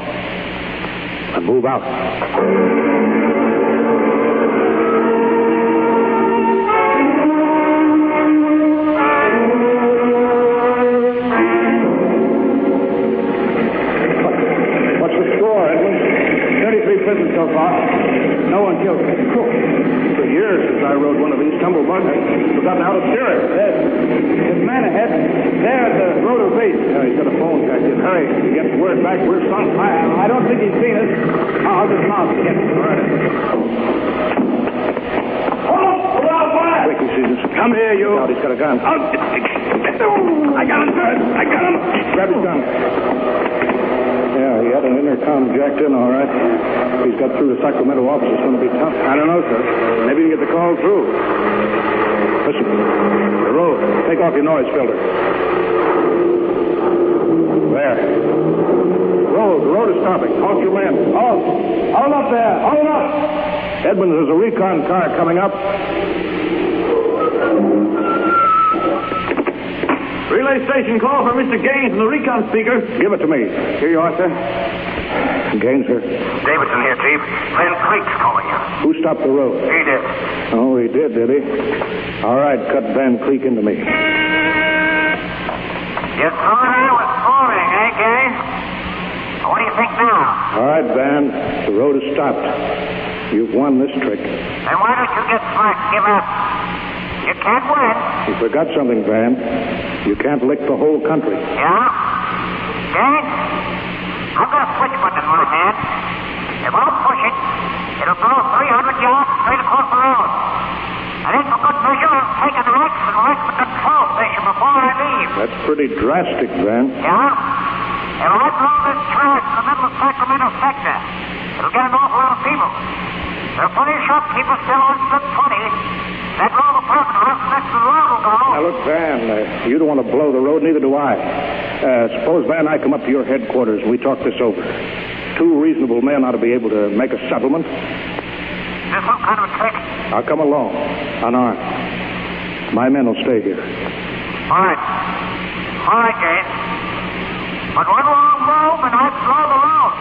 Then move out. So far, no one killed. For years since I rode one of these tumblebugs, I've forgotten how to steer it. There's a man ahead. There at the rotor base. He's got a phone jack in. Hurry. He gets word back. We're on fire. I don't think he's seen us. I'll just mount again. All right. Hold on, fire! Quick, he sees us. Come here, you. Out, he's got a gun. I got him, sir. I got him. Grab his gun. Yeah, he had an intercom jacked in, all right. If he's got through the Sacramento office, it's going to be tough. I don't know, sir. Maybe you can get the call through. Listen, the road. Take off your noise filter. There. The road is stopping. Halt your men. Hold up there. Hold up. Edmonds, there's a recon car coming up. Relay station call for Mr. Gaines from the recon speaker. Give it to me. Here you are, sir. Gaines, sir. Davidson here, Chief. Van Cleek's calling you. Who stopped the road? He did. Oh, he did he? All right, cut Van Cleek into me. You thought I was fooling, eh, Gaines? What do you think now? All right, Van. The road is stopped. You've won this trick. Then why don't you get smart and give up? You can't win. You forgot something, Van. You can't lick the whole country. Yeah? Gaines, I've got a switch button in my hand. If I push it, it'll blow 300 yards straight across the road. And then for good measure, I'll take an axe and wreck the control station before I leave. That's pretty drastic, Van. Yeah? If I blow this trash in the middle of Sacramento sector, it'll get an awful lot of people. There are plenty of shopkeepers still on slip 20. That road apartment house next to the road will go. Now, look, Van, you don't want to blow the road, neither do I. Suppose, Van, I come up to your headquarters and we talk this over. Two reasonable men ought to be able to make a settlement. Is this some kind of a trick? I'll come along, unarmed. My men will stay here. All right. All right, Gaines. But one wrong move and I'd blow the road.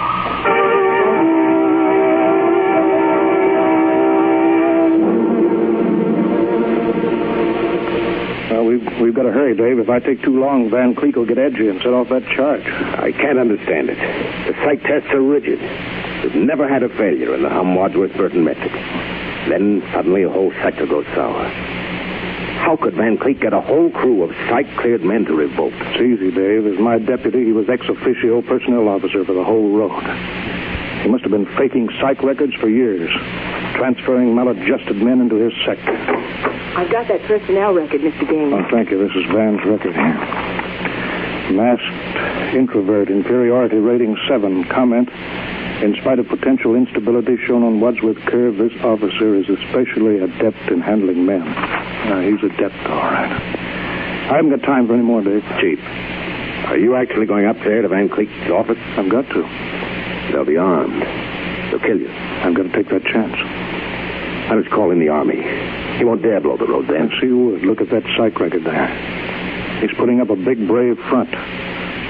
Well, we've got to hurry, Dave. If I take too long, Van Cleek will get edgy and set off that charge. I can't understand it. The psych tests are rigid. We've never had a failure in the Hum-Wadsworth-Burton method. Then suddenly a whole sector goes sour. How could Van Cleek get a whole crew of psych-cleared men to revolt? It's easy, Dave. As my deputy, he was ex officio personnel officer for the whole road. He must have been faking psych records for years, transferring maladjusted men into his sector. I've got that personnel record, Mr. Gaines. Oh, thank you. This is Van's record here. Masked introvert, inferiority rating 7. Comment: in spite of potential instability shown on Wadsworth Curve, this officer is especially adept in handling men. He's adept, all right. I haven't got time for any more, Dave. Chief, are you actually going up there to Van Cleek's office? I've got to. They'll be armed. They'll kill you. I've got to take that chance. I was calling the Army. He won't dare blow the road then. Yes, he would. Look at that psych record there. He's putting up a big, brave front,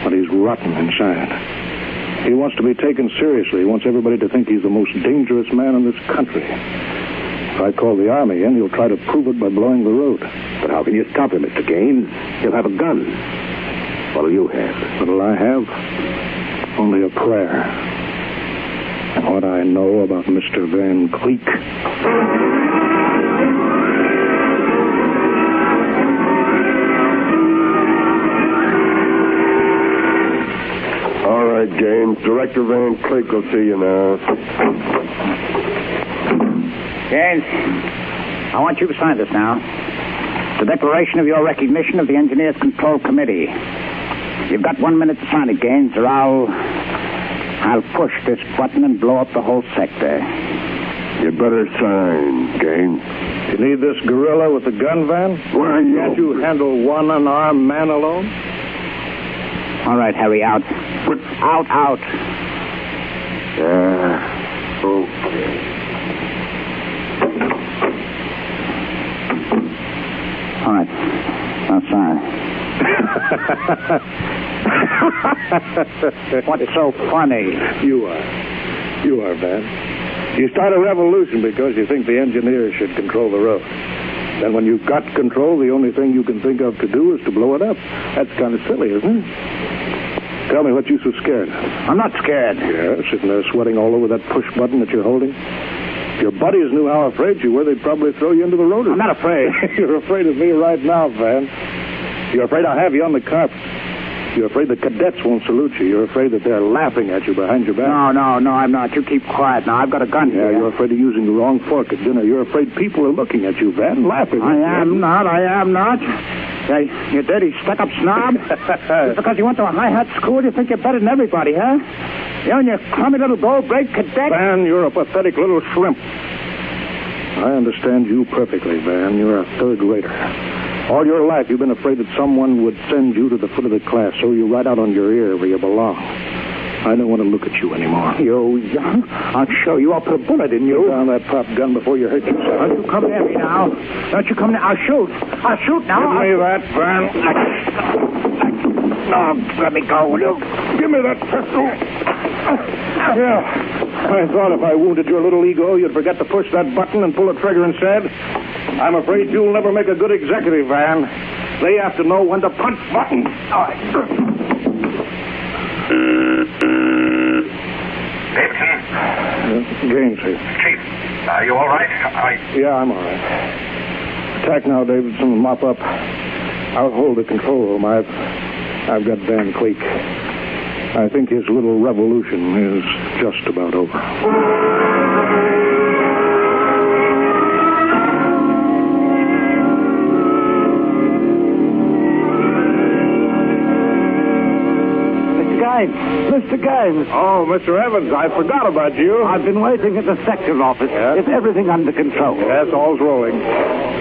but he's rotten inside. He wants to be taken seriously. He wants everybody to think he's the most dangerous man in this country. If I call the Army in, he'll try to prove it by blowing the road. But how can you stop him, Mr. Gaines? He'll have a gun. What'll you have? What'll I have? Only a prayer. And what I know about Mr. Van Cleek. All right, Gaines. Director Van Cleek will see you now. Gaines, I want you to sign this now. The declaration of your recognition of the Engineers Control Committee. You've got 1 minute to sign it, Gaines, or I'll push this button and blow up the whole sector. You better sign, Gaines. You need this gorilla with the gun, Van? Why, can't you handle one unarmed man alone? All right, Harry, out. Out. Yeah, okay. All right, now sign. What's so funny? You are, Van. You start a revolution because you think the engineers should control the road. Then when you've got control, the only thing you can think of to do is to blow it up. That's kind of silly, isn't it? Tell me what you're so scared of. I'm not scared. Yeah, sitting there sweating all over that push button that you're holding. If your buddies knew how afraid you were, they'd probably throw you into the road. I'm not afraid. You're afraid of me right now, Van. You're afraid I'll have you on the carpet. You're afraid the cadets won't salute you. You're afraid that they're laughing at you behind your back. No, I'm not. You keep quiet now. I've got a gun here. Yeah, you're afraid of using the wrong fork at dinner. You're afraid people are looking at you, Van, laughing at you. I am not. Hey, you dirty, stuck-up snob. Just because you went to a high-hat school, you think you're better than everybody, huh? You and your crummy little gold-braid cadet. Van, you're a pathetic little shrimp. I understand you perfectly, Van. You're a third-rater. All your life, you've been afraid that someone would send you to the foot of the class, so you right out on your ear where you belong. I don't want to look at you anymore. You, I'll show you. I'll put a bullet in you. Put down that prop gun before you hurt yourself. Don't you come near me now. Don't you come near. I'll shoot. I'll shoot now. Give me that, Van. No, let me go, will you? Give me that pistol. Yeah. I thought if I wounded your little ego, you'd forget to push that button and pull the trigger instead. I'm afraid you'll never make a good executive, Van. They have to know when to punch buttons. All right. Davidson? Gaines here. Chief, are you all right? Yeah, I'm all right. Attack now, Davidson. Mop up. I'll hold the control room. I've got Van Cleek. I think his little revolution is just about over. Mr. Gaines. Oh, Mr. Evans, I forgot about you. I've been waiting at the sector office. Yes? Is everything under control? Yes, all's rolling.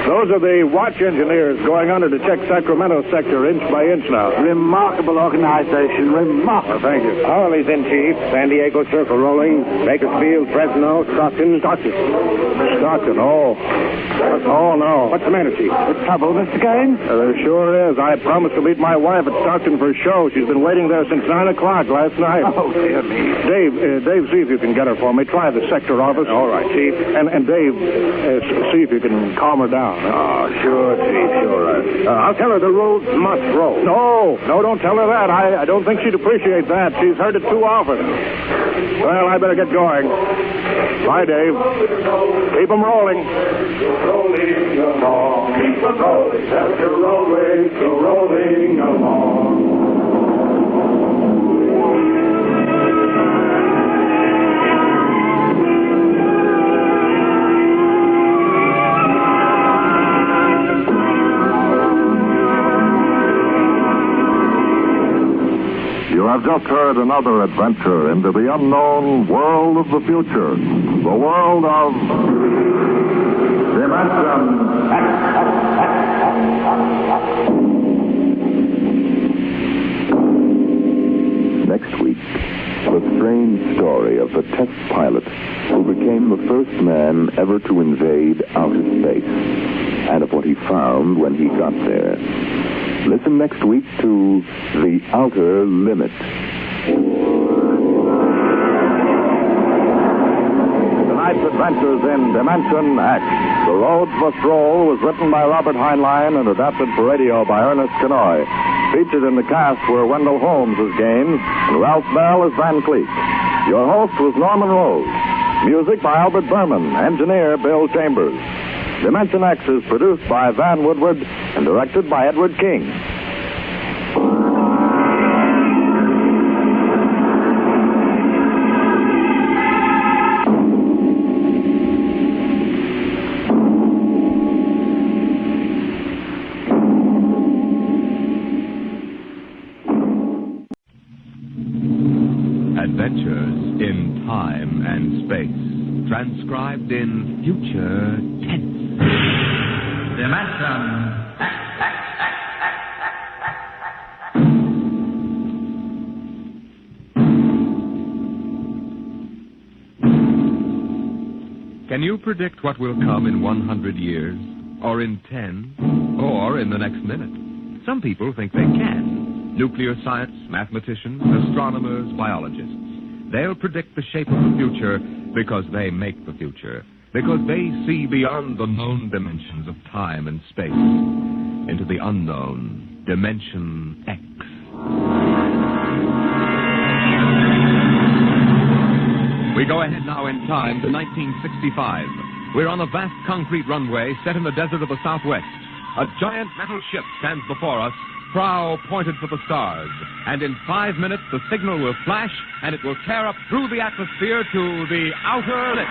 Those are the watch engineers going under to check Sacramento sector inch by inch now. Remarkable organization. Remarkable. Thank you. Howley's in, Chief. San Diego Circle rolling. Bakersfield, Fresno, Stockton. Stockton, oh. Oh, no. What's the matter, Chief? The trouble, Mr. Gaines? There sure is. I promised to meet my wife at Stockton for a show. She's been waiting there since 9 o'clock last night. Oh, dear me. Dave, see if you can get her for me. Try the sector office. All right, Chief. And Dave, see if you can calm her down. Oh, sure, Chief, sure. I'll tell her the roads must roll. No, don't tell her that. I don't think she'd appreciate that. She's heard it too often. Well, I better get going. Bye, Dave. Keep them rolling. Rolling along. Keep them rolling. That's your roadway. So rolling along. You have just heard another adventure into the unknown world of the future. The world of Dimension X. Next week, the strange story of the test pilot who became the first man ever to invade outer space, and of what he found when he got there. Listen next week to The Outer Limit. Tonight's adventures in Dimension X. The Roads Must Roll was written by Robert Heinlein and adapted for radio by Ernest Kenoy. Featured in the cast were Wendell Holmes as Gaines and Ralph Bell as Van Cleek. Your host was Norman Rose. Music by Albert Berman. Engineer Bill Chambers. Dimension X is produced by Van Woodward and directed by Edward King. Adventures in time and space, transcribed in future tense. Dimension. Can you predict what will come in 100 years, or in 10, or in the next minute? Some people think they can. Nuclear science, mathematicians, astronomers, biologists. They'll predict the shape of the future because they make the future. Because they see beyond the known dimensions of time and space into the unknown Dimension X. We go ahead now in time to 1965. We're on a vast concrete runway set in the desert of the Southwest. A giant metal ship stands before us, prow pointed for the stars. And in 5 minutes, the signal will flash, and it will tear up through the atmosphere to the outer limit.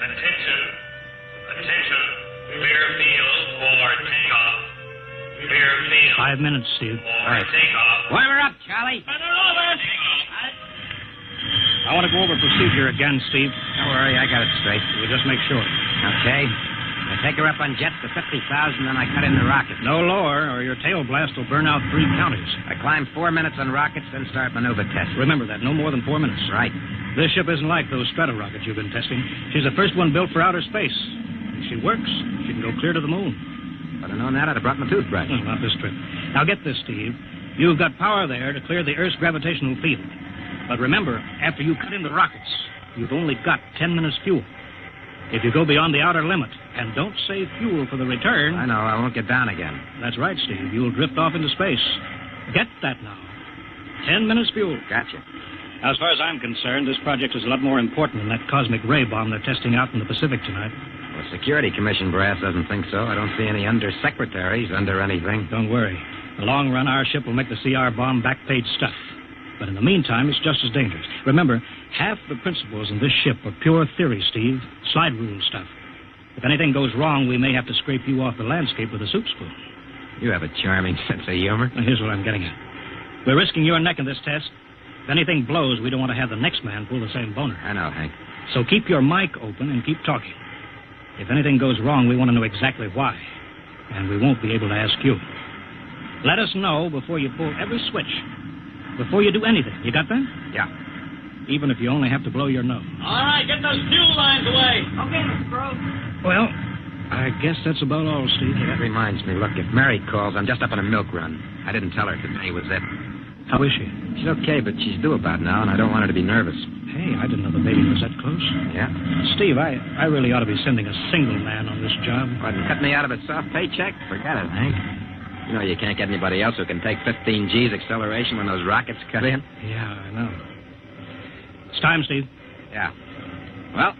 Attention. Clear field for takeoff. Clear field. 5 minutes, Steve. For takeoff. Warm her up, Charlie. I want to go over procedure again, Steve. Don't worry, I got it straight. We'll just make sure. Okay. Let's take her up on jets to 50,000, then I cut in the rockets. No lower, or your tail blast will burn out 3 counties. I climb 4 minutes on rockets, then start maneuver tests. Remember that, no more than 4 minutes. Right. This ship isn't like those strata rockets you've been testing. She's the first one built for outer space. If she works, she can go clear to the moon. If I'd have known that, I'd have brought my toothbrush. No, not this trip. Now get this, Steve. You've got power there to clear the Earth's gravitational field. But remember, after you cut in the rockets, you've only got 10 minutes fuel. If you go beyond the outer limit and don't save fuel for the return... I know, I won't get down again. That's right, Steve. You'll drift off into space. Get that now. 10 minutes fuel. Gotcha. Now, as far as I'm concerned, this project is a lot more important than that cosmic ray bomb they're testing out in the Pacific tonight. The Security Commission brass doesn't think so. I don't see any undersecretaries under anything. Don't worry. In the long run, our ship will make the CR bomb back-page stuff. But in the meantime, it's just as dangerous. Remember, half the principles in this ship are pure theory, Steve. Slide rule stuff. If anything goes wrong, we may have to scrape you off the landscape with a soup spoon. You have a charming sense of humor. Now, here's what I'm getting at. We're risking your neck in this test. If anything blows, we don't want to have the next man pull the same boner. I know, Hank. So keep your mic open and keep talking. If anything goes wrong, we want to know exactly why. And we won't be able to ask you. Let us know before you pull every switch. Before you do anything. You got that? Yeah. Even if you only have to blow your nose. All right, get those fuel lines away. Okay, Mr. Brooks. Well, I guess that's about all, Steve. Hey, that reminds me. Look, if Mary calls, I'm just up on a milk run. I didn't tell her today was it. How is she? She's okay, but she's due about now, and I don't want her to be nervous. Hey, I didn't know the baby was that close. Yeah? Steve, I really ought to be sending a single man on this job. What, and cut me out of a soft paycheck? Forget it, Hank. You know you can't get anybody else who can take 15 G's acceleration when those rockets cut in. Yeah, I know. It's time, Steve. Yeah. Well,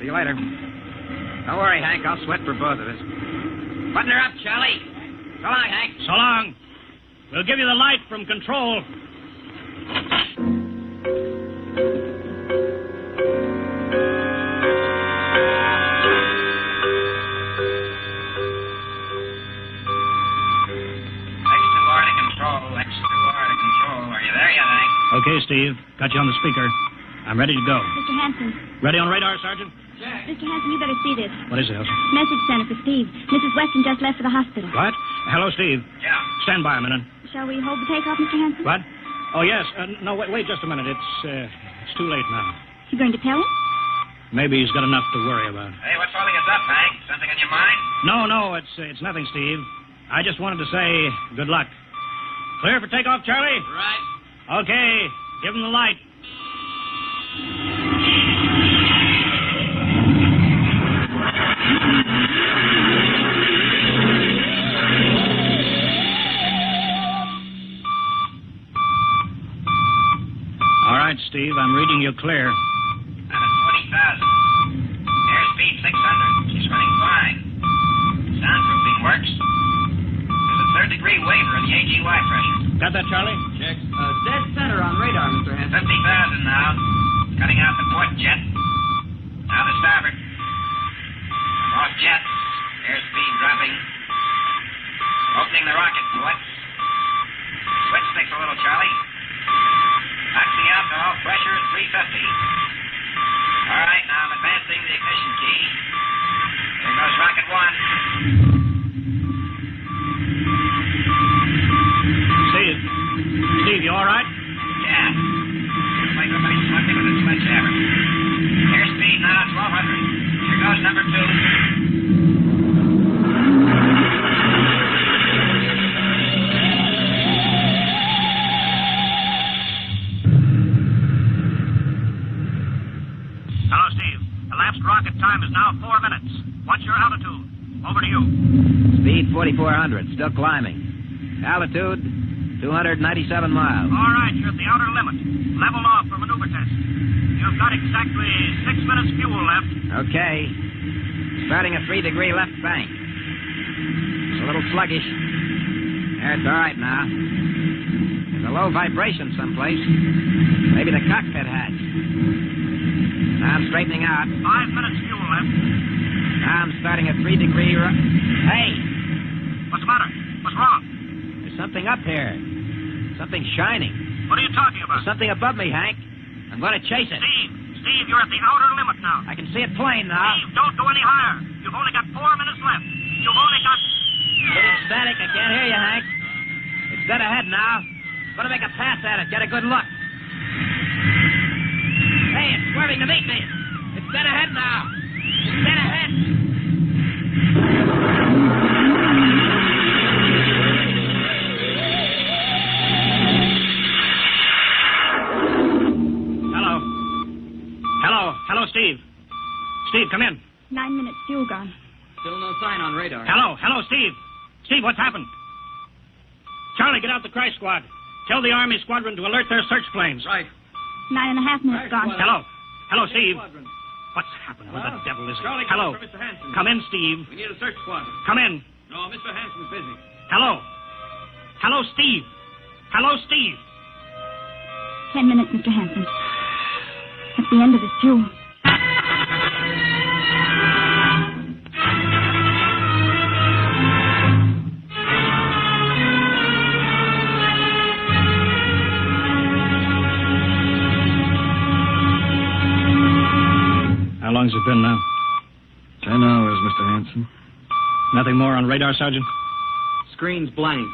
see you later. Don't worry, Hank. I'll sweat for both of us. Button her up, Charlie. So long, Hank. So long. We'll give you the light from control. Okay, Steve. Got you on the speaker. I'm ready to go. Mr. Hanson. Ready on radar, Sergeant? Mr. Hanson, you better see this. What is it, Elsa? Message center for Steve. Mrs. Weston just left for the hospital. What? Hello, Steve. Yeah. Stand by a minute. Shall we hold the takeoff, Mr. Hanson? What? Oh, yes. No, wait just a minute. It's too late now. You going to tell him? Maybe he's got enough to worry about. Hey, what's holding us up, Hank? Something on your mind? No, it's nothing, Steve. I just wanted to say good luck. Clear for takeoff, Charlie? Right. Okay. Give him the light. All right, Steve, I'm reading you clear. I'm at 20,000. Airspeed 600. She's running fine. Soundproofing works. There's a third-degree waiver in the AGY pressure. Got that, Charlie? Check. Dead center on radar, Mr. Hanson. 50,000 now. Cutting out the port jet. Now the starboard. Off jet. Airspeed dropping. Opening the rocket ports. Switch sticks a little, Charlie. Maxing out to all pressure at 350. All right, now I'm advancing the ignition key. Here goes rocket one. Steve, you all right? Yeah. Looks like somebody smugged me with a sledgehammer. Airspeed now 1,200. Here goes number two. Hello, Steve. Elapsed rocket time is now 4 minutes. What's your altitude? Over to you. Speed 4,400. Still climbing. Altitude 297 miles. All right, you're at the outer limit. Level off for maneuver test. You've got exactly 6 minutes fuel left. Okay. Starting a 3-degree left bank. It's a little sluggish. There, it's all right now. There's a low vibration someplace. Maybe the cockpit hatch. Now I'm straightening out. 5 minutes fuel left. Now I'm starting a 3-degree... Hey! What's the matter? What's wrong? There's something up here. Something shining. What are you talking about? There's something above me, Hank. I'm going to chase it. Steve, you're at the outer limit now. I can see it plain now. Steve, don't go any higher. You've only got 4 minutes. Can't hear you, Hank. It's dead ahead now. Gonna make a pass at it. Get a good look. Hey, it's swerving to meet me. It's dead ahead now. It's dead ahead. Hello, Steve. Steve, come in. 9 minutes, fuel gone. Still no sign on radar. Hello, Steve. Steve, what's happened? Charlie, get out the crash squad. Tell the Army squadron to alert their search planes. Right. 9.5 minutes gone. Hello, Steve. What's happened? Where the devil is it? Charlie, Hello. for Mr. Hanson. Come in, Steve. We need a search squadron. Come in. No, Mr. Hanson's busy. Hello, Steve. Hello, Steve. 10 minutes, Mr. Hanson. That's the end of his fuel. How long's it been now? 10 hours, Mr. Hanson. Nothing more on radar, Sergeant? Screen's blank.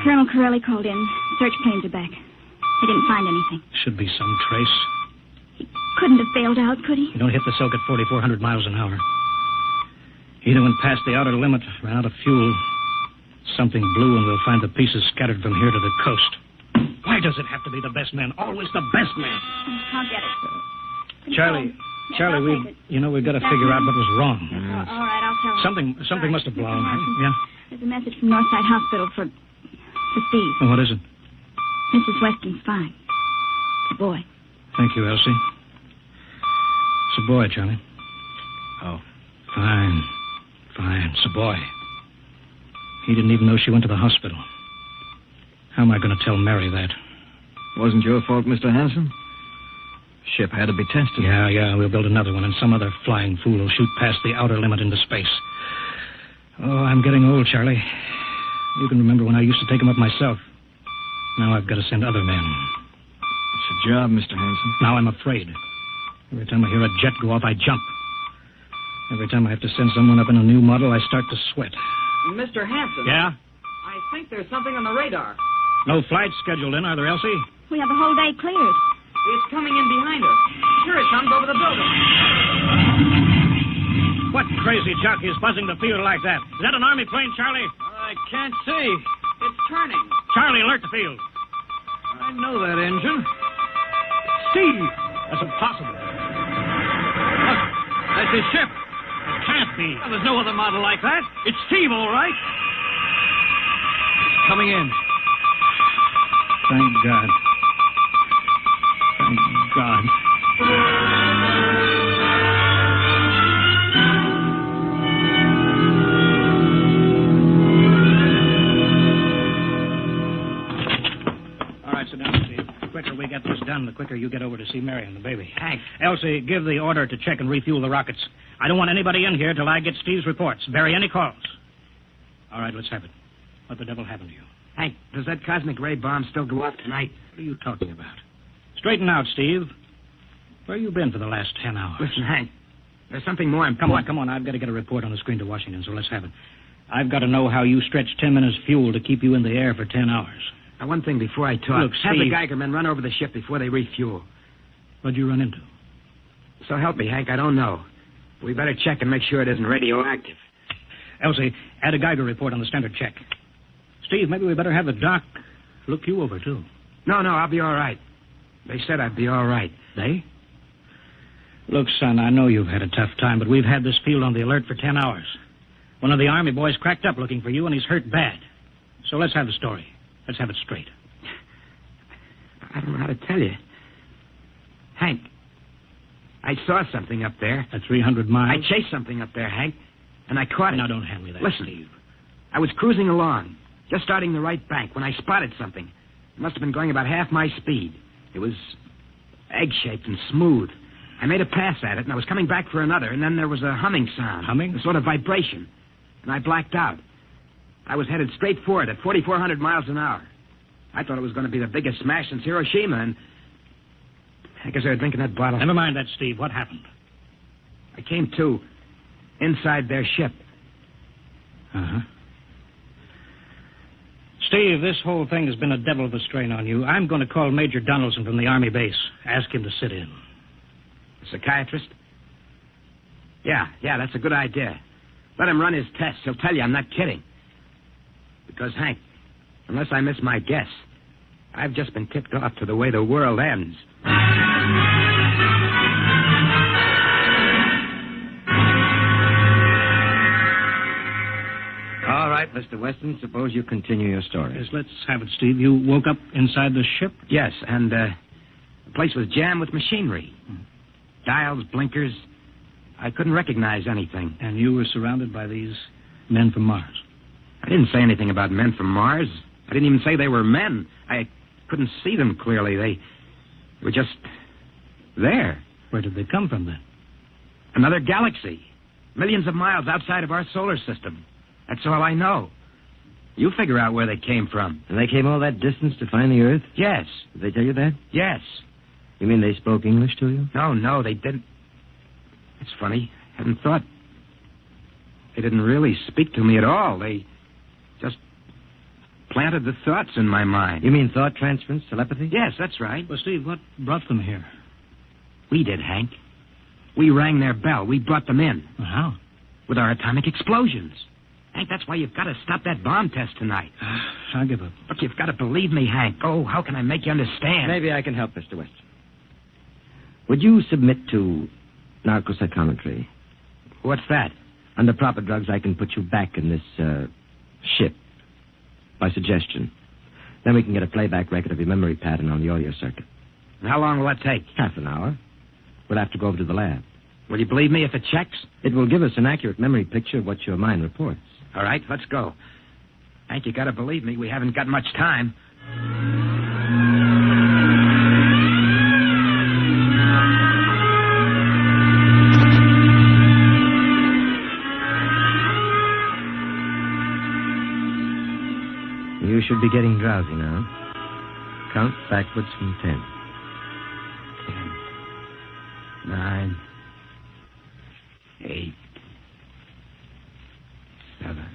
Colonel Corelli called in. Search planes are back. They didn't find anything. Should be some trace. Couldn't have bailed out, could he? You don't hit the silk at 4,400 miles an hour. Either went past the outer limit, ran out of fuel. Something blew, and we'll find the pieces scattered from here to the coast. Why does it have to be the best man? Always the best man. I'll get it. Charlie, we've got to figure out what was wrong. All right, I'll tell him. Something must have blown. Hanson, Yeah? There's a message from Northside Hospital for Steve. Oh, what is it? Mrs. Weston's fine. The boy. Thank you, Elsie. It's a boy, Charlie. Oh. Fine. It's a boy. He didn't even know she went to the hospital. How am I going to tell Mary that? Wasn't your fault, Mr. Hanson. Ship had to be tested. Yeah, we'll build another one, and some other flying fool will shoot past the outer limit into space. Oh, I'm getting old, Charlie. You can remember when I used to take them up myself. Now I've got to send other men. It's a job, Mr. Hanson. Now I'm afraid. Every time I hear a jet go off, I jump. Every time I have to send someone up in a new model, I start to sweat. Mr. Hanson. Yeah? I think there's something on the radar. No flights scheduled in, are there, Elsie? We have the whole day cleared. It's coming in behind us. Here it comes over the building. What crazy jockey is buzzing the field like that? Is that an Army plane, Charlie? I can't see. It's turning. Charlie, alert the field. I know that engine. Steve! That's impossible. Look, that's his ship. It can't be. Well, there's no other model like that. It's Steve, all right. It's coming in. Thank God. Thank God. All right, sit down, Steve. The quicker we get this done, the quicker you get over to see Mary and the baby. Hank. Elsie, give the order to check and refuel the rockets. I don't want anybody in here till I get Steve's reports. Bury any calls. All right, let's have it. What the devil happened to you? Hank, does that cosmic ray bomb still go off tonight? What are you talking about? Straighten out, Steve. Where you been for the last 10 hours? Listen, Hank, there's something more important. Come on. I've got to get a report on the screen to Washington, so let's have it. I've got to know how you stretched 10 minutes fuel to keep you in the air for 10 hours. Now, one thing before I talk. Look, have the Steve. Geiger men run over the ship before they refuel. What'd you run into? So help me, Hank, I don't know. We better check and make sure it isn't radioactive. Elsie, add a Geiger report on the standard check. Steve, maybe we better have the doc look you over, too. No, I'll be all right. They said I'd be all right. They? Look, son, I know you've had a tough time, but we've had this field on the alert for 10 hours. One of the Army boys cracked up looking for you, and he's hurt bad. So let's have the story. Let's have it straight. I don't know how to tell you. Hank, I saw something up there. At 300 miles? I chased something up there, Hank, and I caught it. Now, don't hand me that, Listen, Steve. I was cruising along, just starting the right bank, when I spotted something. It must have been going about half my speed. It was egg-shaped and smooth. I made a pass at it, and I was coming back for another, and then there was a humming sound. Humming? A sort of vibration. And I blacked out. I was headed straight for it at 4,400 miles an hour. I thought it was going to be the biggest smash since Hiroshima, and I guess I was drinking that bottle. Never mind that, Steve. What happened? I came to inside their ship. Uh-huh. Steve, this whole thing has been a devil of a strain on you. I'm going to call Major Donaldson from the Army base. Ask him to sit in. Psychiatrist? Yeah, that's a good idea. Let him run his tests. He'll tell you I'm not kidding. Because, Hank, unless I miss my guess, I've just been tipped off to the way the world ends. All right, Mr. Weston, suppose you continue your story. Yes, let's have it, Steve. You woke up inside the ship? Yes, and the place was jammed with machinery. Dials, blinkers. I couldn't recognize anything. And you were surrounded by these men from Mars? I didn't say anything about men from Mars. I didn't even say they were men. I couldn't see them clearly. They were just there. Where did they come from, then? Another galaxy. Millions of miles outside of our solar system. That's all I know. You figure out where they came from. And they came all that distance to find the Earth? Yes. Did they tell you that? Yes. You mean they spoke English to you? No, they didn't. It's funny. I hadn't thought. They didn't really speak to me at all. They just planted the thoughts in my mind. You mean thought transference, telepathy? Yes, that's right. Well, Steve, what brought them here? We did, Hank. We rang their bell. We brought them in. Well, how? With our atomic explosions. Hank, that's why you've got to stop that bomb test tonight. I'll give up. Look, you've got to believe me, Hank. Oh, how can I make you understand? Maybe I can help, Mr. Weston. Would you submit to narcopsychometry? What's that? Under proper drugs, I can put you back in this ship by suggestion. Then we can get a playback record of your memory pattern on the audio circuit. And how long will that take? Half an hour. We'll have to go over to the lab. Will you believe me if it checks? It will give us an accurate memory picture of what your mind reports. All right, let's go. Hank, you got to believe me. We haven't got much time. You should be getting drowsy now. Count backwards from 10. 10, 9, 8, 7,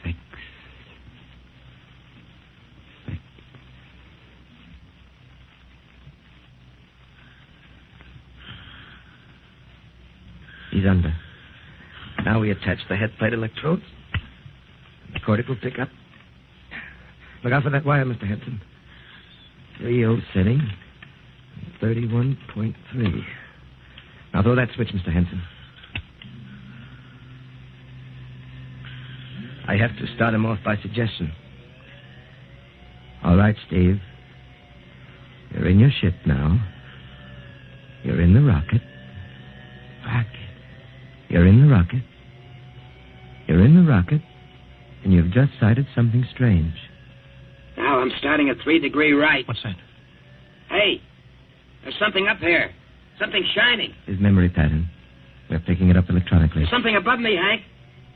6, 6. He's under. Now we attach the head plate electrodes. The cortical pickup. Look out for that wire, Mr. Henson. 3-0 setting. 31.3. Now throw that switch, Mr. Henson. I have to start him off by suggestion. All right, Steve. You're in your ship now. You're in the rocket. You're in the rocket. You're in the rocket. And you've just sighted something strange. Now I'm starting at 3-degree right. What's that? Hey, there's something up here. Something shining. His memory pattern. We're picking it up electronically. There's something above me, Hank.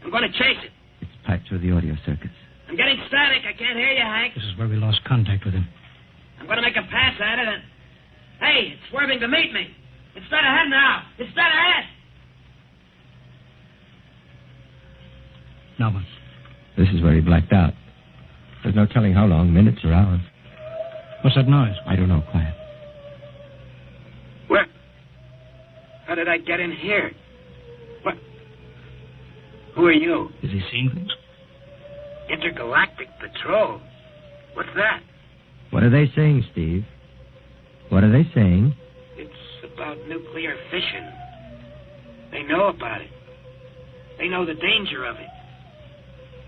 I'm going to chase it. It's piped through the audio circuits. I'm getting static. I can't hear you, Hank. This is where we lost contact with him. I'm going to make a pass at it and... Hey, it's swerving to meet me. It's dead ahead now. It's dead ahead. Now what? This is where he blacked out. There's no telling how long, minutes or hours. What's that noise? I don't know. Quiet. Where? How did I get in here? What? Who are you? Is he seeing things? Intergalactic Patrol. What's that? What are they saying, Steve? What are they saying? It's about nuclear fission. They know about it. They know the danger of it.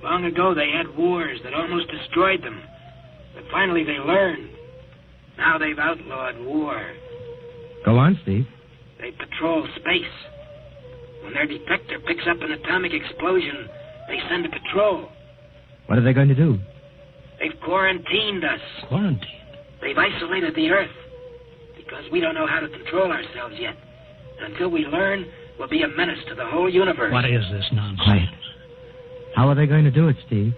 Long ago, they had wars that almost destroyed them. But finally, they learned. Now they've outlawed war. Go on, Steve. They patrol space. When their detector picks up an atomic explosion, they send a patrol. What are they going to do? They've quarantined us. Quarantined? They've isolated the Earth. Because we don't know how to control ourselves yet. Until we learn, we'll be a menace to the whole universe. What is this nonsense? Quiet. How are they going to do it, Steve?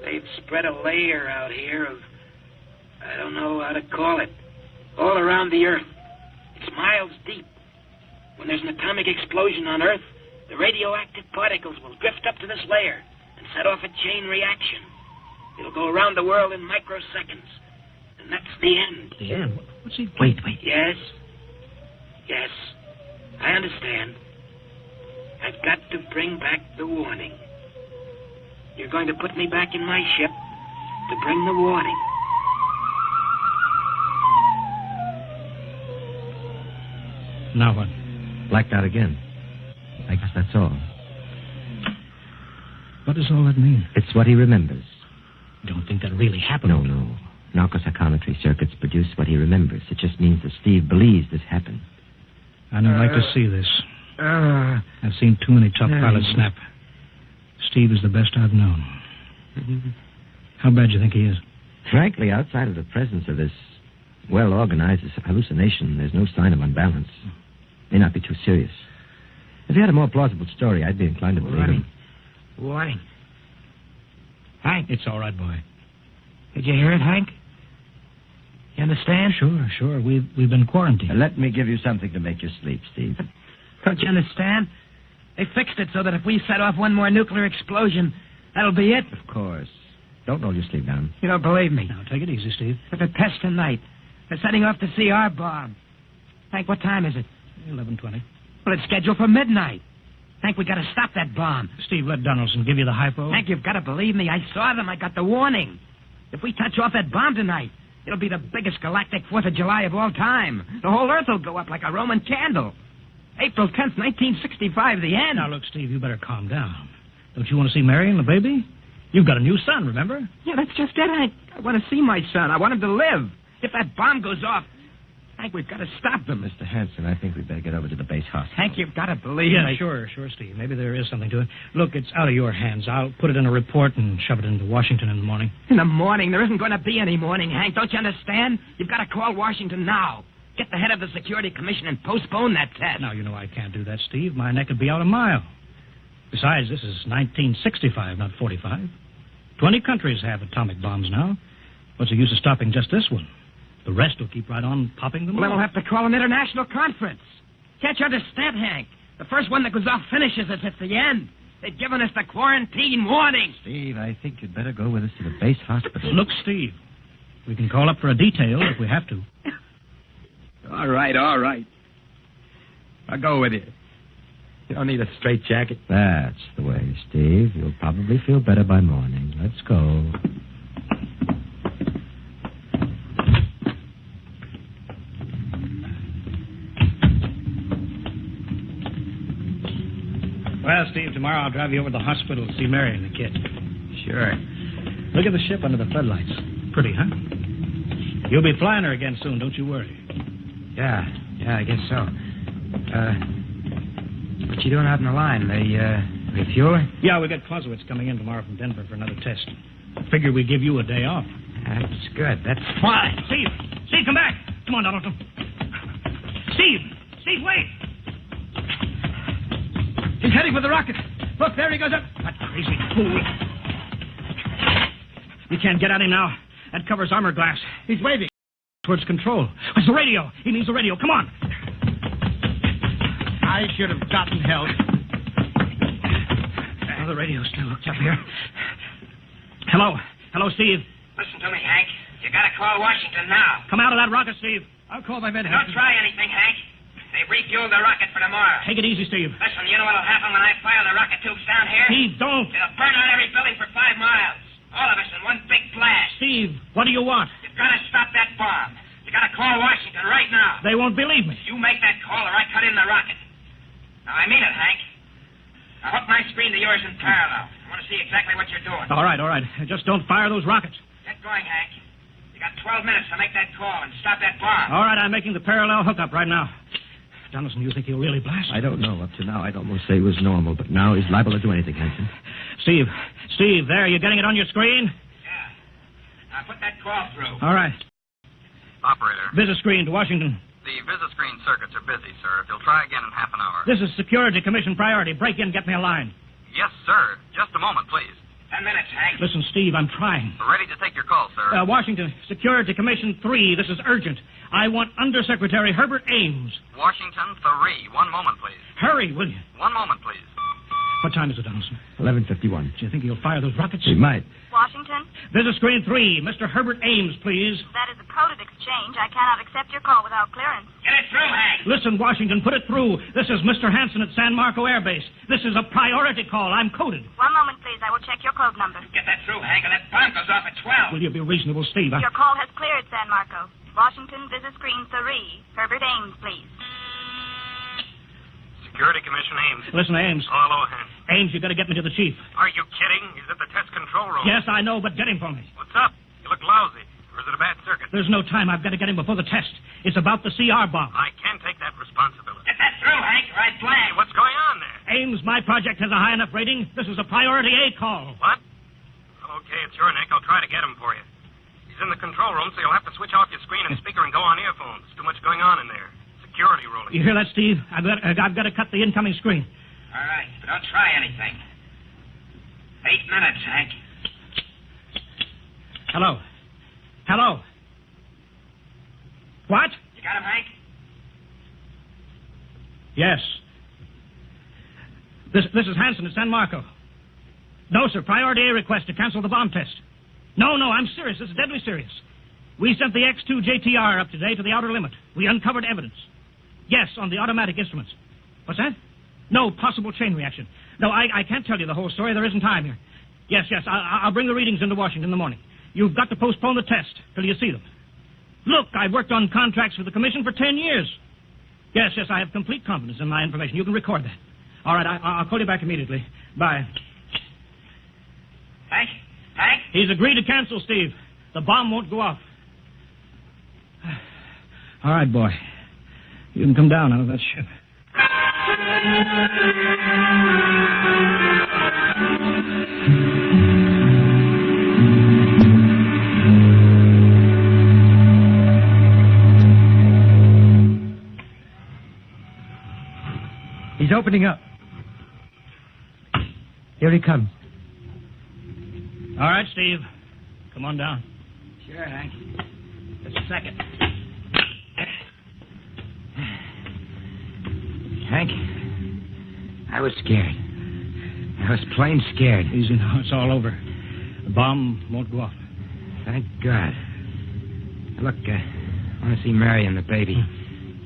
They've spread a layer out here of... I don't know how to call it. All around the Earth. It's miles deep. When there's an atomic explosion on Earth, the radioactive particles will drift up to this layer and set off a chain reaction. It'll go around the world in microseconds. And that's the end. The end? What's he... Wait. Yes. Yes. I understand. I've got to bring back the warning. You're going to put me back in my ship to bring the warning. Now what? Blacked out again. I guess that's all. What does all that mean? It's what he remembers. You don't think that really happened? No. Narcopsychometry circuits produce what he remembers. It just means that Steve believes this happened. I don't like to see this. I've seen too many tough pilots snap. Steve is the best I've known. How bad do you think he is? Frankly, outside of the presence of this well-organized hallucination, there's no sign of unbalance. May not be too serious. If he had a more plausible story, I'd be inclined to believe him. Warning. Hank. It's all right, boy. Did you hear it, Hank? You understand? Sure. We've been quarantined. Let me give you something to make you sleep, Steve. Don't you understand? They fixed it so that if we set off one more nuclear explosion, that'll be it. Of course. Don't roll your sleeve down. You don't believe me. Now, take it easy, Steve. There's a test tonight. They're setting off the CR bomb. Hank, what time is it? 11:20. Well, it's scheduled for midnight. Hank, we got to stop that bomb. Steve, let Donaldson give you the hypo. Hank, you've got to believe me. I saw them. I got the warning. If we touch off that bomb tonight, it'll be the biggest galactic 4th of July of all time. The whole Earth will go up like a Roman candle. April 10th, 1965, the end. Now, look, Steve, you better calm down. Don't you want to see Mary and the baby? You've got a new son, remember? Yeah, that's just it, Hank. I want to see my son. I want him to live. If that bomb goes off, Hank, we've got to stop them. Mr. Hanson, I think we'd better get over to the base hospital. Hank, you've got to believe me. me. Sure, Steve. Maybe there is something to it. Look, it's out of your hands. I'll put it in a report and shove it into Washington in the morning. In the morning? There isn't going to be any morning, Hank. Don't you understand? You've got to call Washington now. Get the head of the Security Commission and postpone that test. Now, you know I can't do that, Steve. My neck would be out a mile. Besides, this is 1965, not 45. 20 countries have atomic bombs now. What's the use of stopping just this one? The rest will keep right on popping them. Well, then we'll have to call an international conference. Can't you understand, Hank? The first one that goes off finishes us. It's the end. They've given us the quarantine warning. Steve, I think you'd better go with us to the base hospital. Look, Steve, we can call up for a detail if we have to. All right. I'll go with you. You don't need a straitjacket. That's the way, Steve. You'll probably feel better by morning. Let's go. Well, Steve, tomorrow I'll drive you over to the hospital to see Mary and the kid. Sure. Look at the ship under the floodlights. Pretty, huh? You'll be flying her again soon, don't you worry. Yeah, I guess so. What you doing out in the line? They refueling? Yeah, we got Clausewitz coming in tomorrow from Denver for another test. Figure we give you a day off. That's good. That's fine. Steve, come back. Come on, Donaldson. Steve, wait. He's heading for the rocket. Look, there he goes up. That crazy fool. You can't get at him now. That covers armor glass. He's waving towards control. It's the radio. He needs the radio. Come on. I should have gotten help. Oh, the radio still looks up here. Hello, Steve. Listen to me, Hank. You got to call Washington now. Come out of that rocket, Steve. I'll call my men. Don't try anything, Hank. They've refueled the rocket for tomorrow. Take it easy, Steve. Listen, you know what'll happen when I fire the rocket tubes down here? Steve, don't. It'll burn out every building for 5 miles. All of us in one big blast. Steve, what do you want? You've got to stop that bomb. You got to call Washington right now. They won't believe me. You make that call or I cut in the rocket. Now, I mean it, Hank. Now, hook my screen to yours in parallel. I want to see exactly what you're doing. All right. Just don't fire those rockets. Get going, Hank. You got 12 minutes to make that call and stop that bomb. All right, I'm making the parallel hookup right now. Donaldson, you think he'll really blast? I don't know. Up to now, I'd almost say he was normal, but now he's liable to do anything, Hanson. Steve, there, you getting it on your screen? Yeah. Now, put that call through. All right. Operator. Visit screen to Washington. The visit screen circuits are busy, sir. If you'll try again in half an hour. This is Security Commission priority. Break in, get me a line. Yes, sir. Just a moment, please. 10 minutes, Hank. Listen, Steve, I'm trying. Ready to take your call, sir. Washington, Security Commission 3. This is urgent. I want Undersecretary Herbert Ames. Washington 3. 1 moment, please. Hurry, will you? 1 moment, please. What time is it, Donaldson? 11:51. Do you think he'll fire those rockets? He might. Washington? This is screen 3. Mr. Herbert Ames, please. That is a coded exchange. I cannot accept your call without clearance. Get it through, Hank. Listen, Washington, put it through. This is Mr. Hanson at San Marco Air Base. This is a priority call. I'm coded. 1 moment, please. I will check your code number. Get that through, Hank, and that bomb goes off at 12. Will you be reasonable, Steve? Your call has cleared, San Marco. Washington, this is screen 3. Herbert Ames, please. Security Commission Ames. Listen, Ames. Hello, Hank. Ames, you got to get me to the chief. Are you kidding? He's at the test control room. Yes, I know, but get him for me. What's up? You look lousy. Or is it a bad circuit? There's no time. I've got to get him before the test. It's about the CR bomb. I can't take that responsibility. Get that through, Hank, or I flag. Hey, what's going on there? Ames, my project has a high enough rating. This is a priority A call. What? Okay, it's your neck. I'll try to get him for you. He's in the control room, so you'll have to switch off your screen and speaker and go on earphones. Too much going on in there. Security ruling. You hear that, Steve? I've got to cut the incoming screen. All right, but don't try anything. 8 minutes, Hank. Hello. Hello. What? You got him, Hank? Yes. This is Hanson at San Marco. No, sir. Priority A request to cancel the bomb test. No, I'm serious. This is deadly serious. We sent the X-2 JTR up today to the outer limit. We uncovered evidence. Yes, on the automatic instruments. What's that? No, possible chain reaction. No, I can't tell you the whole story. There isn't time here. Yes, I'll bring the readings into Washington in the morning. You've got to postpone the test till you see them. Look, I've worked on contracts for the Commission for 10 years. Yes, I have complete confidence in my information. You can record that. All right, I'll call you back immediately. Bye. Hank? He's agreed to cancel, Steve. The bomb won't go off. All right, boy. You can come down out of that ship. He's opening up. Here he comes. All right, Steve. Come on down. Sure, Hank. Just a second. Hank, I was scared. I was plain scared. Easy now. It's all over. The bomb won't go off. Thank God. Look, I want to see Mary and the baby.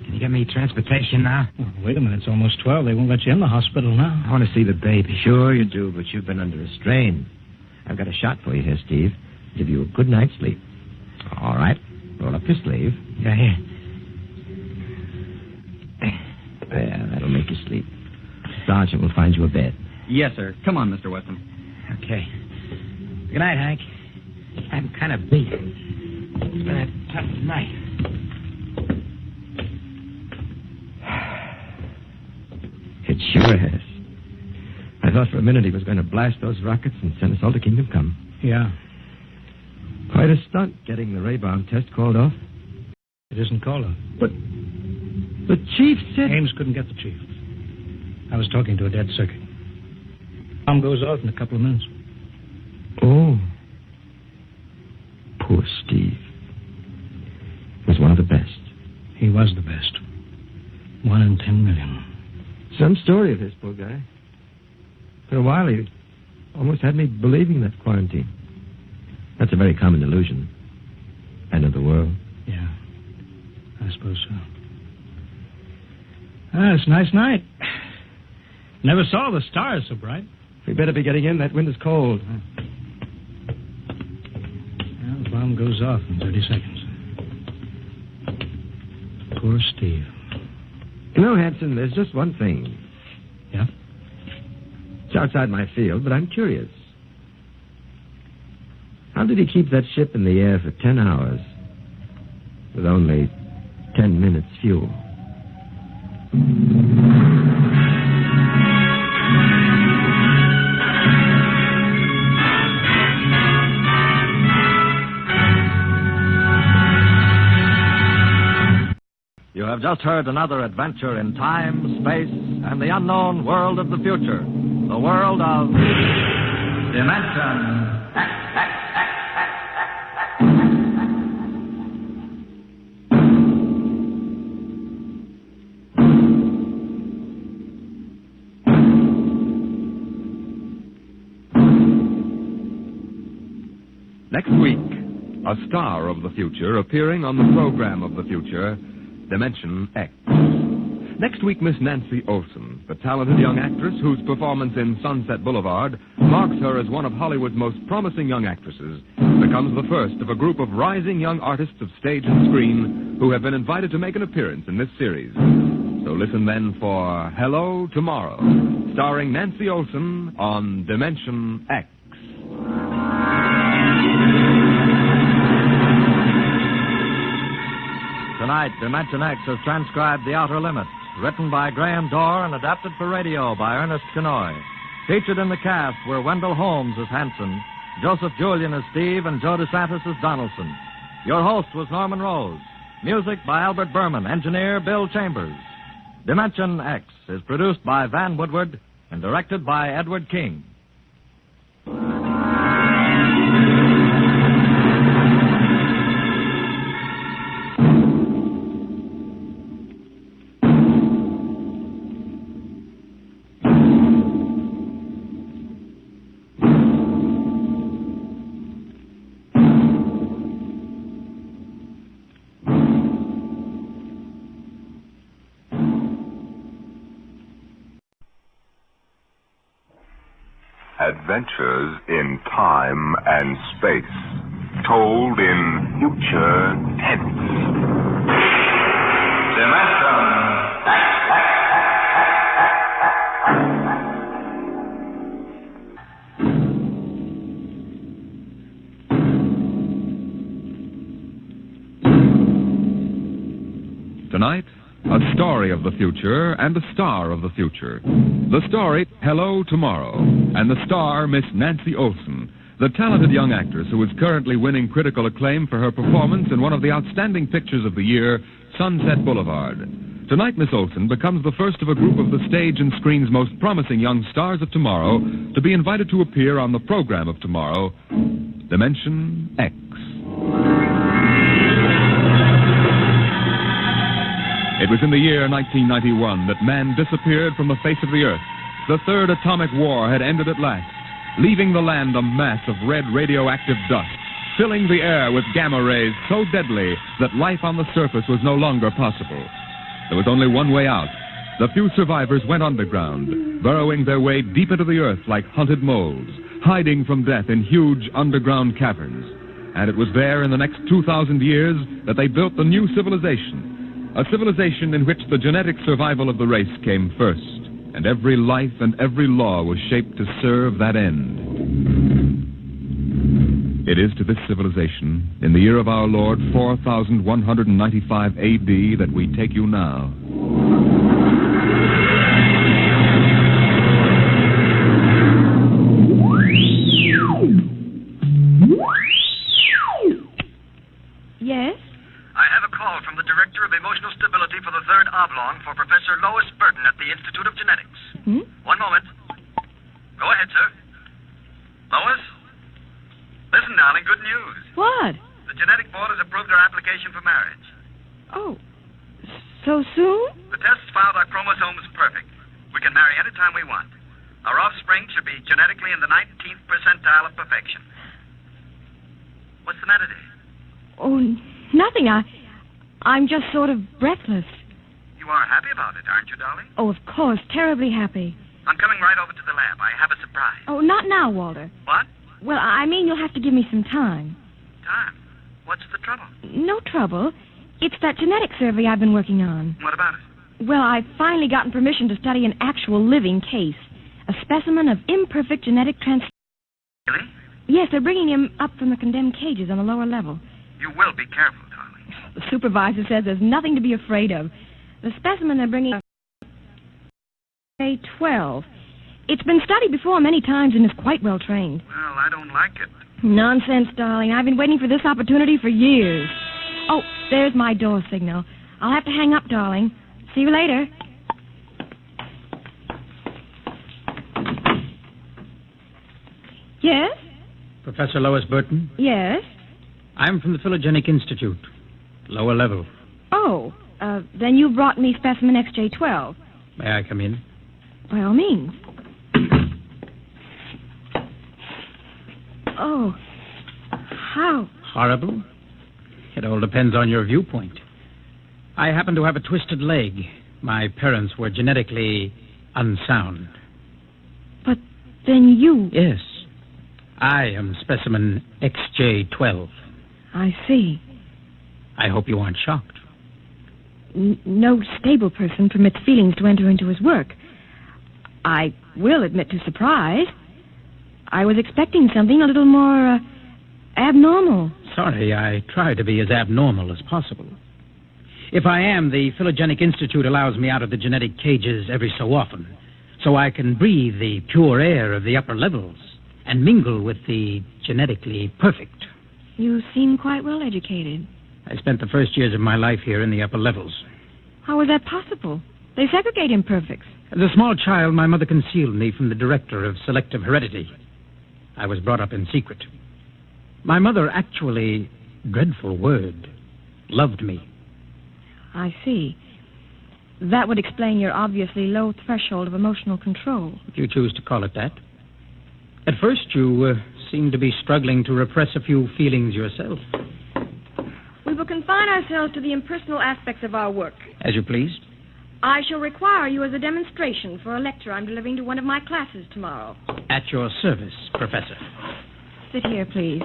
Can you get me transportation now? Oh, wait a minute. It's almost 12. They won't let you in the hospital now. I want to see the baby. Sure you do, but you've been under a strain. I've got a shot for you here, Steve. Give you a good night's sleep. All right. Roll up your sleeve. Yeah, here. There, that'll make you sleep. Sergeant will find you a bed. Yes, sir. Come on, Mr. Weston. Okay. Good night, Hank. I'm kind of beat. It's been a tough night. It sure has. I thought for a minute he was going to blast those rockets and send us all to Kingdom Come. Yeah. Quite a stunt getting the ray bomb test called off. It isn't called off. But the chief said... Ames couldn't get the chief. I was talking to a dead circuit. Bomb goes off in a couple of minutes. Oh. Poor Steve. He was one of the best. He was the best. 1 in 10 million. Some story of his, poor guy. For a while, he almost had me believing that quarantine. That's a very common delusion. End of the world. Yeah, I suppose so. It's a nice night. Never saw the stars so bright. We better be getting in. That wind is cold. Well, the bomb goes off in 30 seconds. Poor Steve. You know, Hanson, there's just one thing. Yeah? It's outside my field, but I'm curious. How did he keep that ship in the air for 10 hours with only 10 minutes fuel? You have just heard another adventure in time, space, and the unknown world of the future. The world of Dimension. Next week, a star of the future appearing on the program of the future, Dimension X. Next week, Miss Nancy Olson, the talented young actress whose performance in Sunset Boulevard marks her as one of Hollywood's most promising young actresses, becomes the first of a group of rising young artists of stage and screen who have been invited to make an appearance in this series. So listen then for Hello Tomorrow, starring Nancy Olson on Dimension X. Tonight, Dimension X has transcribed The Outer Limits, written by Graham Dorr and adapted for radio by Ernest Kenoy. Featured in the cast were Wendell Holmes as Hanson, Joseph Julian as Steve, and Joe DeSantis as Donaldson. Your host was Norman Rose. Music by Albert Berman, engineer Bill Chambers. Dimension X is produced by Van Woodward and directed by Edward King. Adventures in time and space, told in future tense. Dimension Tonight, a story of the future and a star of the future. The story, Hello Tomorrow, and the star, Miss Nancy Olson, the talented young actress who is currently winning critical acclaim for her performance in one of the outstanding pictures of the year, Sunset Boulevard. Tonight, Miss Olson becomes the first of a group of the stage and screen's most promising young stars of tomorrow to be invited to appear on the program of tomorrow, Dimension X. It was in the year 1991 that man disappeared from the face of the earth. The third atomic war had ended at last, leaving the land a mass of red radioactive dust, filling the air with gamma rays so deadly that life on the surface was no longer possible. There was only one way out. The few survivors went underground, burrowing their way deep into the earth like hunted moles, hiding from death in huge underground caverns. And it was there in the next 2,000 years that they built the new civilization. A civilization in which the genetic survival of the race came first, and every life and every law was shaped to serve that end. It is to this civilization, in the year of our Lord 4195 A.D., that we take you now. Yes? I have a call from the Director of Emotional Stability for the Third Oblong for Professor Lois Burton at the Institute of Genetics. Hmm? 1 moment. Go ahead, sir. Lois? Listen, darling, good news. What? The Genetic Board has approved our application for marriage. Oh, so soon? The tests found our chromosomes perfect. We can marry any time we want. Our offspring should be genetically in the 19th percentile of perfection. What's the matter, dear? Oh, nothing. I'm just sort of breathless. You are happy about it, aren't you, darling? Oh, of course. Terribly happy. I'm coming right over to the lab. I have a surprise. Oh, not now, Walter. What? Well, I mean, you'll have to give me some time. Time? What's the trouble? No trouble. It's that genetic survey I've been working on. What about it? Well, I've finally gotten permission to study an actual living case. A specimen of imperfect genetic trans... Really? Yes, they're bringing him up from the condemned cages on the lower level. You will be careful, darling. The supervisor says there's nothing to be afraid of. The specimen they're bringing up is A12. It's been studied before many times and is quite well trained. Well, I don't like it. Nonsense, darling. I've been waiting for this opportunity for years. Oh, there's my door signal. I'll have to hang up, darling. See you later. Yes? Professor Lois Burton? Yes? I'm from the Phylogenic Institute, lower level. Oh, then you brought me specimen XJ12. May I come in? By all means. How? Horrible? It all depends on your viewpoint. I happen to have a twisted leg. My parents were genetically unsound. But then you... Yes. I am specimen XJ12. I see. I hope you aren't shocked. No stable person permits feelings to enter into his work. I will admit to surprise. I was expecting something a little more abnormal. Sorry, I try to be as abnormal as possible. If I am, the Phylogenic Institute allows me out of the genetic cages every so often, so I can breathe the pure air of the upper levels and mingle with the genetically perfect. You seem quite well educated. I spent the first years of my life here in the upper levels. How is that possible? They segregate imperfects. As a small child, my mother concealed me from the director of selective heredity. I was brought up in secret. My mother actually, dreadful word, loved me. I see. That would explain your obviously low threshold of emotional control. If you choose to call it that. At first, you seemed to be struggling to repress a few feelings yourself. We will confine ourselves to the impersonal aspects of our work. As you please. I shall require you as a demonstration for a lecture I'm delivering to one of my classes tomorrow. At your service, Professor. Sit here, please.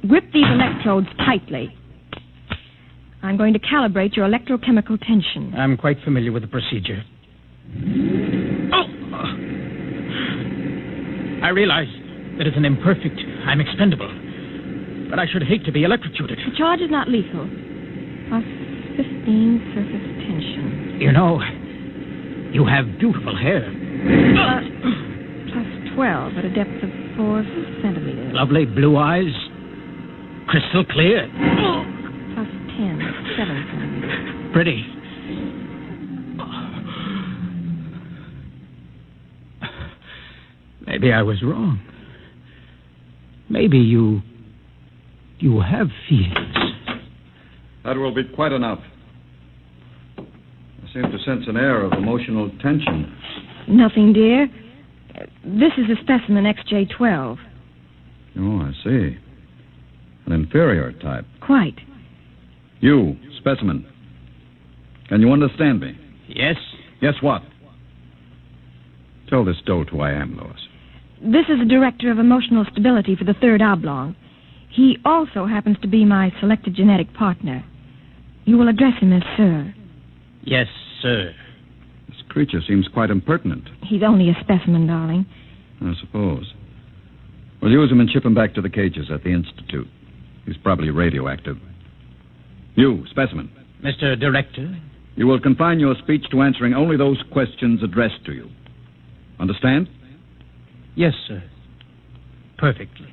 Grip these electrodes tightly. I'm going to calibrate your electrochemical tension. I'm quite familiar with the procedure. Oh! I realize that it's an imperfect. I'm expendable. But I should hate to be electrocuted. The charge is not lethal. Plus 15 surface tension. You know, you have beautiful hair. Plus 12 at a depth of 4 centimeters. Lovely blue eyes. Crystal clear. Plus 10 at 7 centimeters. Pretty. Maybe I was wrong. Maybe you have feelings. That will be quite enough. I seem to sense an air of emotional tension. Nothing, dear. This is a specimen XJ12. Oh, I see. An inferior type. Quite. You, specimen. Can you understand me? Yes. Yes, what? Tell this dolt who I am, Lois. This is the director of emotional stability for the third oblong. He also happens to be my selected genetic partner. You will address him as Sir. Yes, sir. This creature seems quite impertinent. He's only a specimen, darling. I suppose. We'll use him and ship him back to the cages at the Institute. He's probably radioactive. You, specimen. Mr. Director? You will confine your speech to answering only those questions addressed to you. Understand? Yes, sir. Perfectly.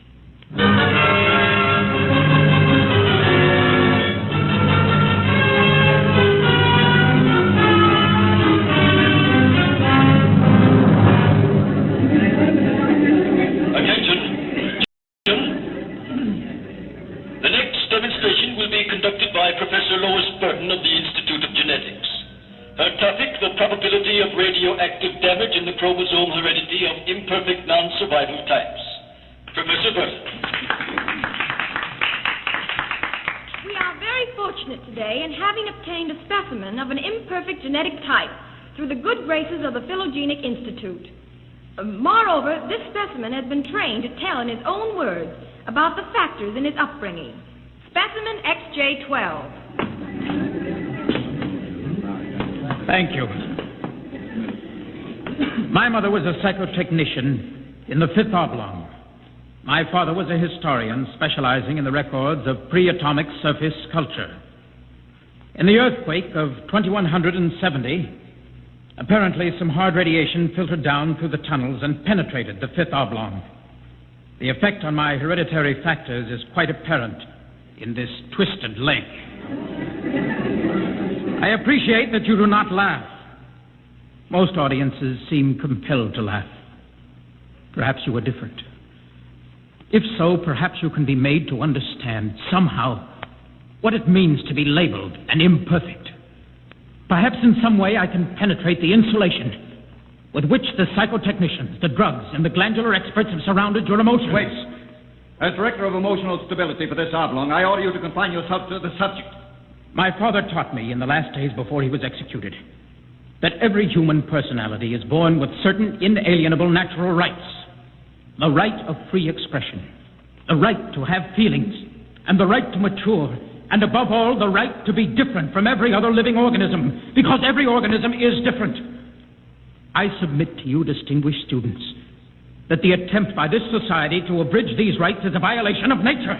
The next demonstration will be conducted by Professor Lois Burton of the Institute of Genetics. Her topic, the probability of radioactive damage in the chromosome heredity of imperfect non-survival types. Professor Burton. We are very fortunate today in having obtained a specimen of an imperfect genetic type through the good graces of the Phylogenic Institute. Moreover, this specimen has been trained to tell in his own words about the factors in his upbringing. Specimen XJ12. Thank you. My mother was a psychotechnician in the fifth oblong. My father was a historian specializing in the records of pre-atomic surface culture. In the earthquake of 2170, apparently some hard radiation filtered down through the tunnels and penetrated the fifth oblong. The effect on my hereditary factors is quite apparent in this twisted leg. I appreciate that you do not laugh. Most audiences seem compelled to laugh. Perhaps you are different. If so, perhaps you can be made to understand somehow what it means to be labeled an imperfect. Perhaps in some way I can penetrate the insulation with which the psychotechnicians, the drugs, and the glandular experts have surrounded your emotions. Wait. As director of emotional stability for this oblong, I order you to confine yourself to the subject. My father taught me in the last days before he was executed that every human personality is born with certain inalienable natural rights. The right of free expression, the right to have feelings, and the right to mature, and above all, the right to be different from every other living organism, because every organism is different. I submit to you, distinguished students, that the attempt by this society to abridge these rights is a violation of nature.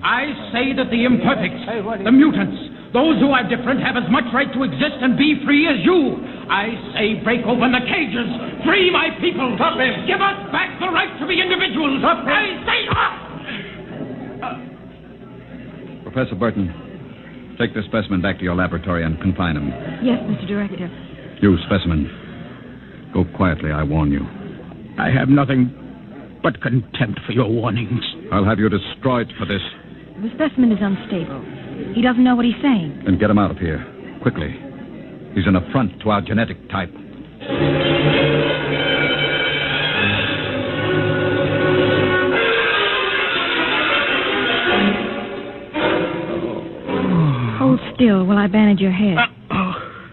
I say that the imperfects, the mutants, those who are different have as much right to exist and be free as you. I say break open the cages. Free my people. Stop him. Give us back the right to be individuals. Stop him. I say up. Professor Burton, take this specimen back to your laboratory and confine him. Yes, Mr. Director. You, specimen, go quietly, I warn you. I have nothing but contempt for your warnings. I'll have you destroyed for this. The specimen is unstable. He doesn't know what he's saying. Then get him out of here, quickly. He's an affront to our genetic type. Hold still while I bandage your head.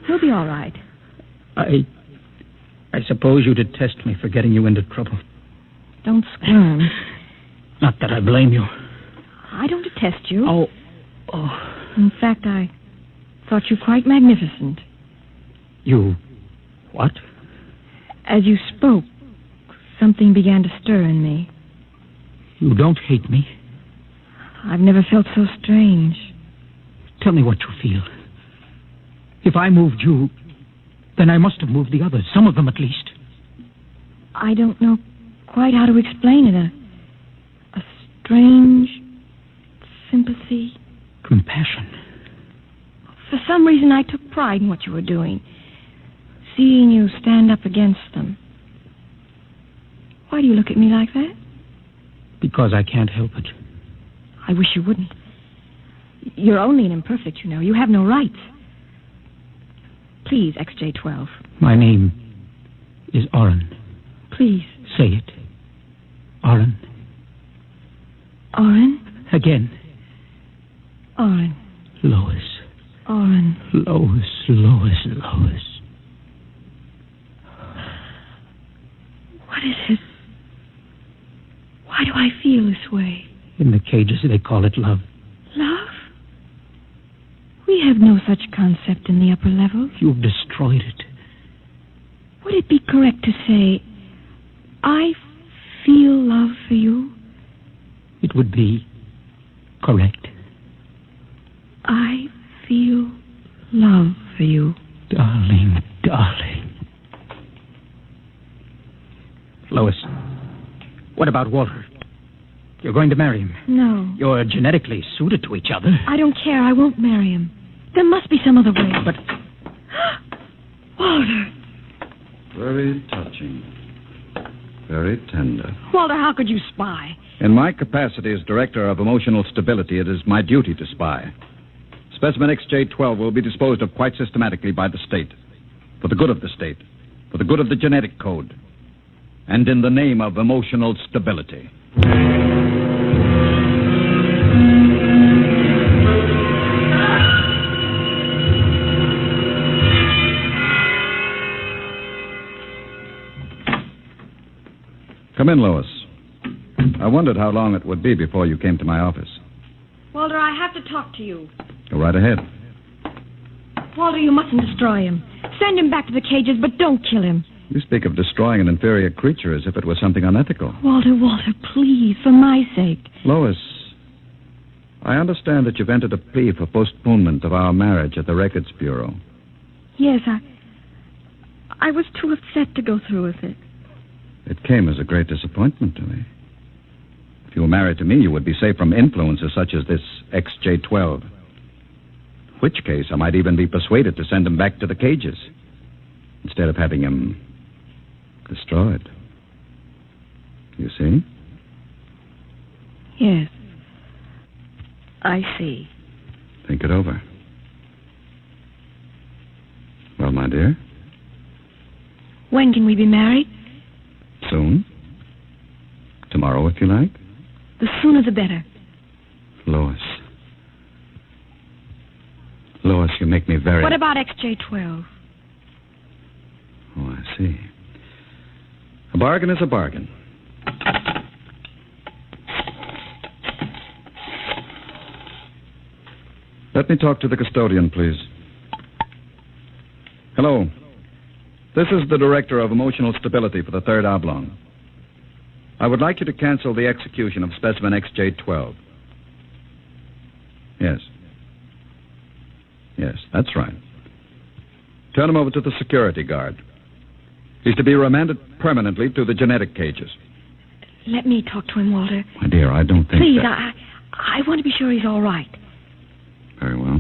He'll be all right. I suppose you detest me for getting you into trouble. Don't squirm. Not that I blame you. I don't detest you. Oh. In fact, I thought you quite magnificent. You... what? As you spoke, something began to stir in me. You don't hate me? I've never felt so strange. Tell me what you feel. If I moved you, then I must have moved the others, some of them at least. I don't know quite how to explain it. A strange sympathy. Compassion. For some reason, I took pride in what you were doing. Seeing you stand up against them. Why do you look at me like that? Because I can't help it. I wish you wouldn't. You're only an imperfect, you know. You have no rights. Please, XJ12. My name is Oren. Please. Say it. Oren. Oren? Again. Oren. Lois. Oren. Lois. What is it? Why do I feel this way? In the cages, they call it love. Love? We have no such concept in the upper levels. You've destroyed it. Would it be correct to say, I feel love for you? It would be correct. I feel love for you. Darling. Lois, what about Walter? You're going to marry him? No. You're genetically suited to each other. I don't care. I won't marry him. There must be some other way. But... Walter. Very touching. Very tender. Walter, how could you spy? In my capacity as Director of Emotional Stability, it is my duty to spy. Specimen XJ12 will be disposed of quite systematically by the state. For the good of the state. For the good of the genetic code. And in the name of emotional stability. Come in, Lois. I wondered how long it would be before you came to my office. Walter, I have to talk to you. Go right ahead. Walter, you mustn't destroy him. Send him back to the cages, but don't kill him. You speak of destroying an inferior creature as if it was something unethical. Walter, please, for my sake. Lois, I understand that you've entered a plea for postponement of our marriage at the Records Bureau. Yes, I was too upset to go through with it. It came as a great disappointment to me. If you were married to me, you would be safe from influences such as this XJ12. In which case, I might even be persuaded to send him back to the cages instead of having him destroyed. You see? Yes. I see. Think it over. Well, my dear? When can we be married? Soon. Tomorrow, if you like. The sooner the better. Lois. Lois, you make me very... What about XJ12? Oh, I see. A bargain is a bargain. Let me talk to the custodian, please. Hello. This is the Director of Emotional Stability for the Third Oblong. I would like you to cancel the execution of specimen XJ12. Yes. Yes, that's right. Turn him over to the security guard. He's to be remanded permanently to the genetic cages. Let me talk to him, Walter. My dear, I don't think Please, that... I want to be sure he's all right. Very well.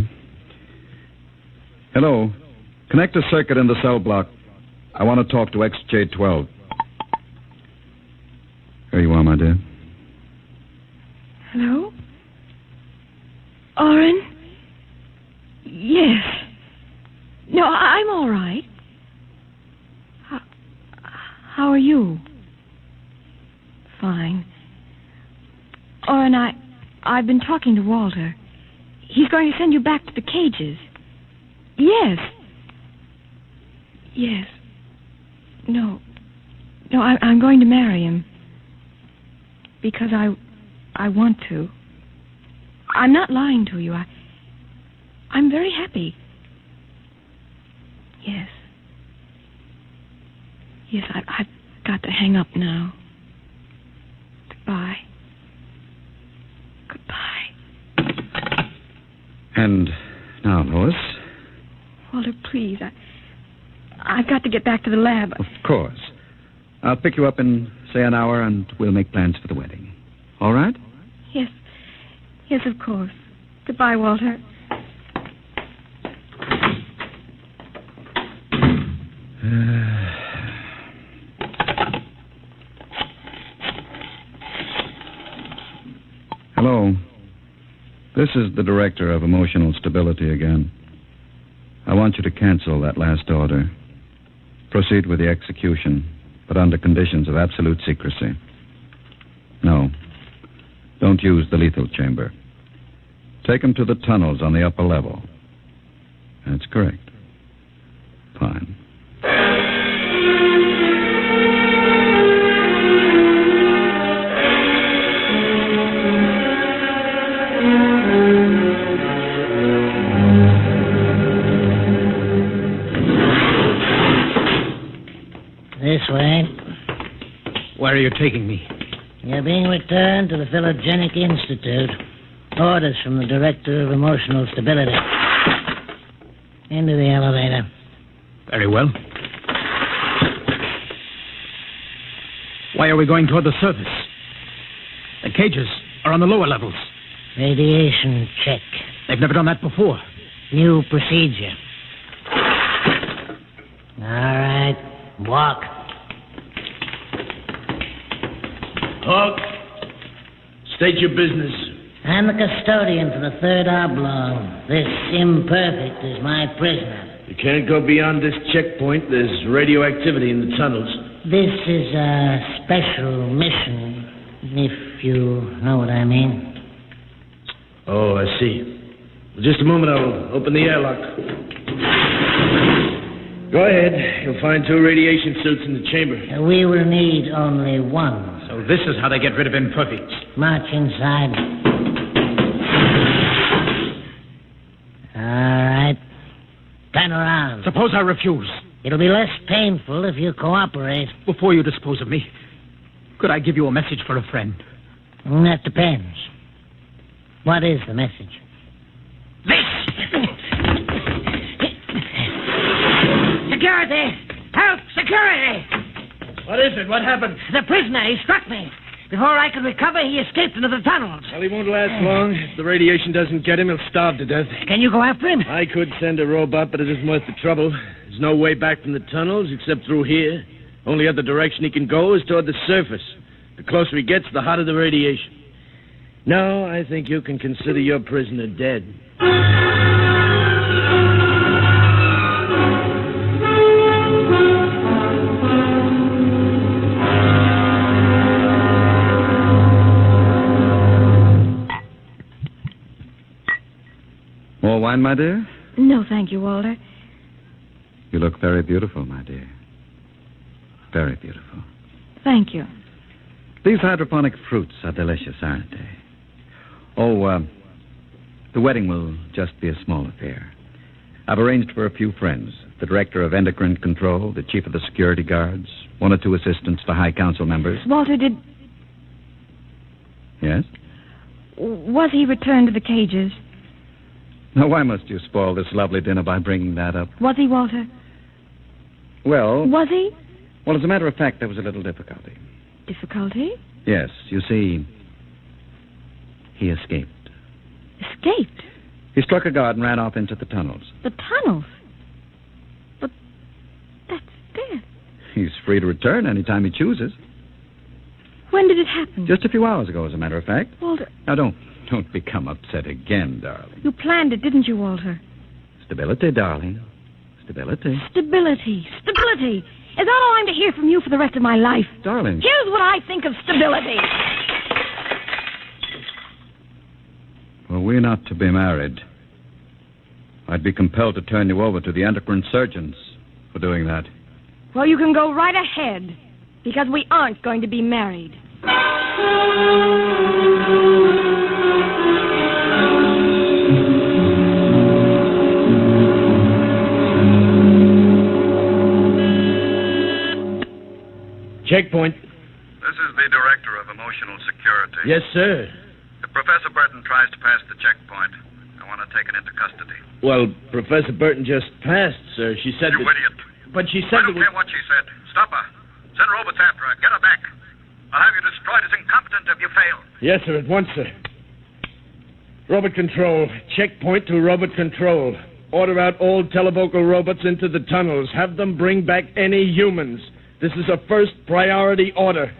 Hello. Connect a circuit in the cell block. I want to talk to XJ12. Here you are, my dear. Hello? Oren? Yes. No, I'm all right. How are you? Fine. Oren, I've been talking to Walter. He's going to send you back to the cages. Yes. Yes. No, I'm going to marry him. Because I want to. I'm not lying to you. I'm very happy. Yes. Yes, I've got to hang up now. Goodbye. Goodbye. And now, Lois? Walter, please. I've got to get back to the lab. Of course. I'll pick you up in, say, an hour, and we'll make plans for the wedding. All right? Yes. Yes, of course. Goodbye, Walter. Hello. This is the Director of Emotional Stability again. I want you to cancel that last order. Proceed with the execution, but under conditions of absolute secrecy. No. Don't use the lethal chamber. Take him to the tunnels on the upper level. That's correct. Fine. This way. Where are you taking me? You're being returned to the Philogenic Institute. Orders from the Director of Emotional Stability. Into the elevator. Very well. Why are we going toward the surface? The cages are on the lower levels. Radiation check. They've never done that before. New procedure. All right. Walk. Hawk, state your business. I'm the custodian for the Third Oblong. This imperfect is my prisoner. You can't go beyond this checkpoint. There's radioactivity in the tunnels. This is a special mission, if you know what I mean. Oh, I see. Well, just a moment, I'll open the airlock. Go ahead. You'll find 2 radiation suits in the chamber. We will need only one. So this is how they get rid of imperfects. March inside. All right. Turn around. Suppose I refuse. It'll be less painful if you cooperate. Before you dispose of me, could I give you a message for a friend? That depends. What is the message? Security! Help! Security! What is it? What happened? The prisoner, he struck me. Before I could recover, he escaped into the tunnels. Well, he won't last long. If the radiation doesn't get him, he'll starve to death. Can you go after him? I could send a robot, but it isn't worth the trouble. There's no way back from the tunnels except through here. Only other direction he can go is toward the surface. The closer he gets, the hotter the radiation. No, I think you can consider your prisoner dead. wine, my dear? No, thank you, Walter. You look very beautiful, my dear. Very beautiful. Thank you. These hydroponic fruits are delicious, aren't they? Oh, the wedding will just be a small affair. I've arranged for a few friends. The director of endocrine control, the chief of the security guards, one or two assistants to high council members. Walter, Yes? was he returned to the cages? Now, why must you spoil this lovely dinner by bringing that up? Was he, Walter? Well... Was he? Well, as a matter of fact, there was a little difficulty. Difficulty? Yes, you see, he escaped. Escaped? He struck a guard and ran off into the tunnels. The tunnels? But that's death. He's free to return any time he chooses. When did it happen? Just a few hours ago, as a matter of fact. Walter... Now, don't become upset again, darling. You planned it, didn't you, Walter? Stability, darling. Stability. Stability. Stability. Is that all I'm to hear from you for the rest of my life? Darling. Here's what I think of stability. Were we not to be married, I'd be compelled to turn you over to the endocrine surgeons for doing that. Well, you can go right ahead, because we aren't going to be married. Checkpoint. This is the Director of Emotional Security. Yes, sir. If Professor Burton tries to pass the checkpoint, I want to take it into custody. Well, Professor Burton just passed, sir. She said You that... idiot. But she said I don't care what she said. Stop her. Send robots after her. Get her back. I'll have you destroyed as incompetent if you fail. Yes, sir, at once, sir. Robot control. Checkpoint to robot control. Order out all televocal robots into the tunnels. Have them bring back any humans. This is a first priority order.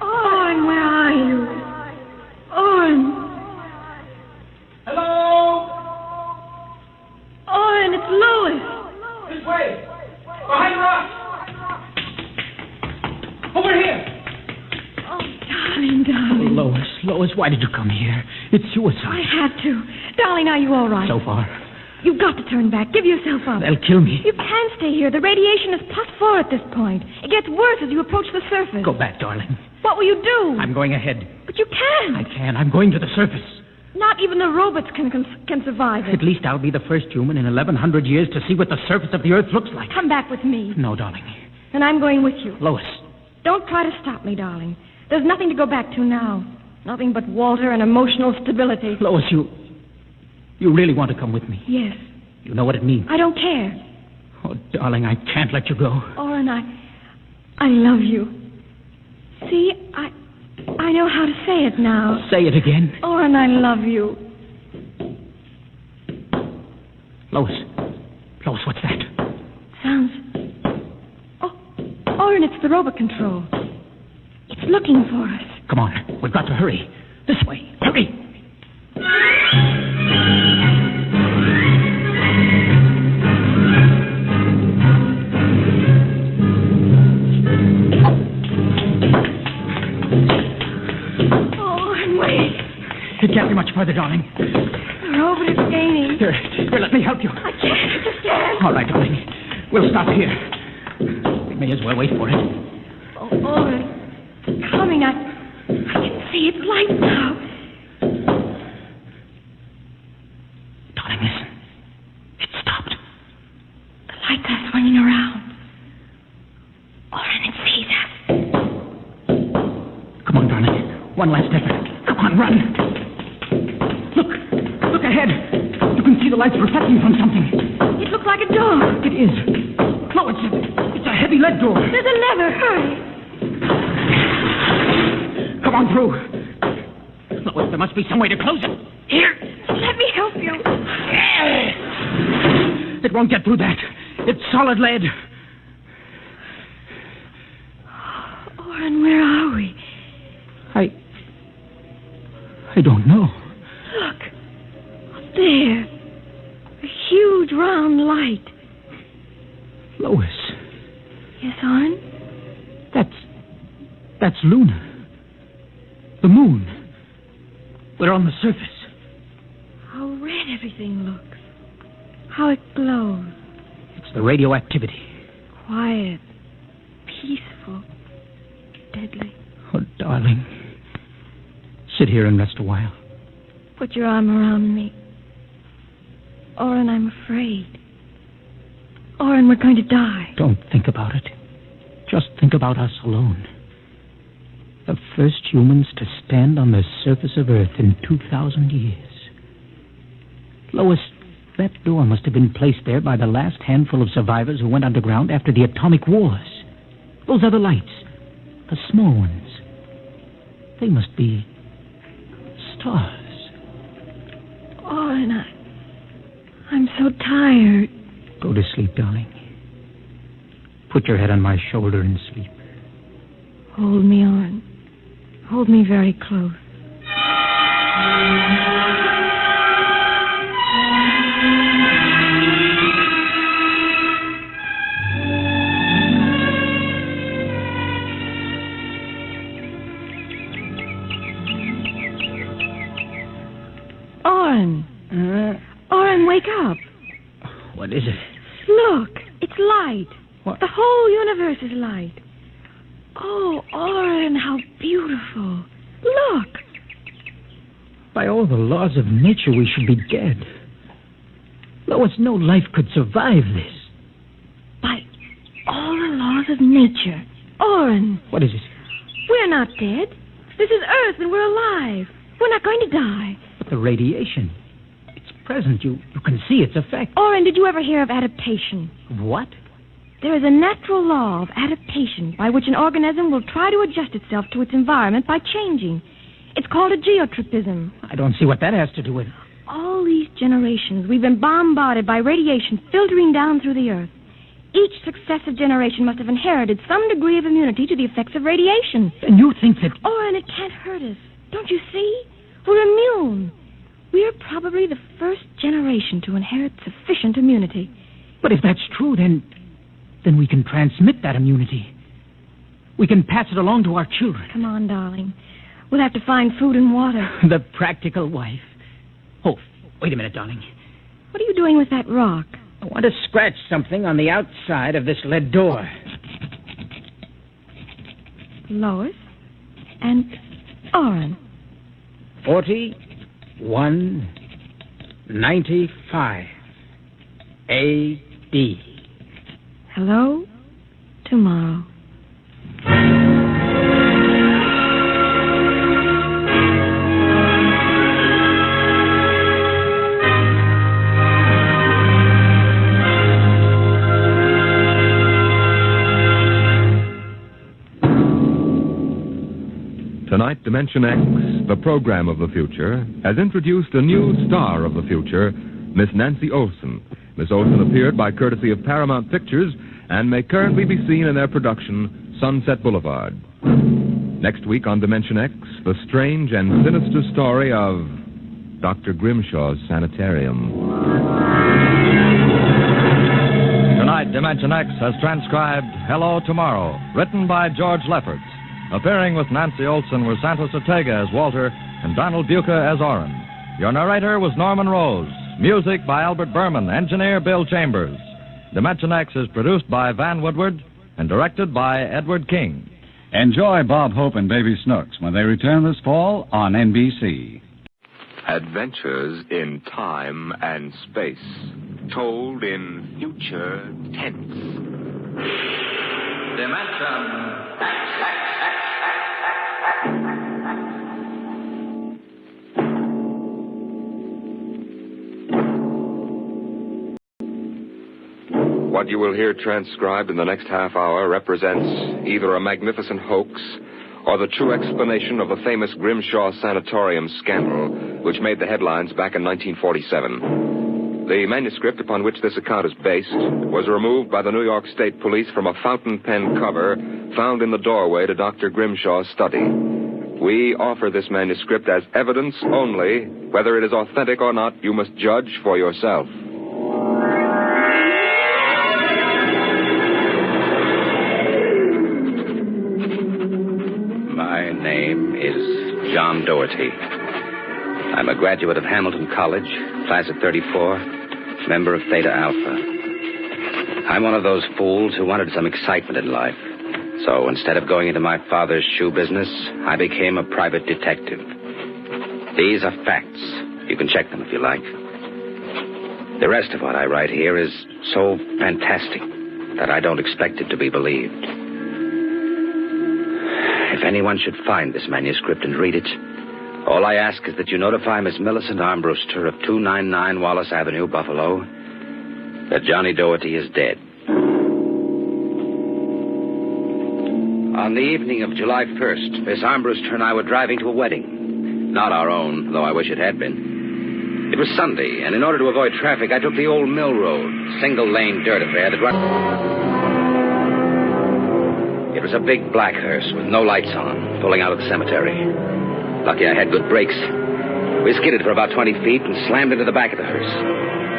Owen, where are you? Owen. Owen, it's Lois. This way. Behind the rock. Over here. Oh, darling. Lois, why did you come here? It's suicide. I had to. Darling, are you all right? So far. You've got to turn back. Give yourself up. They'll kill me. You can't stay here. The radiation is +4 at this point. It gets worse as you approach the surface. Go back, darling. What will you do? I'm going ahead. But you can't. I can. I'm going to the surface. Not even the robots can survive it. At least I'll be the first human in 1,100 years to see what the surface of the Earth looks like. Come back with me. No, darling. And I'm going with you. Lois. Don't try to stop me, darling. There's nothing to go back to now. Nothing but Walter and emotional stability. Lois, you really want to come with me? Yes. You know what it means. I don't care. Oh, darling, I can't let you go. Oren, I love you. See, I know how to say it now. Say it again. Oren, I love you. Lois, what's that? Sounds... Oh, Oren, it's the robot control. It's looking for us. Come on, we've got to hurry. This way. Hurry. It can't be much further, darling. The robot is gaining. Here, let me help you. I can't understand. All right, darling. We'll stop here. We may as well wait for it. Oh, Oren. It's coming. I can see its light now. Darling, listen. It stopped. The lights are swinging around. Oren, it sees us. Come on, darling. One last effort. Come on, run. Look ahead. You can see the lights reflecting from something. It looks like a door. It is. No, it's a heavy lead door. There's a lever. Hurry. Come on through. Lois, there must be some way to close it. Here. Let me help you. It won't get through that. It's solid lead. Oren, where are we? no. Look. Up there. A huge round light. Lois. Yes, Oren? That's Luna. The moon. We're on the surface. How red everything looks. How it glows. It's the radioactivity. Quiet. Peaceful. Deadly. Oh, darling. Sit here and rest a while. Put your arm around me. Oren, I'm afraid. Oren, we're going to die. Don't think about it. Just think about us alone. The first humans to stand on the surface of Earth in 2,000 years. Lois, that door must have been placed there by the last handful of survivors who went underground after the atomic wars. Those other lights, the small ones, they must be stars. Oren, I'm so tired. Go to sleep, darling. Put your head on my shoulder and sleep. Hold me, Oren. Hold me very close. Oren. Oren, wake up. What is it? Look, it's light. What? The whole universe is light. Oh, Oren, how beautiful. Look. By all the laws of nature, we should be dead. Lois, no life could survive this. By all the laws of nature. Oren. What is it? We're not dead. This is Earth and we're alive. We're not going to die. But the radiation. It's present. You can see its effect. Oren, did you ever hear of adaptation? What? There is a natural law of adaptation by which an organism will try to adjust itself to its environment by changing. It's called a geotropism. I don't see what that has to do with it. All these generations, we've been bombarded by radiation filtering down through the Earth. Each successive generation must have inherited some degree of immunity to the effects of radiation. And you think that... Oh, and it can't hurt us. Don't you see? We're immune. We're probably the first generation to inherit sufficient immunity. But if that's true, then we can transmit that immunity. We can pass it along to our children. Come on, darling. We'll have to find food and water. The practical wife. Oh, wait a minute, darling. What are you doing with that rock? I want to scratch something on the outside of this lead door. Lois and Oren. 4195 A.D. Hello, tomorrow. Tonight, Dimension X, the program of the future, has introduced a new star of the future, Miss Nancy Olson. Miss Olson appeared by courtesy of Paramount Pictures and may currently be seen in their production, Sunset Boulevard. Next week on Dimension X, the strange and sinister story of Dr. Grimshaw's Sanitarium. Tonight, Dimension X has transcribed Hello Tomorrow, written by George Lefferts. Appearing with Nancy Olson were Santos Ortega as Walter and Donald Buca as Oren. Your narrator was Norman Rose. Music by Albert Berman, engineer Bill Chambers. Dimension X is produced by Van Woodward and directed by Edward King. Enjoy Bob Hope and Baby Snooks when they return this fall on NBC. Adventures in time and space, told in future tense. Dimension X. What you will hear transcribed in the next half hour represents either a magnificent hoax or the true explanation of the famous Grimshaw Sanatorium scandal, which made the headlines back in 1947. The manuscript upon which this account is based was removed by the New York State Police from a fountain pen cover found in the doorway to Dr. Grimshaw's study. We offer this manuscript as evidence only. Whether it is authentic or not, you must judge for yourself. My name is John Doherty. I'm a graduate of Hamilton College, class of 34, member of Theta Alpha. I'm one of those fools who wanted some excitement in life. So instead of going into my father's shoe business, I became a private detective. These are facts. You can check them if you like. The rest of what I write here is so fantastic that I don't expect it to be believed. If anyone should find this manuscript and read it, all I ask is that you notify Miss Millicent Armbruster of 299 Wallace Avenue, Buffalo, that Johnny Doherty is dead. On the evening of July 1st, Miss Armbruster and I were driving to a wedding. Not our own, though I wish it had been. It was Sunday, and in order to avoid traffic, I took the old mill road, single-lane dirt affair that runs... It was a big black hearse with no lights on, pulling out of the cemetery. Lucky I had good brakes. We skidded for about 20 feet and slammed into the back of the hearse.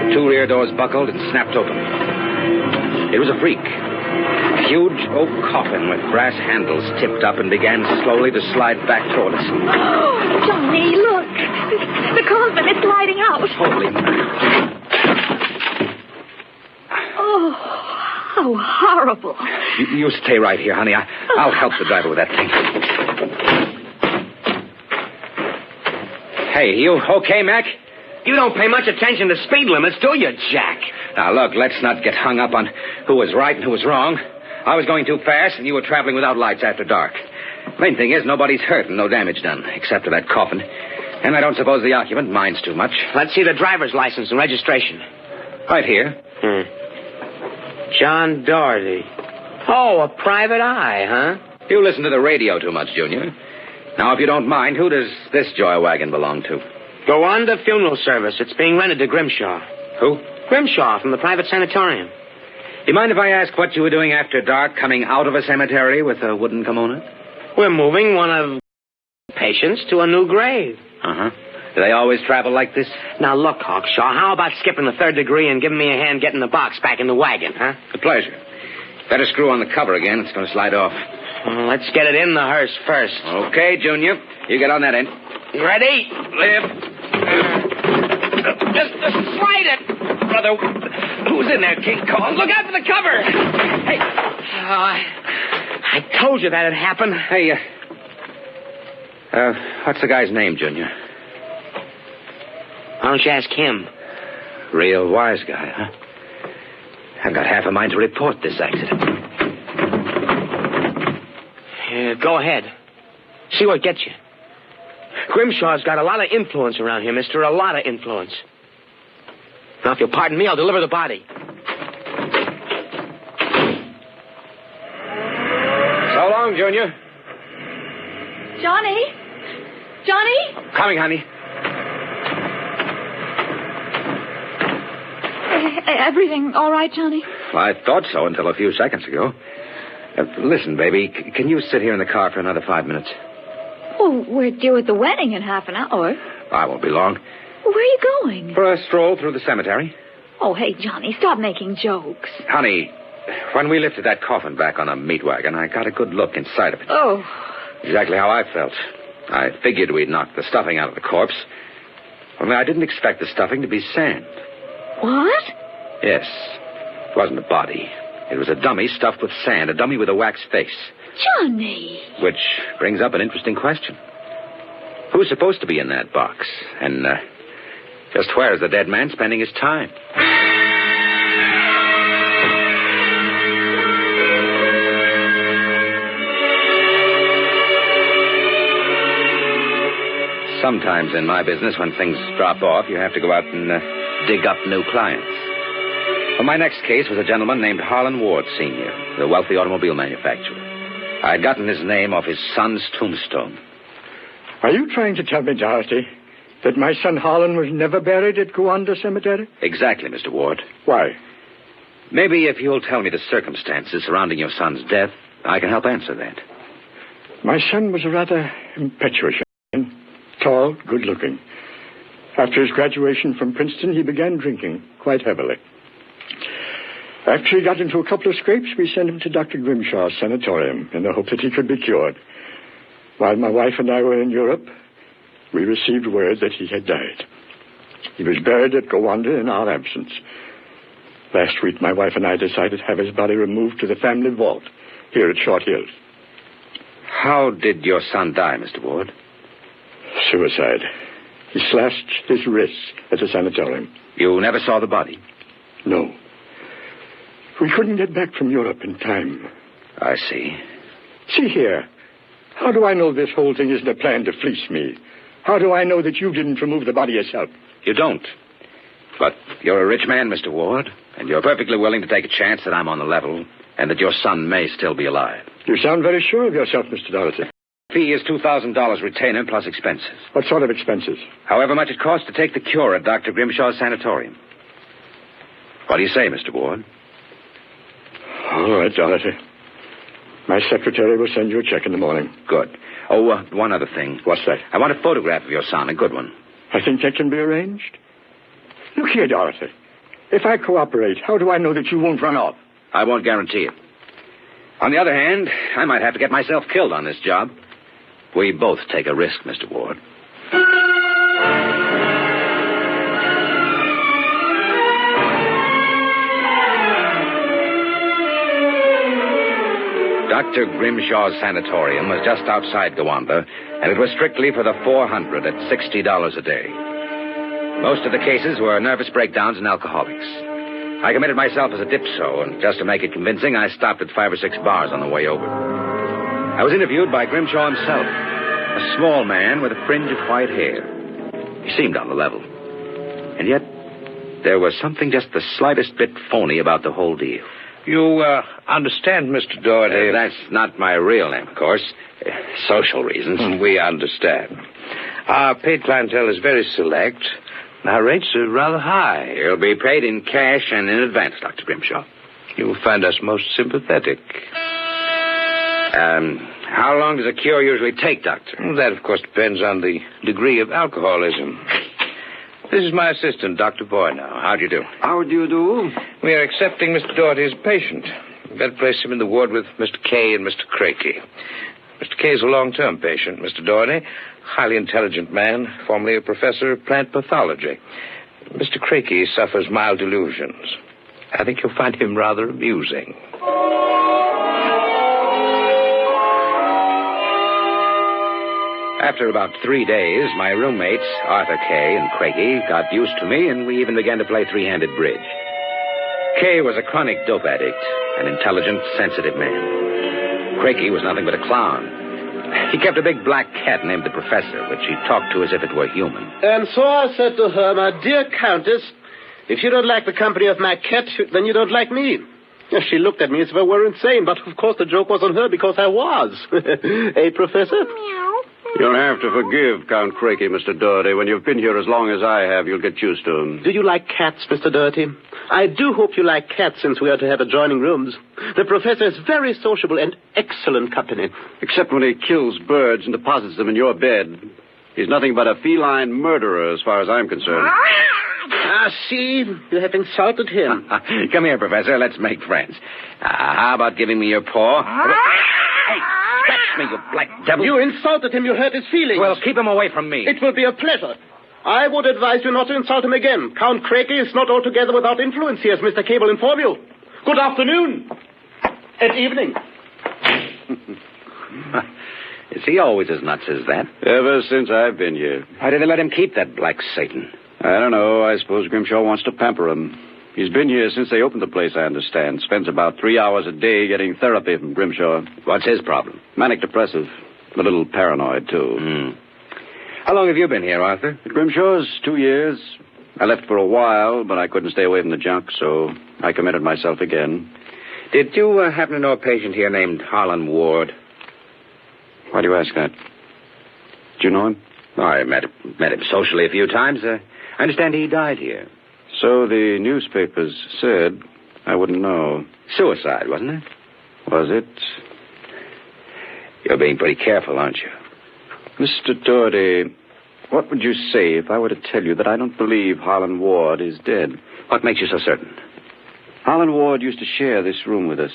The two rear doors buckled and snapped open. It was a freak. A huge oak coffin with brass handles tipped up and began slowly to slide back toward us. Oh, Johnny, look. The coffin, it's sliding out. Holy mackerel. Oh, how horrible. You stay right here, honey. I'll help the driver with that thing. Hey, you okay, Mac? You don't pay much attention to speed limits, do you, Jack? Now, look, let's not get hung up on who was right and who was wrong. I was going too fast, and you were traveling without lights after dark. Main thing is, nobody's hurt and no damage done, except for that coffin. And I don't suppose the occupant minds too much. Let's see the driver's license and registration. Right here. John Doherty. Oh, a private eye, huh? You listen to the radio too much, Junior. Now, if you don't mind, who does this joy wagon belong to? Go on to funeral service. It's being rented to Grimshaw. Who? Grimshaw from the private sanatorium. Do you mind if I ask what you were doing after dark, coming out of a cemetery with a wooden kimono? We're moving one of patients to a new grave. Uh-huh. Do they always travel like this? Now, look, Hawkshaw, how about skipping the third degree and giving me a hand getting the box back in the wagon, huh? With pleasure. Better screw on the cover again. It's going to slide off. Well, let's get it in the hearse first. Okay, Junior. You get on that end. Ready? Lift. Just slide it. Brother, who's in there, King Kong? Look out for the cover. Hey. I told you that'd happen. Hey, what's the guy's name, Junior? Why don't you ask him? Real wise guy, huh? I've got half a mind to report this accident. Go ahead. See what gets you. Grimshaw's got a lot of influence around here, mister. A lot of influence. Now, if you'll pardon me, I'll deliver the body. So long, Junior. Johnny? Johnny? I'm coming, honey. Everything all right, Johnny? Well, I thought so until a few seconds ago. Listen, baby, can you sit here in the car for another 5 minutes? Oh, we're due at the wedding in half an hour. I won't be long. Where are you going? For a stroll through the cemetery. Oh, hey, Johnny, stop making jokes. Honey, when we lifted that coffin back on a meat wagon, I got a good look inside of it. Oh. Exactly how I felt. I figured we'd knocked the stuffing out of the corpse. Only I didn't expect the stuffing to be sand. What? Yes. It wasn't a body. It was a dummy stuffed with sand, a dummy with a wax face. Johnny! Which brings up an interesting question. Who's supposed to be in that box? And just where is the dead man spending his time? Sometimes in my business, when things drop off, you have to go out and dig up new clients. Well, my next case was a gentleman named Harlan Ward, Sr., the wealthy automobile manufacturer. I had gotten his name off his son's tombstone. Are you trying to tell me, Doherty, that my son Harlan was never buried at Gowanda Cemetery? Exactly, Mr. Ward. Why? Maybe if you'll tell me the circumstances surrounding your son's death, I can help answer that. My son was a rather impetuous young man, tall, good-looking. After his graduation from Princeton, he began drinking quite heavily. After he got into a couple of scrapes, we sent him to Dr. Grimshaw's sanatorium in the hope that he could be cured. While my wife and I were in Europe, we received word that he had died. He was buried at Gowanda in our absence. Last week, my wife and I decided to have his body removed to the family vault here at Short Hills. How did your son die, Mr. Ward? Suicide. He slashed his wrists at the sanatorium. You never saw the body? No. We couldn't get back from Europe in time. I see. See here. How do I know this whole thing isn't a plan to fleece me? How do I know that you didn't remove the body yourself? You don't. But you're a rich man, Mr. Ward, and you're perfectly willing to take a chance that I'm on the level and that your son may still be alive. You sound very sure of yourself, Mr. Doherty. Fee is $2,000 retainer plus expenses. What sort of expenses? However much it costs to take the cure at Dr. Grimshaw's sanatorium. What do you say, Mr. Ward? All right, Doherty. My secretary will send you a check in the morning. Good. Oh, one other thing. What's that? I want a photograph of your son, a good one. I think that can be arranged. Look here, Dorothy. If I cooperate, how do I know that you won't run off? I won't guarantee it. On the other hand, I might have to get myself killed on this job. We both take a risk, Mr. Ward. Dr. Grimshaw's sanatorium was just outside Gowanda, and it was strictly for the 400 at $60 a day. Most of the cases were nervous breakdowns and alcoholics. I committed myself as a dipso, and just to make it convincing, I stopped at 5 or 6 bars on the way over. I was interviewed by Grimshaw himself, a small man with a fringe of white hair. He seemed on the level. And yet, there was something just the slightest bit phony about the whole deal. You understand, Mr. Doherty. That's not my real name, of course. Social reasons. We understand. Our paid clientele is very select. Our rates are rather high. You'll be paid in cash and in advance, Dr. Grimshaw. You will find us most sympathetic. How long does a cure usually take, Doctor? Well, that, of course, depends on the degree of alcoholism. This is my assistant, Dr. Boynow. How do you do? How do you do? We are accepting Mr. Doherty as a patient. We'd better place him in the ward with Mr. Kay and Mr. Crakey. Mr. Kay is a long-term patient, Mr. Doherty. Highly intelligent man, formerly a professor of plant pathology. Mr. Crakey suffers mild delusions. I think you'll find him rather amusing. After about 3 days, my roommates, Arthur Kay and Craigie, got used to me, and we even began to play three-handed bridge. Kay was a chronic dope addict, an intelligent, sensitive man. Craigie was nothing but a clown. He kept a big black cat named the Professor, which he talked to as if it were human. And so I said to her, my dear Countess, if you don't like the company of my cat, then you don't like me. She looked at me as if I were insane, but of course the joke was on her because I was. Eh, Professor? Meow. You'll have to forgive Count Crakey, Mr. Doherty. When you've been here as long as I have, you'll get used to him. Do you like cats, Mr. Doherty? I do hope you like cats, since we are to have adjoining rooms. The professor is very sociable and excellent company. Except when he kills birds and deposits them in your bed. He's nothing but a feline murderer, as far as I'm concerned. Ah, see? You have insulted him. Come here, Professor. Let's make friends. How about giving me your paw? Hey, scratch me, you black devil. You insulted him. You hurt his feelings. Well, keep him away from me. It will be a pleasure. I would advise you not to insult him again. Count Crakey is not altogether without influence here, as Mr. Cable informed you. Good afternoon. And evening. Is he always as nuts as that? Ever since I've been here. Why did they let him keep that black Satan? I don't know. I suppose Grimshaw wants to pamper him. He's been here since they opened the place, I understand. Spends about 3 hours a day getting therapy from Grimshaw. What's his problem? Manic depressive. A little paranoid, too. How long have you been here, Arthur? At Grimshaw's 2 years. I left for a while, but I couldn't stay away from the junk, so I committed myself again. Did you happen to know a patient here named Harlan Ward? Why do you ask that? Do you know him? Oh, I met him socially a few times. I understand he died here. So the newspapers said. I wouldn't know. Suicide, wasn't it? Was it? You're being pretty careful, aren't you? Mr. Doherty, what would you say if I were to tell you that I don't believe Harlan Ward is dead? What makes you so certain? Harlan Ward used to share this room with us.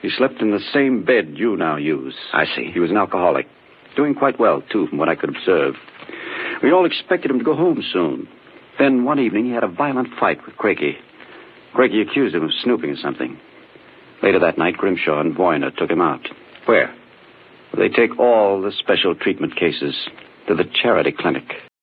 He slept in the same bed you now use. I see. He was an alcoholic. Doing quite well, too, from what I could observe. We all expected him to go home soon. Then one evening he had a violent fight with Crakey. Crakey accused him of snooping or something. Later that night, Grimshaw and Voyner took him out. Where? They take all the special treatment cases to the charity clinic.